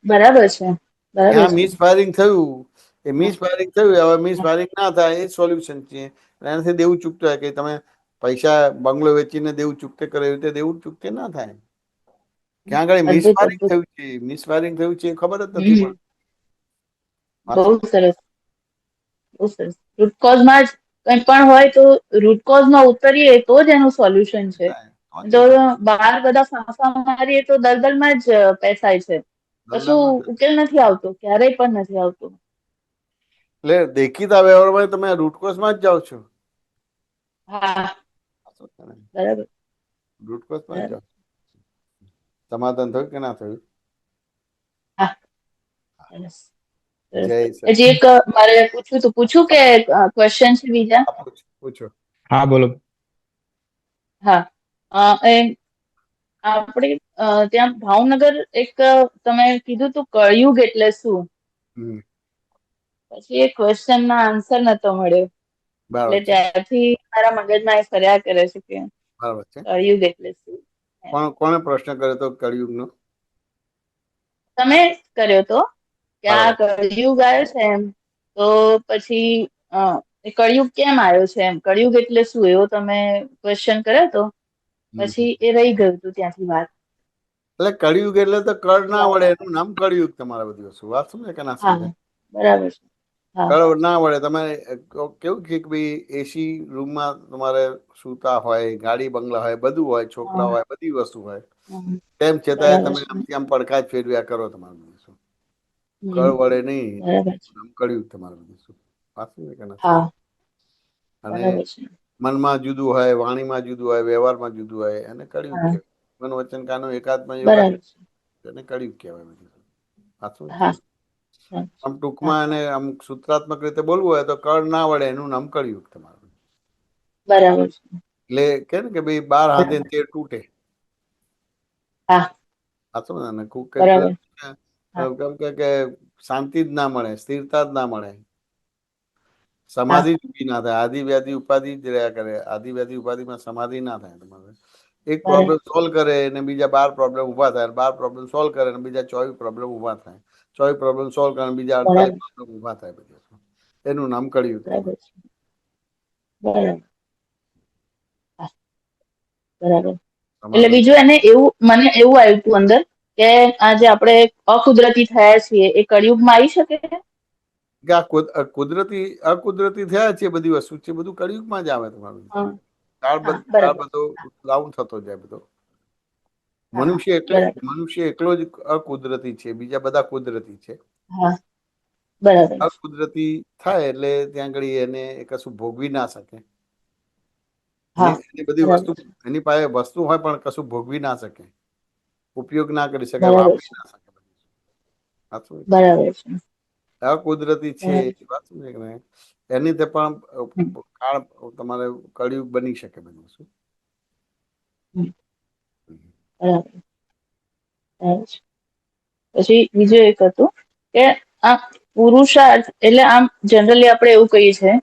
બરાબર છે. બરાબર ત્યાં છે. મિસ ફાયરિંગ થયું, એ હા મિસ ફાયરિંગ થયું, હવે મિસ હા ફાયરિંગ ના થાય એ સોલ્યુશન છે. એનાથી દેવું ચૂકતું હોય કે તમે પૈસા બંગલો વેચીને દેવું ચૂકતે કરે, એવી રીતે દેવું ચૂકતે ના થાય. ક્યાં આગળ અદભુત મિસફાયરિંગ અદભુત. થયું છે, મિસફાયરિંગ થયું છે એ ખબર જ નથી હમ પડતી. વાત બહુ સમજો? સરસ. બહુ સરસ. રૂટ કોઝમાં જ કંઈ પણ હોય તો રૂટ કોઝમાં ઉતરીએ તો જ એનું સોલ્યુશન છે. થાય તો તો જ થાય. બહાર બધા ફાંફા મારીએ તો દલદલમાં જ પેસાય છે. કશું દલદલમાં જ. ઉકેલ નથી આવતો, ક્યારેય પણ નથી આવતો. એટલે દેખીતા વ્યવહારમાં તમે રૂટકોસમાં જ જાઓ છો. હા બરાબર. રૂટકોસમાં જ બરાબર. જાઓ. સમાધાન થયું કે ના થયું? હા સરસ. સરસ. જય હજી સચિન. એક મારે પૂછું કે ક્વેશ્ચન છે બીજા? પૂછો. હા બોલો. હા એમ આપણે ત્યાં ભાવનગર એક તમે કીધું તું કળિયુગ એટલે શું, હમ, પછી એ ક્વેશ્ચન ના આન્સર નતો મળ્યો, બરાબર એટલે છે, ત્યારથી મારા મગજમાં એ ફર્યા કરે છે કે બરાબર છે. કળિયુગ એટલે શું. કોણે પ્રશ્ન કર્યો તો કળિયુગનો? તમે કર્યો તો કે આ બરાબર. કળિયુગ આવ્યો છે એમ, તો પછી એ કળિયુગ કેમ આવ્યો છે એમ, કળિયુગ એટલે શું એવો તમે ક્વેશ્ચન કર્યો તો, હમ. પછી એ રહી ગયું હતું ત્યાંથી વાત. એટલે કળિયુગ એટલે તો કળ ના વળે એનું નામ કળિયુગ. તમારે બધી વસ્તુ વાત સમજે કે ના હા, સમજે? બરાબર છે. હા કળ ના વળે. તમે કેવું છે કે ભાઈ એસી રૂમમાં તમારે સૂતા હોય, ગાડી બંગલા હોય, બધું હોય, છોકરા હા, હોય, બધી વસ્તુ હોય, હમ, તેમ છતાંય બરાબર તમે છે. આમથી આમ પડખા જ ફેરવ્યા કરો. તમારું શું હમ, કળ વળે નહીં. બરાબર છે. નામ કળિયુગ તમારું બધું શું વાત સમજે કે ના સમજે? હા, અને બરાબર છે. મનમાં જુદું હોય, વાણીમાં જુદું હોય, વ્યવહારમાં જુદું હોય, એને કળિયુગ હા, કહેવાય. મન વચન કાનો એકાત્મ યોગા, બરાબર છે. એને કળિયુગ કહેવાય બધું. વાત સમજે હા, તમે? હા, આમ હા, ટૂંકમાં એને આમ સૂત્રાત્મક રીતે બોલવું હોય તો કળ ના વળે એનું નામ કળિયુગ તમારું. બરાબર છે. એટલે કે ને કે ભાઈ 12 હાથે બરાબર. તેર તૂટે. હા, સાચું ને? બરાબર. હા, કેમ કે શાંતિ જ ના મળે, સ્થિરતા જ ના મળે, હા, સમાધિ જ ઊભી ના થાય, આદિ વ્યાધિ ઉપાધિ જ રહ્યા કરે. આદિ વ્યાધિ ઉપાધિમાં સમાધિ ના થાય તમારે. એક બરાબર. પ્રોબ્લેમ સોલ્વ કરે ને બીજા 12 પ્રોબ્લેમ ઉભા થાય, 12 પ્રોબ્લેમ સોલ્વ કરે ને બીજા 24 પ્રોબ્લેમ ઉભા થાય, 24 પ્રોબ્લેમ સોલ્વ કરે ને બીજા 48 બરાબર. પ્રોબ્લેમ ઉભા થાય. બધી એનું નામ કળિયુગ તમારે. બરાબર છે. બરાબર. હા, બરાબર. એટલે સમાધાન બીજું એને એવું મને એવું આવ્યું હતું અંદર કે આ જે આપણે અકુદરતી થયા છીએ એ કળિયુગમાં આવી શકે? કે આ કુદરતી અકુદરતી થયા છે બધી વસ્તુ છે, બધું કળિયુગમાં જ આવે તમારું. હા, કાળ હા, કાળ બરાબર. બધો ડાઉન થતો જાય બધો. હા, બરાબર. મનુષ્ય એકલો જ અકુદરતી છે, બીજા બધા કુદરતી છે. હા, બરાબર. અકુદરતી થાય એટલે ત્યાં આગળ એને કશું ભોગવી ના શકે. હા, એની બધી વસ્તુ, બરાબર છે. એની પાસે વસ્તુ હોય પણ કશું ભોગવી ના શકે, ઉપયોગ ના કરી શકે, બરાબર વાપરી છે. ના શકે. સાચું કે ના? બરાબર છે. અકુદરતી છે બરાબર. એ વાત સમજે કે નહીં? એની તે પણ હમ, કાળ તમારે કળિયુગ બની શકે બધું શું. હમ, બરાબર. બરાબર છે. પછી બીજું એક હતું કે આ પુરુષાર્થ એટલે આમ જનરલી આપણે એવું કહીએ છીએ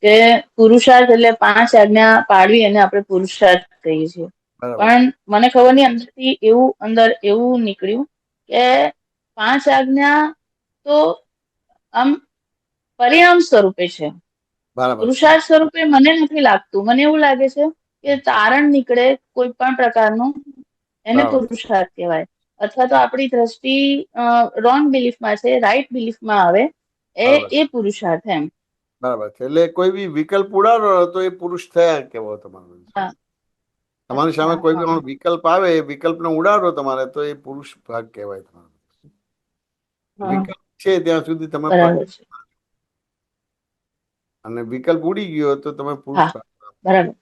કે પુરુષાર્થ એટલે 5 આજ્ઞા પાળવી એને આપણે પુરુષાર્થ કહીએ છીએ. બરાબર પણ છે. મને ખબર નહીં અંદરથી એવું અંદર એવું નીકળ્યું કે 5 આજ્ઞા તો આમ પરિણામ સ્વરૂપે છે, બરાબર છે. પુરુષાર્થ સ્વરૂપે મને નથી લાગતું. મને એવું લાગે છે કે તારણ નીકળે કોઈ પણ પ્રકારનું, એને બરાબર છે. પુરુષાર્થ કહેવાય. અથવા તો આપણી દ્રષ્ટિ રોંગ બિલીફમાં છે, રાઈટ બિલીફમાં આવે બરાબર છે. એ પુરુષાર્થ એમ. બરાબર છે. એટલે કોઈ બી વિકલ્પ ઉડાડો તો એ પુરુષ થયા કેવો તમારો. હા, તમારી સામે અચ્છા, કોઈ હા, બી વિકલ્પ આવે, એ વિકલ્પને ઉડાડો તમારે તો એ પુરુષ ભાગ કહેવાય તમારો. હા, વિકલ્પ છે ત્યાં સુધી તમે બરાબર છે. અને વિકલ્પ ઉડી ગયો તો તમે પુરુષ હા, ભાગ. બરાબર.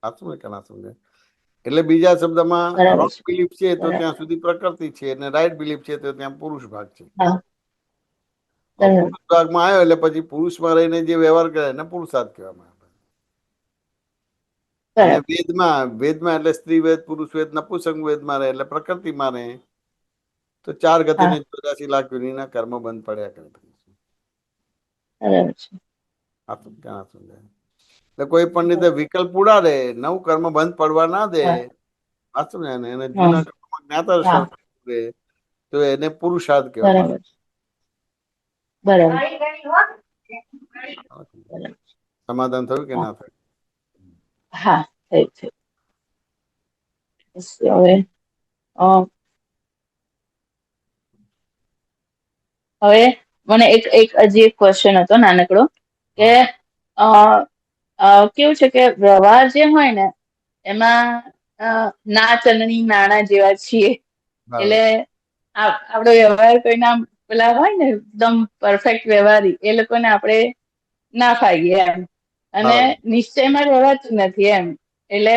સાચું ને કે ના સમજે? એટલે બીજા શબ્દમાં બરાબર રોંગ છે. બિલીફ છે તો બરાબર. ત્યાં સુધી પ્રકૃતિ છે, અને રાઈટ બિલીફ છે તો ત્યાં પુરુષ ભાગ છે. હા, હવે બરાબર. પુરુષ ભાગમાં આવ્યો એટલે પછી પુરુષમાં રહીને જે વ્યવહાર કરે એને પુરુષાર્થ કહેવામાં આવે. અને બરાબર. વેદમાં એટલે સ્ત્રી વેદ, પુરુષ વેદ, નપુંસક વેદમાં રહે એટલે પ્રકૃતિમાં રહે તો 4 ગતિને હા, 84 લાખ યોનિના કર્મ બંધ પડ્યા કરે. બરાબર છે. આ તો ક્યાં સમજાય? એટલે કોઈ પણ રીતે વિકલ્પ ઉડાડે, નવું કર્મ બંધ પડવા ના દે, હા, સાચું ને? એને હા, જૂના કર્મમાં જ્ઞાતા હા, દે તો એને પુરુષાર્થ કહેવામાં બરાબર. બરાબર. આવે. બરાબર. સમાધાન થયું કે હા, ના થયું? હા, થયું છે. હવે હવે મને એક હજી એક ક્વેશ્ચન હતો નાનકડો કે હા, અ, કેવું છે કે વ્યવહાર જે હોય ને એમાં ના ચલણી નાણાં જેવા છીએ. બરાબર એટલે છે. આપણો વ્યવહાર કોઈના આમ પેલા હોય ને એકદમ પરફેક્ટ વ્યવહારી એ લોકોને આપણે ના ફાવીએ એમ, અને બરાબર નિશ્ચયમાં રહેવાતું નથી એમ, એટલે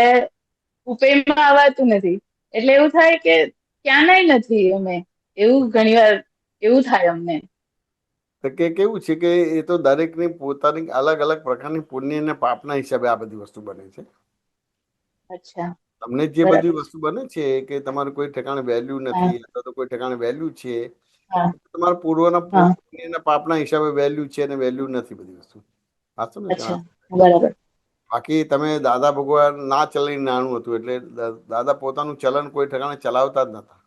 ઉપેયમાં આવવાતું નથી. એટલે એવું થાય કે ક્યાંય નથી અમે, એવું ઘણી વાર એવું થાય અમને. તો કે કેવું છે કે એ તો દરેકની પોતાની અલગ અલગ પ્રકારની પુણ્ય અને પાપના હિસાબે આ બધી વસ્તુ બને છે. અચ્છા. તમને જે બરાબર બધી વસ્તુ બને છે કે તમારું કોઈ ઠેકાણે વેલ્યુ હા નથી અથવા તો કોઈ ઠેકાણે વેલ્યુ છે, હા તમારા પૂર્વના હા પુણ્યના પાપના હિસાબે વેલ્યુ છે અને વેલ્યુ નથી બધી વસ્તુ. વાંચો ને અચ્છા ત્યાં. બરાબર બાકી તમે દાદા ભગવાન ના ચલણી નાણું હતું એટલે દાદા પોતાનું ચલન કોઈ ઠેકાણે ચલાવતા જ નતા.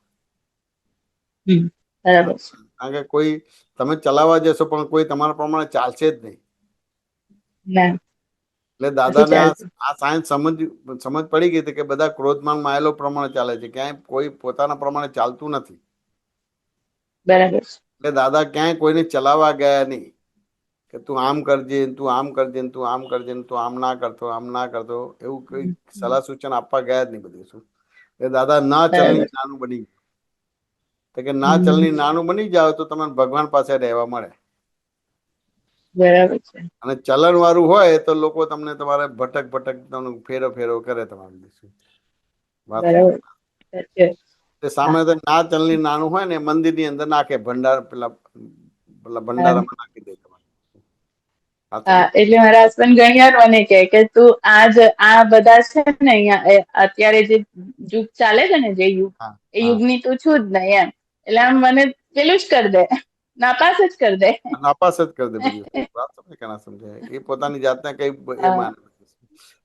બરાબર છે. કારણ કે કોઈ તમે ચલાવવા જશો પણ કોઈ તમારા પ્રમાણે ચાલશે જ નહીં. ના એટલે નથી દાદાને ચાલતું. આ સાયન્સ સમજ પડી ગઈ હતી કે બધા ક્રોધમાન માયેલો પ્રમાણે ચાલે છે, ક્યાંય કોઈ પોતાના પ્રમાણે ચાલતું નથી. બરાબર છે. એટલે દાદા ક્યાંય કોઈને ચલાવવા ગયા નહીં કે તું આમ કરજે, તું આમ કરજે, તું આમ કરજે, તું આમ ના કરતો, આમ ના કરતો, એવું કોઈ સલાહ સૂચન આપવા ગયા જ નહીં બધું શું. એટલે દાદા ના ચલણી બરાબર નાનું બની ગયું. તો કે ના ચલણી નાનું બની જાવ તો તમને ભગવાન પાસે રહેવા મળે. બરાબર છે. અને ચલણ વાળું હોય તો લોકો તમને તમારે ભટક ભટક તમને ફેરો ફેરો કરે તમારી વાત સમજો. બરાબર સાચી વાત. તે સામે તો ના ચલણી નાનું હોય ને મંદિરની અંદર નાખે ભંડાર પેલા પેલા હા ભંડારામાં નાખી દે તમારે. વાત હા, સમજો. એટલે મારા હસબન્ડ ઘણી વાર મને કે તું આ બધા છે ને અહીંયા અત્યારે જે યુગ ચાલે છે ને જે યુગ હા એ હા યુગની તું છું જ નહીં એમ. એટલે આમ મને પેલું જ કરી દે, નાપાસ જ કરી દે. નાપાસ જ કરી દે બધી વસ્તુ. વાત સમજે કે ના સમજે, એ પોતાની જાતને કઈ એ હા માને.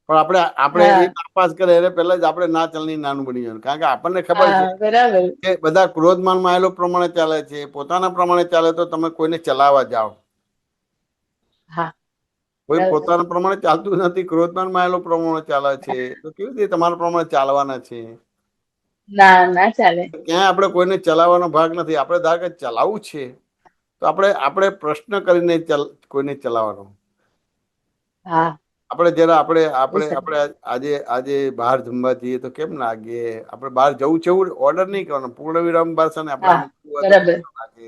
પણ આપણે હા એ નાપાસ કરે એટલે પહેલા જ આપણે ના ચલણી નાનું બની જવાનું. કારણ કે આપણને ખબર છે હા બરાબર. કે બધા ક્રોધમાનમાં આવેલો પ્રમાણે ચાલે છે, પોતાના પ્રમાણે ચાલે તો તમે કોઈને ચલાવવા જાઓ. હા કોઈ બરાબર. પોતાના પ્રમાણે ચાલતું નથી, ક્રોધમાનમાં આવેલો પ્રમાણે ચાલે છે, તો કેવી રીતે તમારા પ્રમાણે ચાલવાના છે? ના ના ચાલે. ક્યાંય આપણે કોઈને ચલાવવાનો ભાગ નથી. આપણે ધારો કે ચલાવવું છે તો આપણે પ્રશ્ન કરીને કોઈને ચલાવવાનો. હા આપણે જરા આપણે બહુ આપણે સરસ. આપણે આજે આજે બહાર જમવા જઈએ તો કેમ લાગે? આપણે બહાર જવું છે એવું ઓર્ડર નહીં કરવાનો. પૂર્ણ વિરામ ભાષા ને આપણે હા આમ હોય તો બરાબર. કેમ લાગે?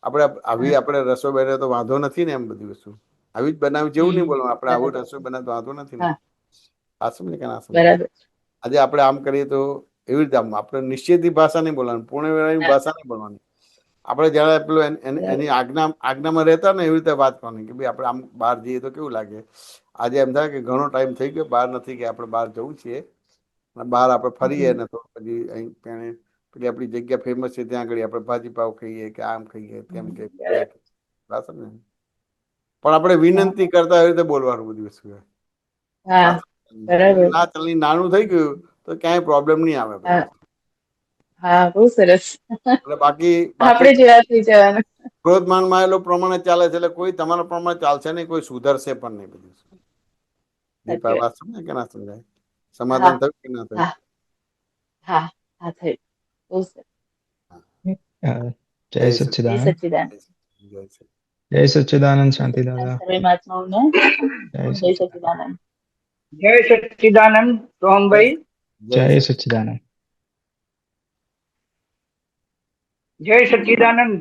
આપણે આવી હા આપણે રસોઈ બનાવીએ તો વાંધો નથી ને? એમ બધી વસ્તુ આવી જ બનાવી જેવું નહીં બોલવાનું. આપણે આવું બરાબર. રસોઈ બનાવે તો વાંધો નથી ને? હા આ સમજે કે ના સમજે? બરાબર. આજે આપણે આમ કરીએ તો એવી રીતે આમ આપણે નિશ્ચયથી ભાષા નહીં બોલવાની, પૂર્ણ વિરામની હા ભાષા નહીં બોલવાની. આપણે જયારે પેલું બરાબર. એની આજ્ઞામાં રહેતા ને એવી રીતે વાત કરવાની કે ભાઈ આપણે આમ બહાર જઈએ તો કેવું લાગે? આજે એમ થાય કે ઘણો ટાઈમ થઈ ગયો બહાર નથી ગયા, આપણે બહાર જવું છીએ અને બહાર આપણે ફરીએ ને તો પછી અહીં પેલી આપણી જગ્યા ફેમસ છે ત્યાં આગળ આપણે ભાજી પાવ ખાઈએ કે આમ ખાઈએ તેમ કે બરાબર. વાત સમજે? પણ આપણે વિનંતી કરતા એવી રીતે બોલવાનું બધી વસ્તુ. હા બરાબર. ના ચલણી નાનું થઈ ગયું તો ક્યાંય પ્રોબ્લેમ નહીં આવે હા પછી. હા બહુ સરસ. એટલે બાકી બાકી આપણે જેવા થઈ જવાનું. ક્રોધમાનમાં આવેલો પ્રમાણે ચાલે છે એટલે કોઈ તમારા પ્રમાણે ચાલશે નહીં, કોઈ સુધરશે પણ નહીં બધું. દીપા સાચી વાત. વાત સમજાય કે ના સમજાય? હા સમાધાન થયું કે ના થયું? હા હા હા થયું. બહુ સરસ. જય જય જય સચ્ચિદાનંદ. સચ્ચિદાનંદ. જય સચિદાનંદ. જય સચ્ચિદાનંદ શાંતિ દાદા. સર્વે મહાત્માઓને જય જય સચ્ચિદાનંદ. સચ્ચિદાનંદ. જય સચ્ચિદાનંદ સોહમભાઈ. જય જય સચિદાનંદ. સચ્ચિદાનંદ. જય સચ્ચિદાનંદ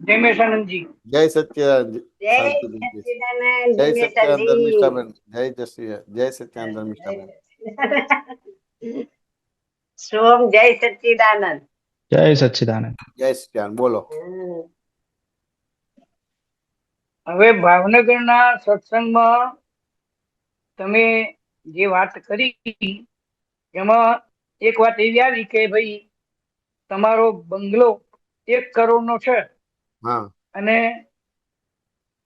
જયમેશાનંદજી. જય સચ્ચિદાનંદ જય શાંતિબેન. સચ્ચિદાનંદ જય સચ્ચિદાનંદ જિગ્નેશજી. ધર્મિષ્ઠાબેન. જય સચ્ચિદાનંદ ધર્મિષ્ઠાબેન. સોમ જય સચ્ચિદાનંદ. જય સચ્ચિદાનંદ. જય સચ્ચિદાનંદ. બોલો. હમ. હવે ભાવનગરના સત્સંગમાં તમે જે વાત કરી એમાં એક વાત એવી આવી કે ભાઈ તમારો બંગલો 1 કરોડનો છે હા અને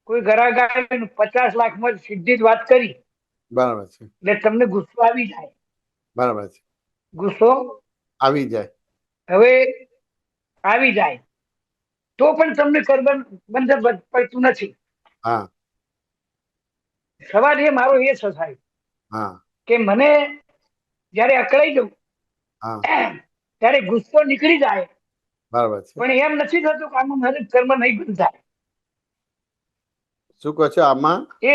કોઈ ઘરાક આવે ને 50 લાખમાં સીધી જ વાત કરી બરાબર છે. એટલે તમને ગુસ્સો આવી જાય. બરાબર છે. ગુસ્સો આવી જાય. હવે આવી જાય તો પણ તમને કરવાનું બંધ પડતું નથી. હા સવાલ એ મારો એ થાય હા કે મને જયારે અકળાઈ જવું હા ત્યારે ગુસ્સો નીકળી જાય બરાબર છે. પણ એમ નથી થતું કે આમાં મારે કર્મ નહીં બંધ થાય. શું કહો છો આમાં? એ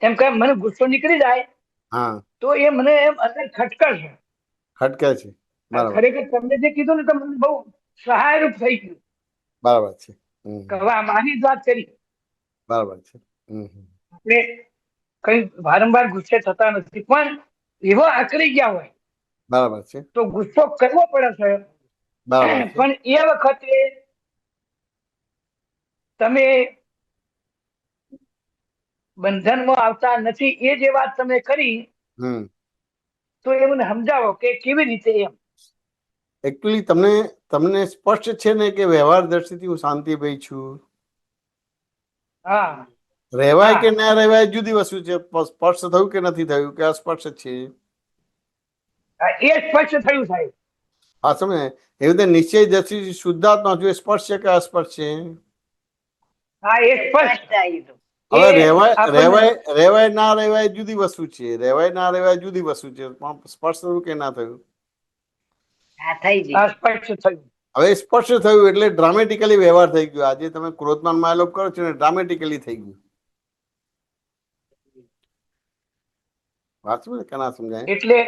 એમ કે મને ગુસ્સો નીકળી જાય હા તો એ મને એમ અંદર ખટકશે. ખટકે છે. બરાબર ખરેખર તમને જે કીધું ને તો મને બહુ સહાયરૂપ થઈ ગયું બરાબર છે. કે હવે આની જ વાત કરી. બરાબર છે. આપણે કઈ વારંવાર ગુસ્સે થતા નથી પણ એવો આકળી ગયા હોય બરાબર છે. તો ગુસ્સો કરવો પડે છે. બરાબર છે. પણ એ વખતે તમે બંધનમાં આવતા નથી એ જે વાત તમે કરી હમ તો એ મને સમજાવો કે કેવી રીતે એમ. એકચ્યુઅલી તમને સ્પષ્ટ છે ને કે વ્યવહાર દ્રષ્ટિથી હું શાંતિભાઈ છું. હા રહેવાય હા. કે ના રહેવાય જુદી વસ્તુ છે. સ્પર્શ થયું કે નથી થયું કે અસ્પર્શ છે. હા, એ સ્પષ્ટ થયું સાહેબ. હા સમજે એવી રીતે નિશ્ચય દ્રષ્ટિથી શુદ્ધાત્મા છું એ સ્પર્શ છે કે અસ્પર્શ છે. હા એ સ્પષ્ટ. સ્પષ્ટ આવી ગયું. હવે એ રહેવાય આપણને રહેવાય રહેવાય ના રહેવાય જુદી વસ્તુ છે. રહેવાય ના રહેવાય જુદી વસ્તુ છે. પણ સ્પર્શ થયું કે ના થયું. હા થઈ ગઈ. આ સ્પષ્ટ થયું. હવે સ્પષ્ટ થયું એટલે ડ્રામેટિકલી વ્યવહાર થઈ ગયો. આજે તમે ક્રોધમાન માયલોપ કરો છો ને ડ્રામેટિકલી થઈ ગયું. વાત સમજે કે ના સમજાય. એટલે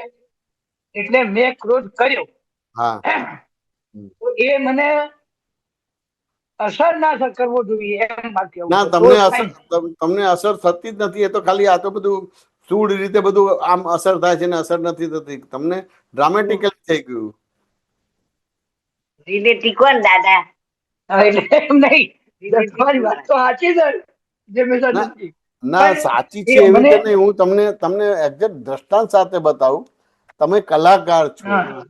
એટલે મેં ક્રોધ કર્યો હા તો એ મને અસર ના કરવો જોઈએ એમ વાત કેવું ના છે. તો તમને અસર થાય. તમને અસર થતી જ નથી. એ તો ખાલી આ તો બધું સૂળ રીતે બધું આમ અસર થાય છે ને અસર નથી થતી. તમને ડ્રામેટિકલી થઈ ગયું. રિલેટિવ કોણ દાદા? હા, એટલે એમ નહીં. તમારી વાત તો સાચી છે જે મેં ના સાચી. ના પણ સાચી છે એ એવી મને રીતે નહીં. હું તમને એક્ઝેક્ટ દ્રષ્ટાંત સાથે બતાવું. તમે કલાકાર છો, હા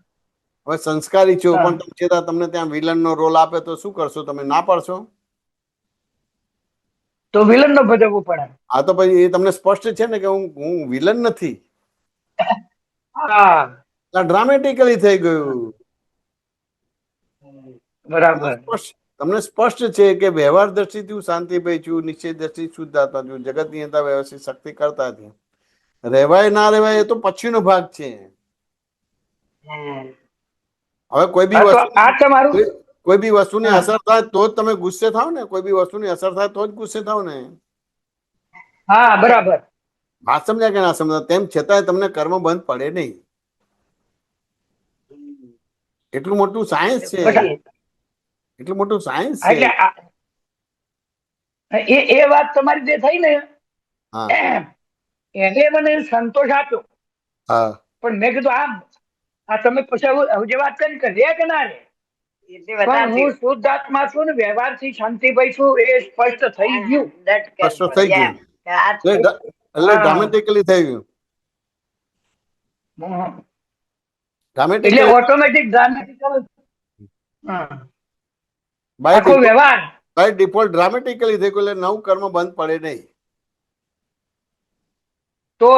હવે સંસ્કારી છો, હા પણ તમે છતાં તમને ત્યાં વિલન નો રોલ આપે તો શું કરશો તમે? ના પાડશો? તો વિલન નો ભજવવું પડે. આ તો પછી એ તમને સ્પષ્ટ છે ને કે હું વિલન નથી. હા ડ્રામેટિકલી થઈ ગયું. બરાબર. તમને સ્પષ્ટ છે કે વ્યવહાર દ્રષ્ટિથી હું શાંતિભાઈ છું, નિશ્ચય દ્રષ્ટિ શુદ્ધાત્મા છું, જગત નિયંતા વ્યવસ્થિત શક્તિ કરતા છે. રહેવાય ના રહેવાય એ તો પછીનો ભાગ છે. હા. હવે કોઈ બી હા તો વસ્તુ આ તમારું. કોઈ બી વસ્તુની હા અસર થાય તો જ તમે ગુસ્સે થાવ ને. કોઈ બી વસ્તુની અસર થાય તો જ ગુસ્સે થાવ ને. હા બરાબર. વાત સમજ્યા કે ના સમજ્યા? તેમ છતાંય તમને કર્મ બંધ પડે નહીં. એટલું મોટું સાયન્સ છે. પછી એટલું મોટું સાયન્સ છે. એટલે એ વાત તમારી જે થઈ ને હા એને મને સંતોષ આપ્યો. હા પણ મેં કીધું આ તમે પછી જે વાત કરી કે રે કે ના રે. એટલે પણ વધારે હું શુદ્ધ આત્મા છું ને વ્યવહારથી શાંતિભાઈ છું એ સ્પષ્ટ થઈ ગયું. દટ કશું કરતો થઈ જેમ ગયું કે આ એટલે થઈ ગયું. એટલે હા ડ્રામેટિકલી થઈ ગયું. એટલે ડ્રામેટિકલી ઓટોમેટિક ડ્રામેટિકલ બાય આખો વ્યવહાર. ડિફોલ્ટ ડ્રામેટિકલી થઈ ગયું. એટલે નવું કર્મ બંધ પડે નહીં. તો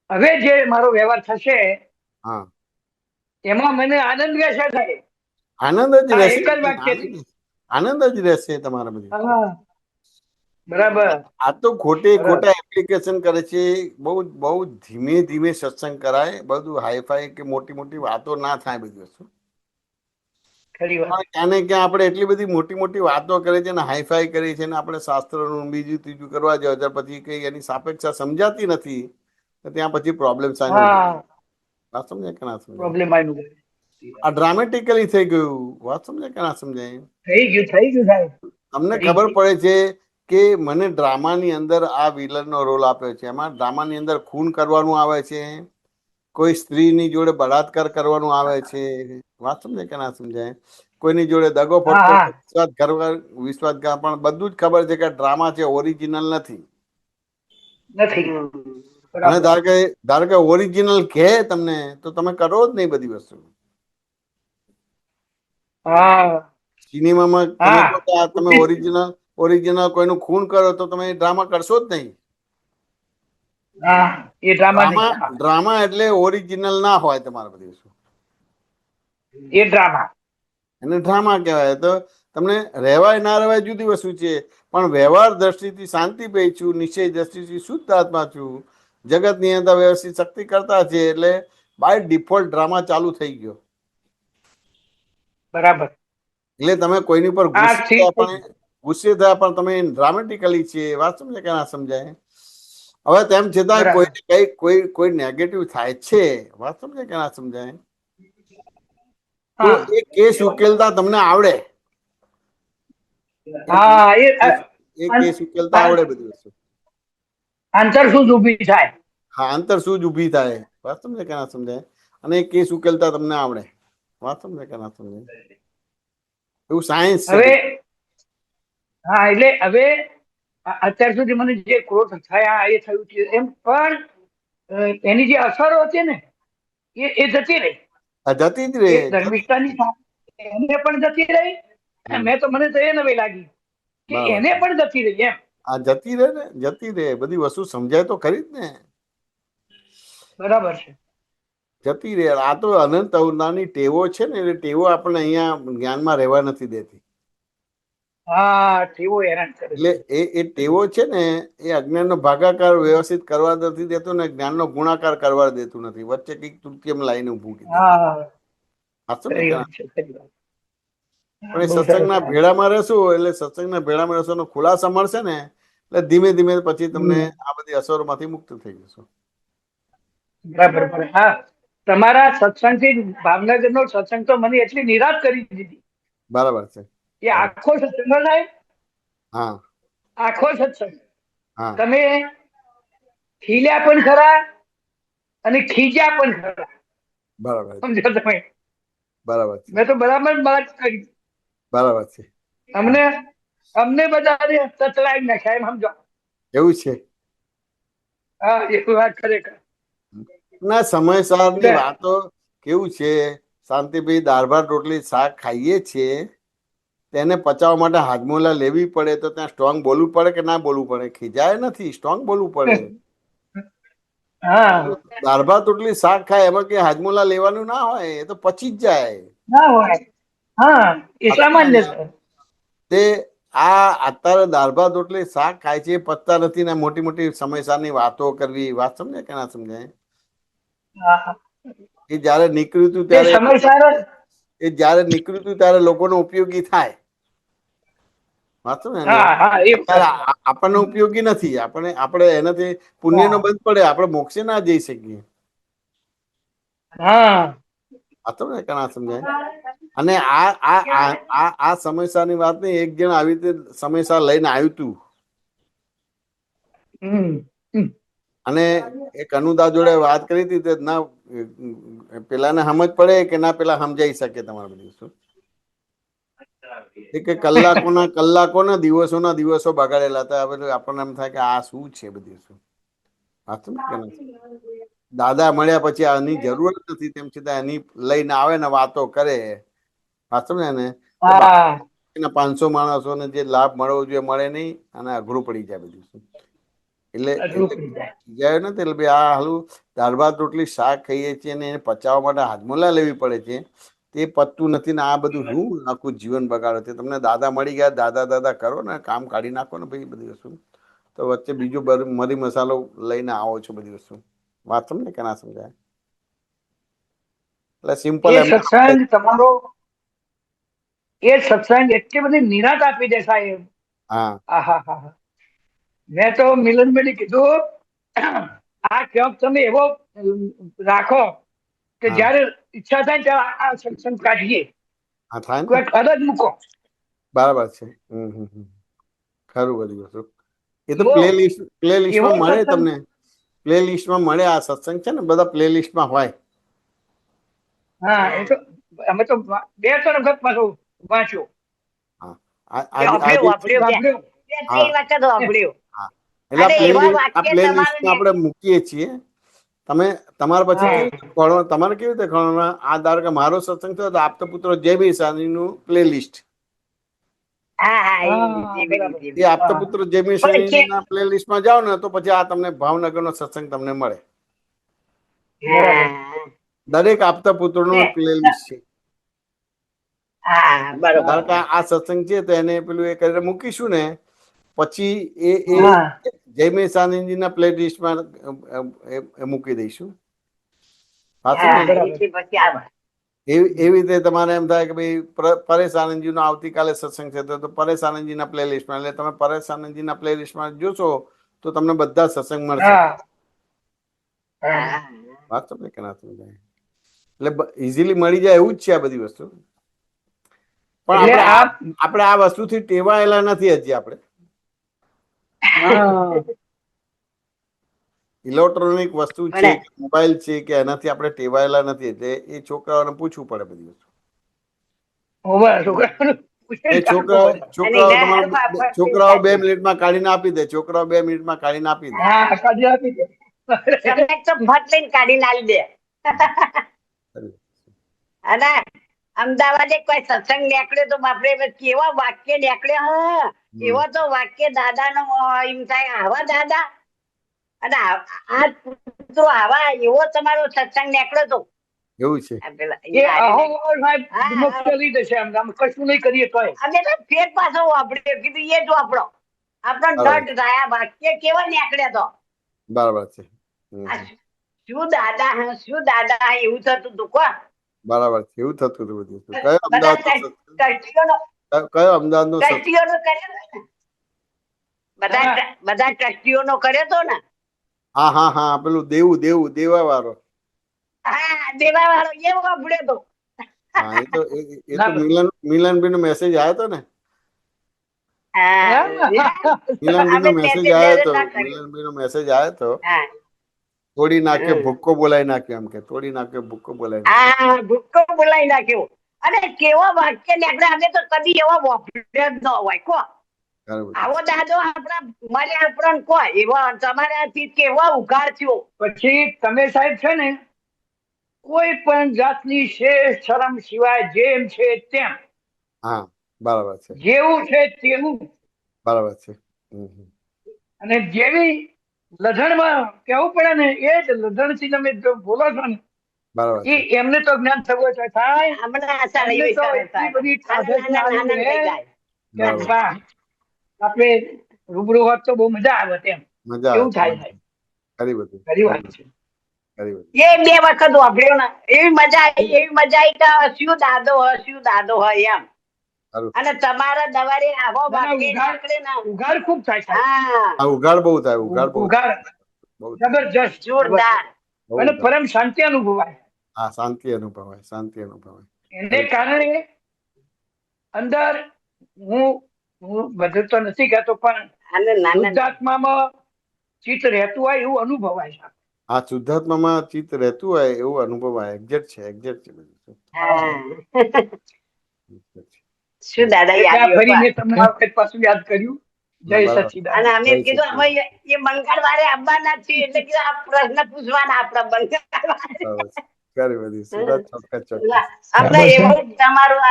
હવે જે મારો વ્યવહાર થશે હા એમાં મને આનંદ રહેશે સાહેબ. આનંદ જ આ રહેશે. એક જ વાક્યથી. આનંદ જ રહેશે તમારા બધી. હા બરાબર આ તો ખોટા બરાબર. એપ્લિકેશન કરે છે. બહુ બહુ ધીમે ધીમે સત્સંગ કરાય. બધું હાઈફાઈ કે મોટી મોટી વાતો ના થાય બધી વસ્તુ. ખરી વાત. પણ ક્યાં ને ક્યાં આપણે એટલી બધી મોટી મોટી વાતો કરી છે ને હાઈફાઈ કરી છે ને આપણે શાસ્ત્રોનું બીજું ત્રીજું કરવા જાવ ત્યાર પછી કઈ એની સાપેક્ષા સમજાતી નથી. તો ત્યાં પછી પ્રોબ્લેમ સાઈન હા વાત સમજાય કે ના સમજાય? પ્રોબ્લેમ આવ્યું. આ ડ્રામેટિકલી થઈ ગયું. વાત સમજાય કે ના સમજાય? થઈ ગયું સાહેબ. તમને થઈ ખબર ગયું. પડે છે કે મને ડ્રામાની અંદર આ વિલનનો રોલ આપ્યો છે. એમાં ડ્રામાની અંદર ખૂન કરવાનું આવે છે, કોઈ સ્ત્રીની જોડે બળાત્કાર કરવાનું આવે છે. વાત સમજાય કે ના સમજાય? કોઈની જોડે દગો હા ફટકો હા વિશ્વાસઘાત, પણ બધું જ ખબર છે કે ડ્રામા છે, ઓરિજિનલ નથી. નથી. અને બરાબર. ધારો કે ઓરિજિનલ કહે તમને તો તમે કરો જ નહીં બધી વસ્તુ. હા સિનેમામાં તમે હા કહો કે આ તમે ઓરિજિનલ કોઈનું ખૂન કરો તો તમે ડ્રામા કરશો જ નહીં. હા એ ડ્રામા નહીં. હા ડ્રામા એટલે ઓરિજિનલ ના હોય તમારે બધી વસ્તુ. એ ડ્રામા. એને ડ્રામા કહેવાય. તો તમને રહેવાય ના રહેવાય જુદી વસ્તુ છે. પણ વ્યવહાર દ્રષ્ટિથી શાંતિભાઈ છું, નિશ્ચય દ્રષ્ટિથી શુદ્ધ આત્મા છું, જગત નિયંતા વ્યવસ્થિત શક્તિ કરતા છે. એટલે બાય ડિફોલ્ટ ડ્રામા ચાલુ થઈ ગયો. બરાબર. એટલે તમે કોઈની પર આ ઠીક થઈ ગયું. ગુસ્સે થયા પણ તમે ડ્રામેટિકલી છે. વાત સમજાય કે ના સમજાય? હવે તેમ છતાં બરાબર. કોઈ નેગેટિવ થાય છે. વાત સમજાય કે ના સમજાય? તો હા એ કેસ ઉકેલતા તમને આવડે. હા એ કેસ ઉકેલતા આવડે બધી વસ્તુ. આન્સર શું ઊભી થાય. હા અંતર શું જ ઊભી થાય. વાત સમજાય કે ના સમજાય? અને એ કેસ ઉકેલતા તમને આવડે. વાત સમજાય કે ના સમજાય? એવું સાયન્સ છે હવે બધું. હા એટલે હવે અત્યાર સુધી મને જે ક્રોધ થયા એ થયું છે એમ પણ એની જે અસરો છે ને એ જતી રહી. આ જતી જ રહે. એ ધર્મિષ્ઠાની સાથે એને પણ જતી રહી. હમ. મેં તો મને તો એ નવી લાગી કે બરાબર એને છે. પણ જતી રહી એમ. આ જતી રહે ને, જતી રહે, બધી વસ્તુ સમજાય તો ખરી જ ને, બરાબર છે. જતી રહે. આ તો અનંત અવતારની ટેવો છે ને, એટલે ટેવો આપણને અહીંયા જ્ઞાનમાં રહેવા નથી દેતી. હા, ટેવો હેરાન કરે એટલે છે. એ ટેવો છે ને, એ અજ્ઞાનનો ભાગાકાર વ્યવસ્થિત કરવા નથી દેતો ને જ્ઞાનનો ગુણાકાર કરવા દેતું નથી. વચ્ચે કંઈક તૃતીયમ લાઈને ઊભું કરી દે. હા, સાચું ને ખરી કે ના? વાત છે, ખરી વાત. પણ એ બહુ સરસ સત્સંગના વાત. ભેળામાં રહેશું, એટલે સત્સંગના ભેળામાં રહેશો ખુલાસા મળશે ને, એટલે ધીમે ધીમે પછી તમને હમ, આ બધી અસરોમાંથી મુક્ત થઈ જશો. બરાબર બરાબર. હા, તમારા સત્સંગથી ભાવનગરનો સત્સંગ તો મને એટલી નિરાશ કરી દીધી બરાબર છે. કે આખો સત્સંગ ન થાય. હા આખો સત્સંગ હા તમે ખીલ્યા પણ ખરા અને ખીજ્યા પણ ખરા. બરાબર છે. સમજો તમે? બરાબર છે. મેં તો બરાબર વાત કરી. બરાબર છે. અમને અમને બધાને તતલાઈ નાખ્યા એમ સમજો. એવું છે. હા, એ વાત ખરેખર. ના, સમયસરની એટલે વાતો કેવું છે, શાંતિભાઈ, દાળ ભાત રોટલી શાક ખાઈએ છીએ, તેને પચાવવા માટે હાજમોલા લેવી પડે તો ત્યાં સ્ટ્રોંગ બોલવું પડે કે ના બોલવું પડે? ખીજાય નથી, સ્ટ્રોંગ બોલવું પડે. હા, દાળ ભાત રોટલી શાક ખાય એમાં કઈ હાજમોલા લેવાનું ના હોય, એ તો પચી જ જાય. ના હોય. હા, એ સામાન્ય છે. તે આ અત્યારે દાળ ભાત રોટલી શાક ખાય છે, એ પચતા નથી ને મોટી મોટી સમયસારની વાતો કરવી, વાત સમજાય કે ના સમજાય? હા, એ જયારે નીકળ્યું હતું એ ત્યારે સમયસર એ જયારે નીકળ્યું હતું ત્યારે લોકોને ઉપયોગી થાય. વાંચો ને, હા હા એ અત્યારે આપણને ઉપયોગી નથી. આપણે એનાથી પુણ્યનો બંધ પડે, આપણે મોક્ષે ના જઈ શકીએ. હા વાંચો ને કે ના સમજાય? અને આ સમસ્યાની વાત નહીં, એક જણ આવી રીતે સમસ્યા લઈને આવ્યું હતું, હમ અને એક અનુદા જોડે વાત કરી હતી તે ના પેલાને સમજ પડે કે ના પેલા સમજાઈ શકે તમારે બધું શું? એ કે કલાકોના દિવસો બગાડેલા હતા. હવે આપણને એમ થાય કે આ શું છે બધી શું? વાંચો ને કે ના? દાદા મળ્યા પછી આની જરૂર જ નથી, તેમ છતાં એની લઈને આવે ને વાતો કરે. વાંચો ને, તો હા 500 માણસોને જે લાભ મળવો જોઈએ મળે નહીં, અને અઘરું પડી જાય બધું શું. એટલે અઘરું પડી જાય. જાય ને, એટલે ભાઈ આ હાલું દાળ ભાત રોટલી શાક ખાઈએ છીએ ને એને પચાવવા માટે હાજમોલા લેવી પડે છે, તે પતતું નથી ને આ બધું શું આખું જીવન બગાડે છે. તમને દાદા મળી ગયા, દાદા કરો ને, કામ કાઢી નાખો ને ભાઈ બધી વસ્તુ, તો વચ્ચે બીજું મરી મસાલો લઈને આવો છો બધી વસ્તુ. વાત સમજે કે ના સમજાય? એટલે સિમ્પલ એ એમ. સત્સંગ તમારો એ સત્સંગ એટલી બધી નિરાત આપી દે સાહેબ. હા આહા હા. મેં તો મિલનભાઈ કીધું આ ક્યાંક તમે એવો રાખો કે હા જયારે ઈચ્છા થાય ત્યારે આ સત્સંગ કાઢીએ. હા, થાય ને. કોઈ અલગ મૂકો. બરાબર છે. ખરું બધી વસ્તુ. એ તો એવો પ્લે એવો લિસ્ટમાં મળે સત્સંગ. તમને. પ્લે લિસ્ટમાં મળે. આ સત્સંગ છે ને, બધા પ્લે લિસ્ટમાં હોય. હા, એ તો અમે તો 2-3 વખત પાછું વાંચ્યું. હા એ આજે વાપર્યું કે વાપર્યું. 2-3 વખત વાપર્યું. હા, એટલે અને એવા આ વાક્ય પ્લે તમારે લિસ્ટમાં આપણે મૂકીએ છીએ. તમારા પછી હા કેવી રીતે ખોળો, તમારે કેવી રીતે ખોળવામાં? આ ધારો કે મારો સત્સંગ થયો તો આપતો પુત્રો જય બેસાણીનું પ્લે લિસ્ટ, હા હા હા બરાબર. એ આપતો હા પુત્ર જય બેસાણીના પ્લે લિસ્ટમાં જાઓ ને, તો પછી આ તમને ભાવનગરનો સત્સંગ તમને મળે. બરાબર. દરેક આપતા પુત્રનો પ્લે લિસ્ટ છે. હા બરોબર. ધારો કે આ સત્સંગ છે તો એને પેલું એ કરીને મૂકીશું ને, પછી એ હા જયમેશ આનંદજીના પ્લે લિસ્ટમાં મૂકી દઈશું. સાચું હા ને? બરાબર. એથી પછી આવે. એવી રીતે તમારે એમ થાય કે ભાઈ પરેશ આનંદજીનો આવતીકાલે સત્સંગ છે તો પરેશ આનંદજીના પ્લે લિસ્ટમાં, એટલે તમે પરેશ આનંદજીના પ્લે લિસ્ટમાં જોશો તો તમને બધા સત્સંગ મળશે. હા હા વાત સમજે કે ના સમજાય? એટલે ઇઝીલી મળી જાય એવું જ છે આ બધી વસ્તુ. પણ એટલે આપણે આ વસ્તુથી ટેવાયેલા નથી હજી. આપણે હા ઇલેક્ટ્રોનિક વસ્તુ છે, પણ મોબાઈલ છે, કે એનાથી આપણે ટેવાયેલા નથી. એટલે એ છોકરાઓને પૂછવું પડે બધી વસ્તુ. છોકરાઓનું પૂછીને એ કાઢવું પડે. અને ના છોકરાઓ 2 મિનિટમાં કાઢીને આપી દે. છોકરાઓ 2 મિનિટમાં કાઢીને આપી દે. હા કાઢી આપી દે. સમ્યક તો ફટ લઈને કાઢી નાલી દે. અને અમદાવાદે કોઈ સત્સંગ નીકળ્યો તો બાપરે કેવા વાક્ય નીકળ્યા હા. એવો તો વાક્ય દાદાનો એમ થાય આવા દાદા અને આ પુત્રો આવા એવો તમારો સત્સંગ નીકળ્યો તો એવું છે. આ પેલા એ અહોભાવ સાહેબ વિમુક્ત કરી દેશે આમ કશું નહીં કરીએ તોય. અમે તો ફેર પાછો વાપર્યો કીધું એ જ વાપરો આપણો દંડ થાય આ વાક્ય કેવા નીકળ્યા તો બરાબર છે. આ શું દાદા શું દાદા એવું થતું હતું કોણ બરાબર છે. એવું થતું હતું બધું. કયો અમદાવાદ ટ્રસ્ટીઓનો કયો અમદાવાદ નો ટ્રસ્ટીઓનો કર્યો ને બધા ટ્રસ્ટીઓનો કર્યો તો ને હા હા હા પેલું દેવા વાળો. હા દેવા વાળો એ વાપર્યો તો હા એ તો મિલનભાઈ નો મેસેજ આવ્યો હતો ને. મિલનભાઈ નો મેસેજ આવ્યો હતો. મિલનભાઈ નો મેસેજ આવ્યો હતો. તોડી નાખે ભૂક્કો બોલાવી નાખ્યો એમ કે તોડી નાખ્યો ભૂક્કો બોલાવી નાખ્યો. હા ભૂક્કો બોલાવી નાખ્યો અને કેવા વાક્ય નીકળે અમે તો કદી એવા વાપર્યા જ ન હોય કો આવો દાદો આપણા મને આપણને કો એવા તમારાથી કેવા ઉઘાડ થયો. પછી તમે સાહેબ છે ને કોઈ પણ જાતની શેષ શરમ સિવાય જેમ છે તેમ હા બરાબર છે. જેવું છે તેવું બરાબર છે. અને જેવી લઢણમાં કેવું પડે ને એ જ લઢણ થી તમે જો બોલો છો ને બરાબર એ એમને તો જ્ઞાન થવું છે થાય હમણાં અસાર એમને તો એટલી બધી સાધના આવી છે કે વાહ આપણે રૂબરૂ હોત તો બહુ મજા આવે તેમ મજા એવું થાય થાય ખરી બધું ખરી વાત છે. એ બે વખત વાપર્યો ને એવી મજા આવી કે શું દાદો હોય એમ અને તમારા દવારે આવો ઉઘાડ ખૂબ થાય છે. હા ઉઘાડ બહુ થાય. ઉઘાડ બહુ જબરજસ્ત જોરદાર અને પરમ શાંતિ અનુભવાય. હા શાંતિ અનુભવાય. એને કારણે અંદર હું બધું તો નથી કહેતો પણ અને શુદ્ધાત્મામાં ચિત્ત રહેતું હોય એવું અનુભવાય છે. આ શુદ્ધાત્મામાં ચિત્ત રહેતું હોય એવું અનુભવાય. એક્ઝેક્ટ છે બધું. શું દાદા ફરીને તમને આ વખત પાછું યાદ કર્યું. જય સચિદાનંદ. અને અમે કીધું અમે એ મંગળવારે આવવાના છીએ એટલે કીધું આ પ્રશ્ન પૂછવાના આપણા મંગળવારે એવું તમારું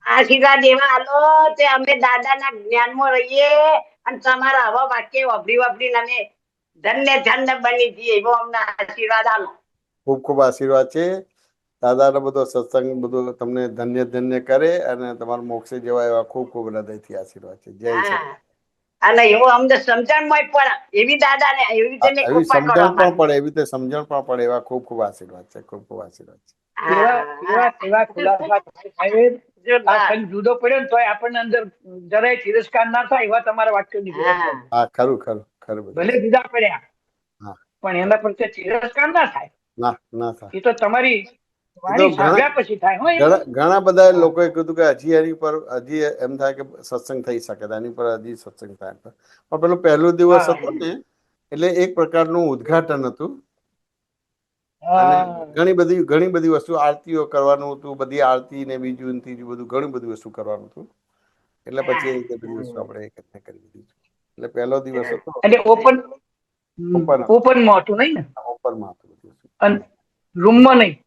આશીર્વાદ એવા આલો તે અમે દાદાના જ્ઞાનમાં રહીએ અને તમારા આવા વાક્ય વાપરીને અમે ધન્ય બની જઈએ એવો અમને આશીર્વાદ આલો. ખૂબ ખૂબ આશીર્વાદ છે. દાદાનો બધો સત્સંગ બધું તમને ધન્ય કરે અને તમારા મોક્ષે જવા એવા ખૂબ ખૂબ હૃદયથી આશીર્વાદ છે. જય સચિદાનંદ. અને એવું અમને સમજણમાં પડે એવી દાદાને એવી રીતે સમજણ પણ પડે એવા ખૂબ ખૂબ આશીર્વાદ છે. ખૂબ ખૂબ આશીર્વાદ છે. જુદો પડ્યો ને તો આપણને અંદર જરાય તિરસ્કાર ના થાય એવા તમારા વાક્યો નીકળે. હા ખરું ભલે જુદા પડ્યા પણ એના પ્રત્યે તિરસ્કાર ના થાય. ના થાય. એ તો તમારી વાણી સાંભળ્યા પછી થાય. ઘણા બધા લોકોએ કીધું કે હજી એમ થાય કે સત્સંગ થઈ શકે એની પર હજી સત્સંગ થાય પણ પેલું પહેલું દિવસ હતું ને એટલે એક પ્રકારનું ઉદ્ઘાટન હતું. ઘણી બધી વસ્તુ આરતીઓ કરવાનું હતું. બધી આરતી ને બીજું ત્રીજું બધું ઘણી બધી વસ્તુ કરવાનું હતું. એટલે પછી એ બધી વસ્તુ આપણે એકત્રિત કરી દીધી. એટલે પહેલો દિવસ હતો ઓપનમાં હતું નહીં ને? ઓપનમાં હતું. રૂમમાં નહીં.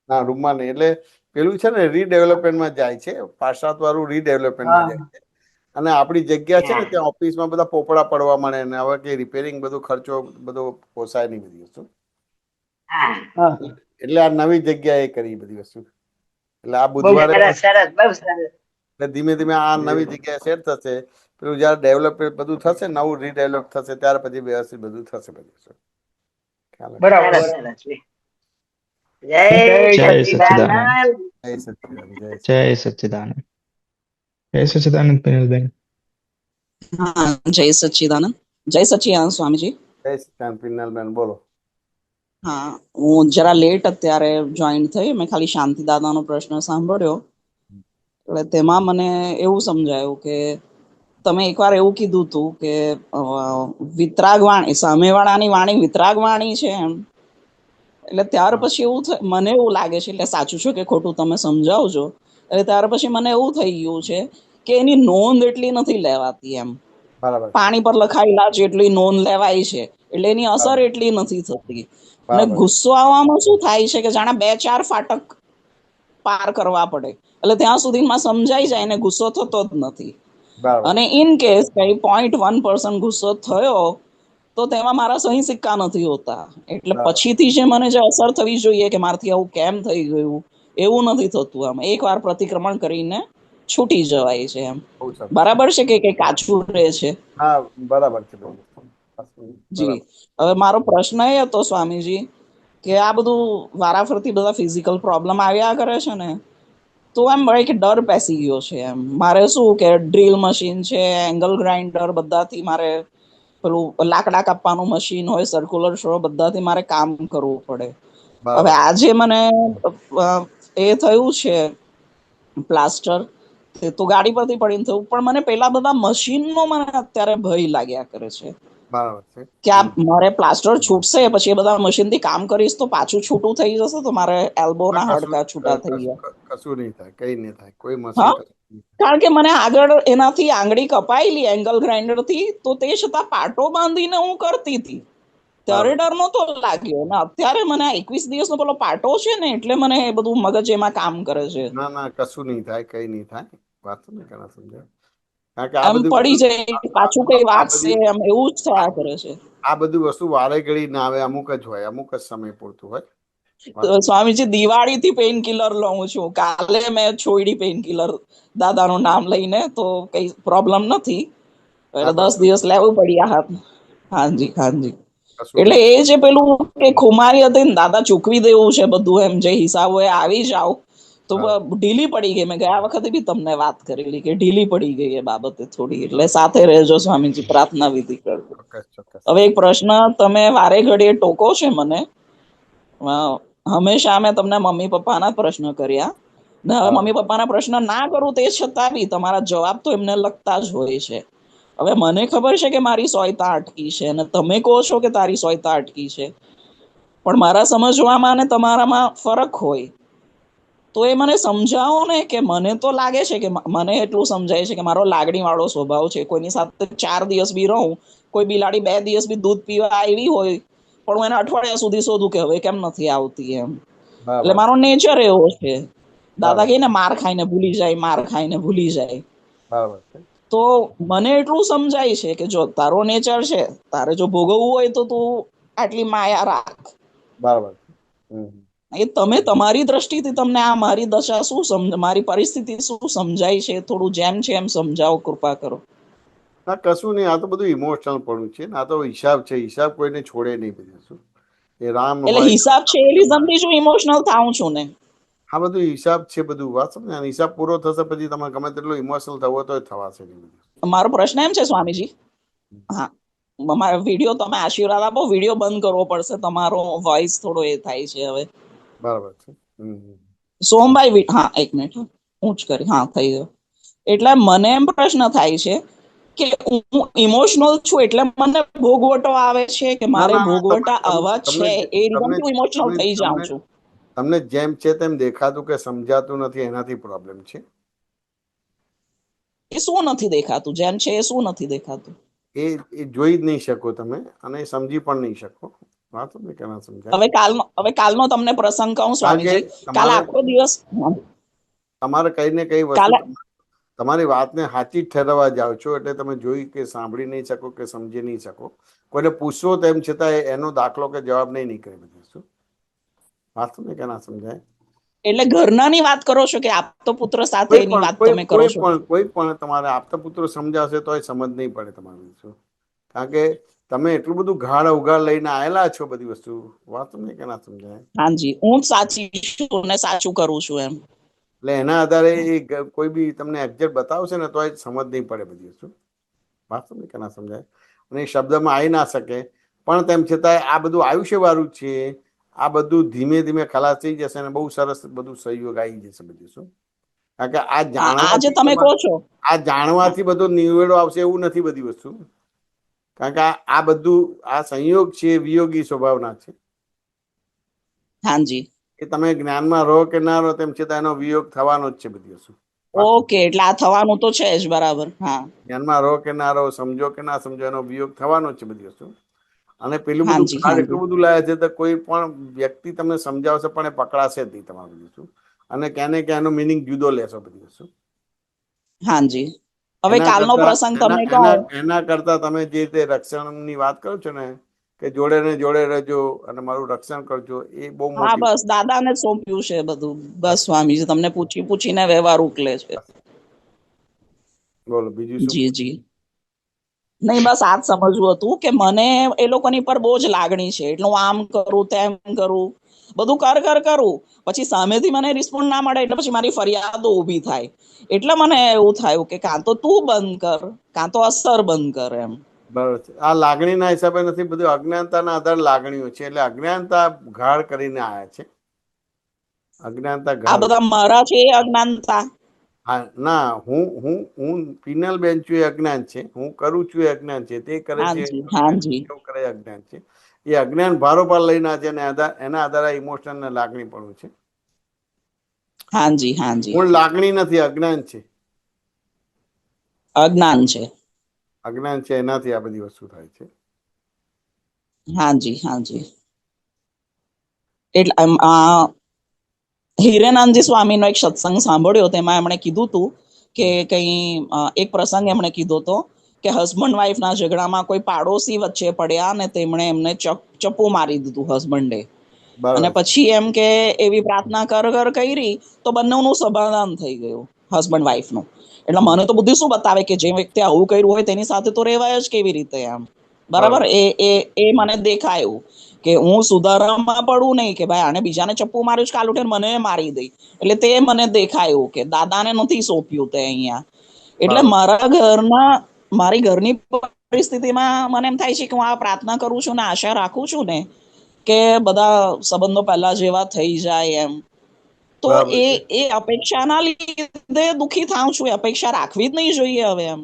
ના રૂમમાં નહીં. એટલે પેલું છે ને રીડેવલપમેન્ટમાં જાય છે. પાસાત વાળું રીડેવલપમેન્ટમાં જાય છે અને આપણી જગ્યા છે ને ત્યાં ઓફિસમાં બધા પોપડા પડવા મળે ને હવે કે રિપેરિંગ બધો ખર્ચો બધો પોસાય નહીં બધી વસ્તુ. એટલે આ નવી જગ્યાએ કરી બધી વસ્તુ. એટલે આ બુધવારે એટલે ધીમે ધીમે આ નવી જગ્યાએ સેટ થશે. પેલું જયારે ડેવલપમેન્ટ બધું થશે નવું રીડેવલપ થશે ત્યાર પછી વ્યવસ્થિત બધું થશે બધી વસ્તુ. બરાબર. જય સચ્ચિદાનંદ. પિનલબેન. હા જય સચ્ચિદાનંદ સ્વામીજી. જય સચ્ચિદાનંદ પિનલબેન બોલો. હા હું જરા લેટ અત્યારે જોઈન થઈ. મેં ખાલી શાંતિ દાદાનો પ્રશ્ન સાંભળ્યો એટલે તેમાં મને એવું સમજાયું કે તમે એકવાર એવું કીધું હતું કે વિતરાગ વાણી સામેવાળાની વાણી વિતરાગ વાણી છે એમ. એટલે ત્યાર પછી એવું મને એવું લાગે છે એટલે સાચું છે કે ખોટું તમે સમજાવજો. એટલે ત્યાર પછી મને એવું થઈ ગયું છે કે એની નોંધ એટલી નથી લેવાતી એમ. પાણી પર લખાયેલા જેટલી નોંધ લેવાય છે એટલે એની અસર એટલી નથી થતી. અને બરાબર ગુસ્સો આવવામાં શું થાય છે કે જાણે 2-4 ફાટક પાર કરવા પડે, એટલે ત્યાં સુધીમાં સમજાઈ જાય ને ગુસ્સો થતો જ નથી. બરાબર અને ઇન કેસ કઈ 0.1% ગુસ્સો થયો તો તેમાં મારા સહી સિક્કા નથી હોતા. એટલે બરાબર પછીથી જે મને જે અસર થવી જોઈએ કે મારથી આવું કેમ થઈ ગયું એવું નથી થતું. આમ એકવાર પ્રતિક્રમણ કરીને છૂટી જવાય છે એમ. બહુ સરસ. બરાબર છે કે કઈ કાચું રહે છે? હા બરાબર છે બહુ. જી. બરાબર હવે મારો પ્રશ્ન એ હતો સ્વામીજી કે આ બધું વારાફરતી બધા ફિઝિકલ પ્રોબ્લેમ આવ્યા કરે છે ને, તો એમ કે ડર બેસી ગયો છે એમ. મારે શું કે ડ્રીલ મશીન છે, એંગલ ગ્રાઇન્ડર, બધાથી મારે પેલું લાકડા કાપવાનું મશીન હોય, સર્ક્યુલર શો, બધાથી મારે કામ કરવું પડે. હવે બરાબર આજે મને એ થયું છે પ્લાસ્ટર, તે તો ગાડી પરથી પડીને થયું, પણ મને પેલા બધા મશીનનો મને અત્યારે ભય લાગ્યા કરે છે બરાબર છે. કે આ મારે પ્લાસ્ટર છૂટશે પછી એ બધા મશીન થી કામ કરીશ તો પાછું છૂટું થઈ જશે તો મારે એલ્બો ના હાડકા છૂટા થઈ ગયા. કશું નહીં થાય, કઈ નહીં થાય, કોઈ મશીન હા, કશું નહીં થાય. કારણ કે મને આગળ એનાથી આંગળી કપાયેલી એંગલ ગ્રાઇન્ડર થી, તો તે છતાં પાટો બાંધીને હું કરતી હતી ત્યારે બરાબર ડર નતો લાગ્યો. ને અત્યારે મને 21 દિવસનો પેલો પાટો છે ને એટલે મને એ બધું મગજ એમાં કામ કરે છે. ના ના કશું નહીં થાય, કઈ નહીં થાય. વાત તો નહીં કરવા સમજાય. કારણ કે આ એમ બધી પડી વસ્તુ જાય પાછું કઈ આ વાગશે બધી એમ એવું જ થયા કરે છે. આ બધી વસ્તુ વારે ઘડી ના આવે, અમુક જ હોય, અમુક જ સમય પૂરતું હોય. વાત તો સ્વામીજી દિવાળી થી પેઇન કિલર લઉં છું. કાલે મેં છોડી પેઇન કિલર દાદાનું નામ લઈને, તો કઈ પ્રોબ્લેમ નથી. હા એટલે તો 10 દિવસ લેવું પડ્યા હાથ. હાજી હાજી. કશું એટલે નહીં. એ જે પેલું કે ખુમારી હતી ને દાદા ચૂકવી દેવું છે બધું, એમ જે હિસાબ હોય આવી જાવ, તો બરાબર ઢીલી પડી ગઈ. મેં ગયા વખતે બી તમને વાત કરેલી કે ઢીલી પડી ગઈ એ બાબતે થોડી. એટલે સાથે રહેજો સ્વામીજી, પ્રાર્થના વિધિ કરજો. ચોક્કસ ચોક્કસ. હવે એક પ્રશ્ન તમે વારે ઘડીએ ટોકો છે મને. હંમેશા મેં તમને મમ્મી પપ્પાના પ્રશ્ન કર્યા ને હવે બરાબર મમ્મી પપ્પાના પ્રશ્ન ના કરું તે છતાં બી તમારા જવાબ તો એમને લગતા જ હોય છે. હવે મને ખબર છે કે મારી સોયતા અટકી છે અને તમે કહો છો કે તારી સોયતા અટકી છે, પણ મારા સમજવામાં અને તમારામાં ફરક હોય તો એ મને સમજાવો ને. કે મને તો લાગે છે કે મને એટલું સમજાય છે કે મારો લાગણી વાળો સ્વભાવ છે. કોઈની સાથે 4 દિવસ બી રહું, કોઈ બિલાડી 2 દિવસ બી દૂધ પીવા આવી હોય પણ હું એને અઠવાડિયા સુધી શોધું કે હવે કેમ નથી આવતી એમ. એટલે બરાબર મારો નેચર એવો છે. દાદા બરાબર કહે ને માર ખાઈને ભૂલી જાય, માર ખાઈને ભૂલી જાય. બરાબર છે. તો મને એટલું સમજાય છે કે જો તારો નેચર છે, તારે જો ભોગવવું હોય તો તું આટલી માયા રાખ. બરાબર છે. એ તમે તમારી દ્રષ્ટિથી તમને આ મારી દશા શું મારી પરિસ્થિતિ શું સમજાય છે થોડું જેમ છે એમ સમજાવો, કૃપા કરો. ના કશું નહીં, આ તો બધું ઇમોશનલ પડું છે ને. આ તો હિસાબ છે, હિસાબ કોઈને છોડે નહીં. બધું શું એ રામ એટલે હોય હિસાબ છે એ રીઝનથી શું ઇમોશનલ થાઉં છું ને. આ બધું હિસાબ છે, બધું વાત સમજે. હિસાબ પૂરો થશે પછી તમે ગમે તેટલું ઇમોશનલ થવો તો થવાશે નહીં બધું. મારો પ્રશ્ન એમ છે સ્વામીજી, હા, મારા વિડીયો તમે આશીર્વાદ આપો. વિડીયો બંધ કરવો પડશે, તમારો વોઇસ થોડો એ થાય છે હવે. બરાબર છે. સોમભાઈ, હા 1 મિનિટ હું જ કરી, હા થઈ ગયો. એટલે મને એમ પ્રશ્ન થાય છે કે હું ઇમોશનલ છું એટલે મને ભોગવટો આવે છે કે ના મારે ના ના ભોગવટા આવા તમને છે એ રીઝન તમને થી ઇમોશનલ થઈ જાઉં તમને છું. તમને જેમ છે તેમ દેખાતું કે સમજાતું નથી, એનાથી પ્રોબ્લેમ છે. એ શું નથી દેખાતું? જેમ છે એ શું નથી દેખાતું? એ જોઈ જ નહીં શકો તમે અને સમજી પણ નહીં શકો. વાત ને કેના સમજાય. હવે કાલનો તમને પ્રસંગ કહું સ્વામીજી. કાલે આખો દિવસ તમારે કઈ ને કઈ વસ્તુ કાલે તમારી વાતને સાચી જ ઠેરવવા જાઓ છો એટલે તમે જોઈ કે સાંભળી નહીં શકો કે સમજી નહીં શકો. કોઈને પૂછશો તેમ છતાં એનો દાખલો કે જવાબ નહીં નીકળે. બધું શું વાત ને કેના સમજાય. એટલે ઘરનાની વાત કરો છો કે આપતો પુત્ર સાથે એની વાત તમે કરો છો? કોઈ પણ તમારે આપતા પુત્રો સમજાવશે તો સમજ નહીં પડે તમારી શું. કારણ કે તમે એટલું બધું ગાઢ ઉઘાડ લઈને આવેલા છો બધી વસ્તુ. વાત નહીં કેના સમજાય. હાજી, હું સાચી છું ને સાચું કરું છું એમ. એટલે એના આધારે કોઈ બી તમને એક્ઝેક્ટ બતાવશે ને તો સમજ નહીં પડે બધી વસ્તુ. વાત નહીં કેના સમજાય. અને એ શબ્દમાં આવી ના શકે પણ તેમ છતાં આ બધું આયુષ્ય વાળું છે. આ બધું ધીમે ધીમે ખલાસ થઈ જશે અને બહુ સરસ બધું સહયોગ આવી જશે બધું શું. કારણ કે આજે તમે કહો છો આ જાણવાથી બધો નિવેડો આવશે એવું નથી બધી વસ્તુ. કારણ કે આ બધું આ સંયોગ છે, વિયોગી સ્વભાવના છે. હાજી, એ તમે જ્ઞાનમાં રહો કે ના રહો તેમ છતાં એનો વિયોગ થવાનો જ છે બધી વસ્તુ. ઓકે, એટલે આ થવાનું તો છે જ. બરાબર. હા, જ્ઞાનમાં રહો કે ના રહો, સમજો કે ના સમજો, એનો વિયોગ થવાનો જ છે બધી વસ્તુ. અને પેલું બધું હાજી કાર્ડ હાજી એટલું બધું લાયા છે તો કોઈ પણ વ્યક્તિ તમને સમજાવશે પણ એ પકડાશે જ નહીં તમારું બધું, અને ક્યાંને ક્યાંનો મિનિંગ જુદો લેશો બધી વસ્તુ. હાજી. હવે એના કાલનો કરતા પ્રસંગ એના તમને એના કહું. એના કરતા તમે જે રીતે રક્ષણની વાત કરો છો ને કે જોડે ને જોડે રહેજો અને મારું રક્ષણ કરજો, એ બહુ હા મોટી બસ દાદાને જ સોંપ્યું છે બધું. બસ સ્વામીજી તમને પૂછી પૂછીને વ્યવહાર ઉકલે છે. બોલો બીજું શું? જી જી. નહીં બસ આ જ સમજવું હતું કે મને એ લોકોની પર બહુ જ લાગણી છે, એટલે હું આમ કરું તેમ કરું બધું કરું, પછી સામેથી મને રિસ્પોન્ડ ના મળે એટલે પછી મારી ફરિયાદો ઊભી થાય. એટલે મને એવું થયું કે કાં તો તું બંધ કર કાં તો અસર બંધ કર એમ. બરાબર છે. આ લાગણીના હિસાબે નથી, બધું અજ્ઞાનતાના આધારે લાગણીઓ છે, એટલે અજ્ઞાનતા ગાઢ કરીને આયા છે. અજ્ઞાનતા આ ગાઢ. બધા મારા છે એ અજ્ઞાનતા. હા ના, હું પિનલ બેન છું એ અજ્ઞાન છે, હું કરું છું એ અજ્ઞાન છે, તે કરે છે હાજી હાજી કેવું કરે એ અજ્ઞાન છે. એ અજ્ઞાન ભારોભાર લઈને છે અને એના આધારે ઇમોશન ને લાગણી પણ છે. હાજી હાજી. મૂળ લાગણી નથી, અજ્ઞાન છે. અજ્ઞાન છે. અજ્ઞાન છે એનાથી આ બધી વસ્તુ થાય છે. હાજી હાજી. એટલે હિરેનાનંદજી સ્વામીનો એક સત્સંગ સાંભળ્યો, તેમાં એમણે કીધું હતું કે એક પ્રસંગ એમણે કીધો હતો કે હસબન્ડ વાઈફના ઝઘડામાં કોઈ પાડોશી વચ્ચે પડ્યા અને તેમણે એમને ચપ્પુ મારી દીધું હસબન્ડે. અને બરાબર. પછી એમ કે એવી પ્રાર્થના કર કરી તો બંનેનું સમાધાન થઈ ગયું, હસબન્ડ વાઈફનું. એટલે મને તો બુદ્ધિ શું બતાવે કે જે વ્યક્તિ આવું કર્યું હોય તેની સાથે તો રહેવાય જ કેવી રીતે એમ. બરાબર. એ મને દેખાયું કે હું સુધારામાં પડું નહીં કે ભાઈ આને બીજાને ચપ્પુ માર્યું કાલ ઉઠીને મને મારી દઈ. એટલે તે મને દેખાયું કે દાદાને નથી સોંપ્યું તે અહીંયા. એટલે મારી ઘરની પરિસ્થિતિમાં મને એમ થાય છે કે હું આ પ્રાર્થના કરું છું ને આશા રાખું છું ને કે બધા સંબંધો પહેલા જેવા થઈ જાય એમ. તો બરાબર છે. એ અપેક્ષાના લીધે દુઃખી થાઉં છું. અપેક્ષા રાખવી જ નહીં જોઈએ હવે એમ.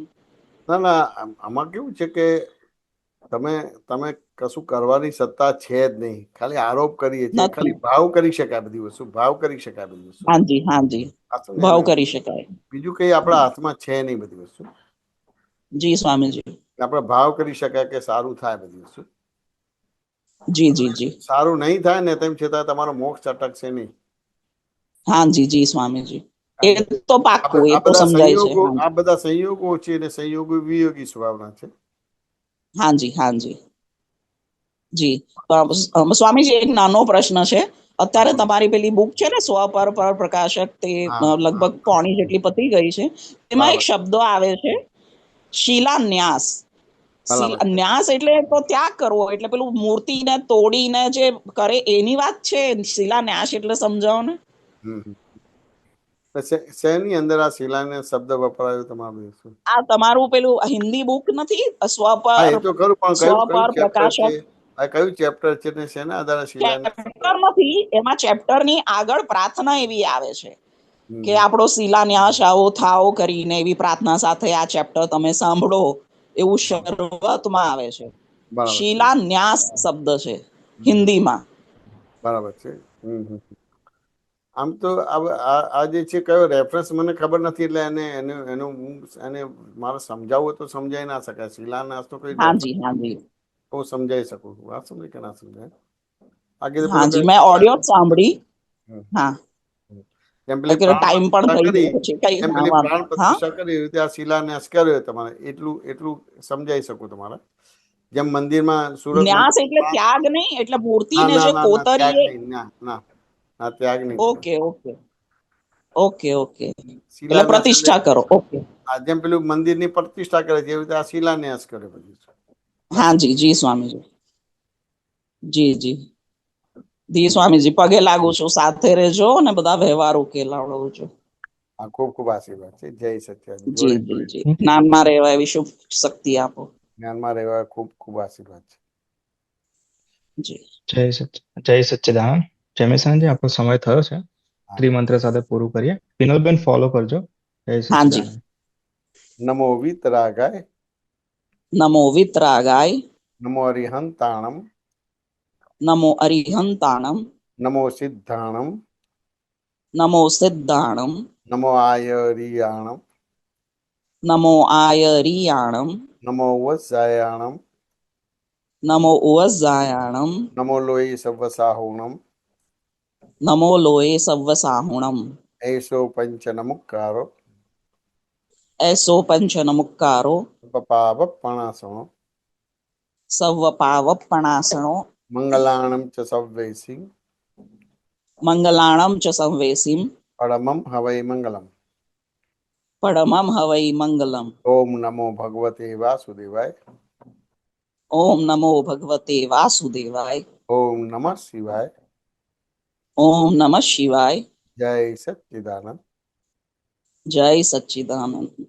ના, આમાં કેવું છે કે તમે કશું કરવાની સત્તા છે જ નહીં, ખાલી આરોપ કરીએ છીએ. નથી. ખાલી ભાવ કરી શકાય બધી વસ્તુ, ભાવ કરી શકાય બધી વસ્તુ. હાજી હાજી. આ શું ને ભાવ એને કરી શકાય. બીજું કઈ આપણા હાથમાં છે નહીં બધી વસ્તુ. જી સ્વામીજી. આપણે ભાવ કરી શકાય કે સારું થાય બધી વસ્તુ. જી જી જી. સારું નહીં થાય ને તેમ છતાં તમારો મોક્ષ અટકશે નહીં. હાજી જી સ્વામીજી. એ તો પાક્કું, એ આ તો બધા સમજાય છે. સંયોગો, આ બધા સંયોગો છે અને સંયોગો વિયોગી સ્વભાવના છે. હાજી હાજી. જી. સ્વામીજી એક નાનો પ્રશ્ન છે. અત્યારે તમારી પેલી બુક છે ને સ્વ પર પ્રકાશક, તે લગભગ પોણી જેટલી પતી ગઈ છે. એમાં એક શબ્દો આવે છે શિલાન્યાસ. ન્યાસ એટલે તો ત્યાગ કરવો, એટલે પેલું મૂર્તિને તોડીને જે કરે એની વાત છે. શિલાન્યાસ એટલે સમજાવો ને. શેની અંદર આ શિલાને શબ્દ વપરાયો તમારું? આ તમારું પેલું હિન્દી બુક નથી સ્વ હા, એ પર તો ખરું, પણ સ્વ પર કયું ચેપ્ટર પ્રકાશક? છે? આ કયું ચેપ્ટર છે ને શેના આધારે શિલાને? ચેપ્ટર નથી, એમાં ચેપ્ટર ની આગળ પ્રાર્થના એવી આવે છે કે આપણો શિલાન્યાસ આવો થાઓ કરીને એવી પ્રાર્થના સાથે આ ચેપ્ટર તમે સાંભળો એવું શરૂઆતમાં આવે છે. બરાબર. શિલાન્યાસ શબ્દ છે હિન્દીમાં. બરાબર છે. આમ તો આ જે છે કયો રેફરન્સ મને ખબર નથી, એટલે એને મારે સમજાવવું તો સમજાઈ ના શકાય. શિલાન્યાસ તો કઈ હાજી હાજી. હું સમજાઈ શકું છું. વાત સમજાય કે ના સમજાય? આગે હાજી મેં ઓડિયો સાંભળી. હા, જેમ પેલી ટાઈમ પણ થઈ ગયો છે. પ્રાણ પ્રતિષ્ઠા કરી રીતે આ શિલાન્યાસ કર્યો તમારે, એટલું સમજાઈ શકું તમારે. જેમ મંદિરમાં સુરત ન્યાસ એટલે ત્યાગ નહીં, એટલે મૂર્તિને જે કોતરીએ. ના, ત્યાગ નહીં. Okay okay okay okay. એટલે પ્રતિષ્ઠા કરો. ઓકે. જેમ પેલું મંદિરની પ્રતિષ્ઠા કરે છે એવી રીતે આ શિલાન્યાસ કરે બધું. હાજી જી સ્વામીજી. જી જી જી સ્વામીજી. પગે લાગુ છું, સાથે રહેજો અને બધા વ્યવહાર ઉકેલાવજો. હા, ખૂબ ખૂબ આશીર્વાદ છે. જય સચ્ચિદાનંદ. જી જી જી. જ્ઞાનમાં રહેવા એવી શુભ શક્તિ આપો. જ્ઞાનમાં રહેવા ખૂબ ખૂબ આશીર્વાદ છે. જી. જય સચ્ચિદાનંદ. જયમેશાનજી, આપણો સમય થયો છે. ત્રિમંત્ર સાથે પૂરું કરીએ. પિનલબેન ફોલો કરજો. જય સચ્ચિદાનંદ. નમો વિતરાગાય. નમો વિતરાગાય. નમો અરિહંતાણમ. નમો અરિહંતાણમ. નમો સિદ્ધાણમ. નમો સિદ્ધાણમ. નમો આયરિયાણમ. નમો આયરિયાણમ. નમો વત્સાયાણમ. નમો ઉવઝાયાણમ નમો લોહી સવ્વસાહુણમ નમો લોએ સવ્વસાહુણમ એસો પંચ નમુક્કારો એસો પંચ નમુક્કારો પપાપ પણાસણો સવ્વ પાવપણાસણો મંગલાણમ ચ સવ્વૈસી મંગલાણમ ચ સંવેસીમ પરમમ હવૈ મંગલમ. પરમમ હવૈ મંગલમ. ઓમ નમો ભગવતે વાસુદેવાય. ઓમ નમો ભગવતે વાસુદેવાય. ઓમ નમઃ શિવાય. ઓમ નમઃ શિવાય. જય સચ્ચિદાનંદ. જય સચ્ચિદાનંદ.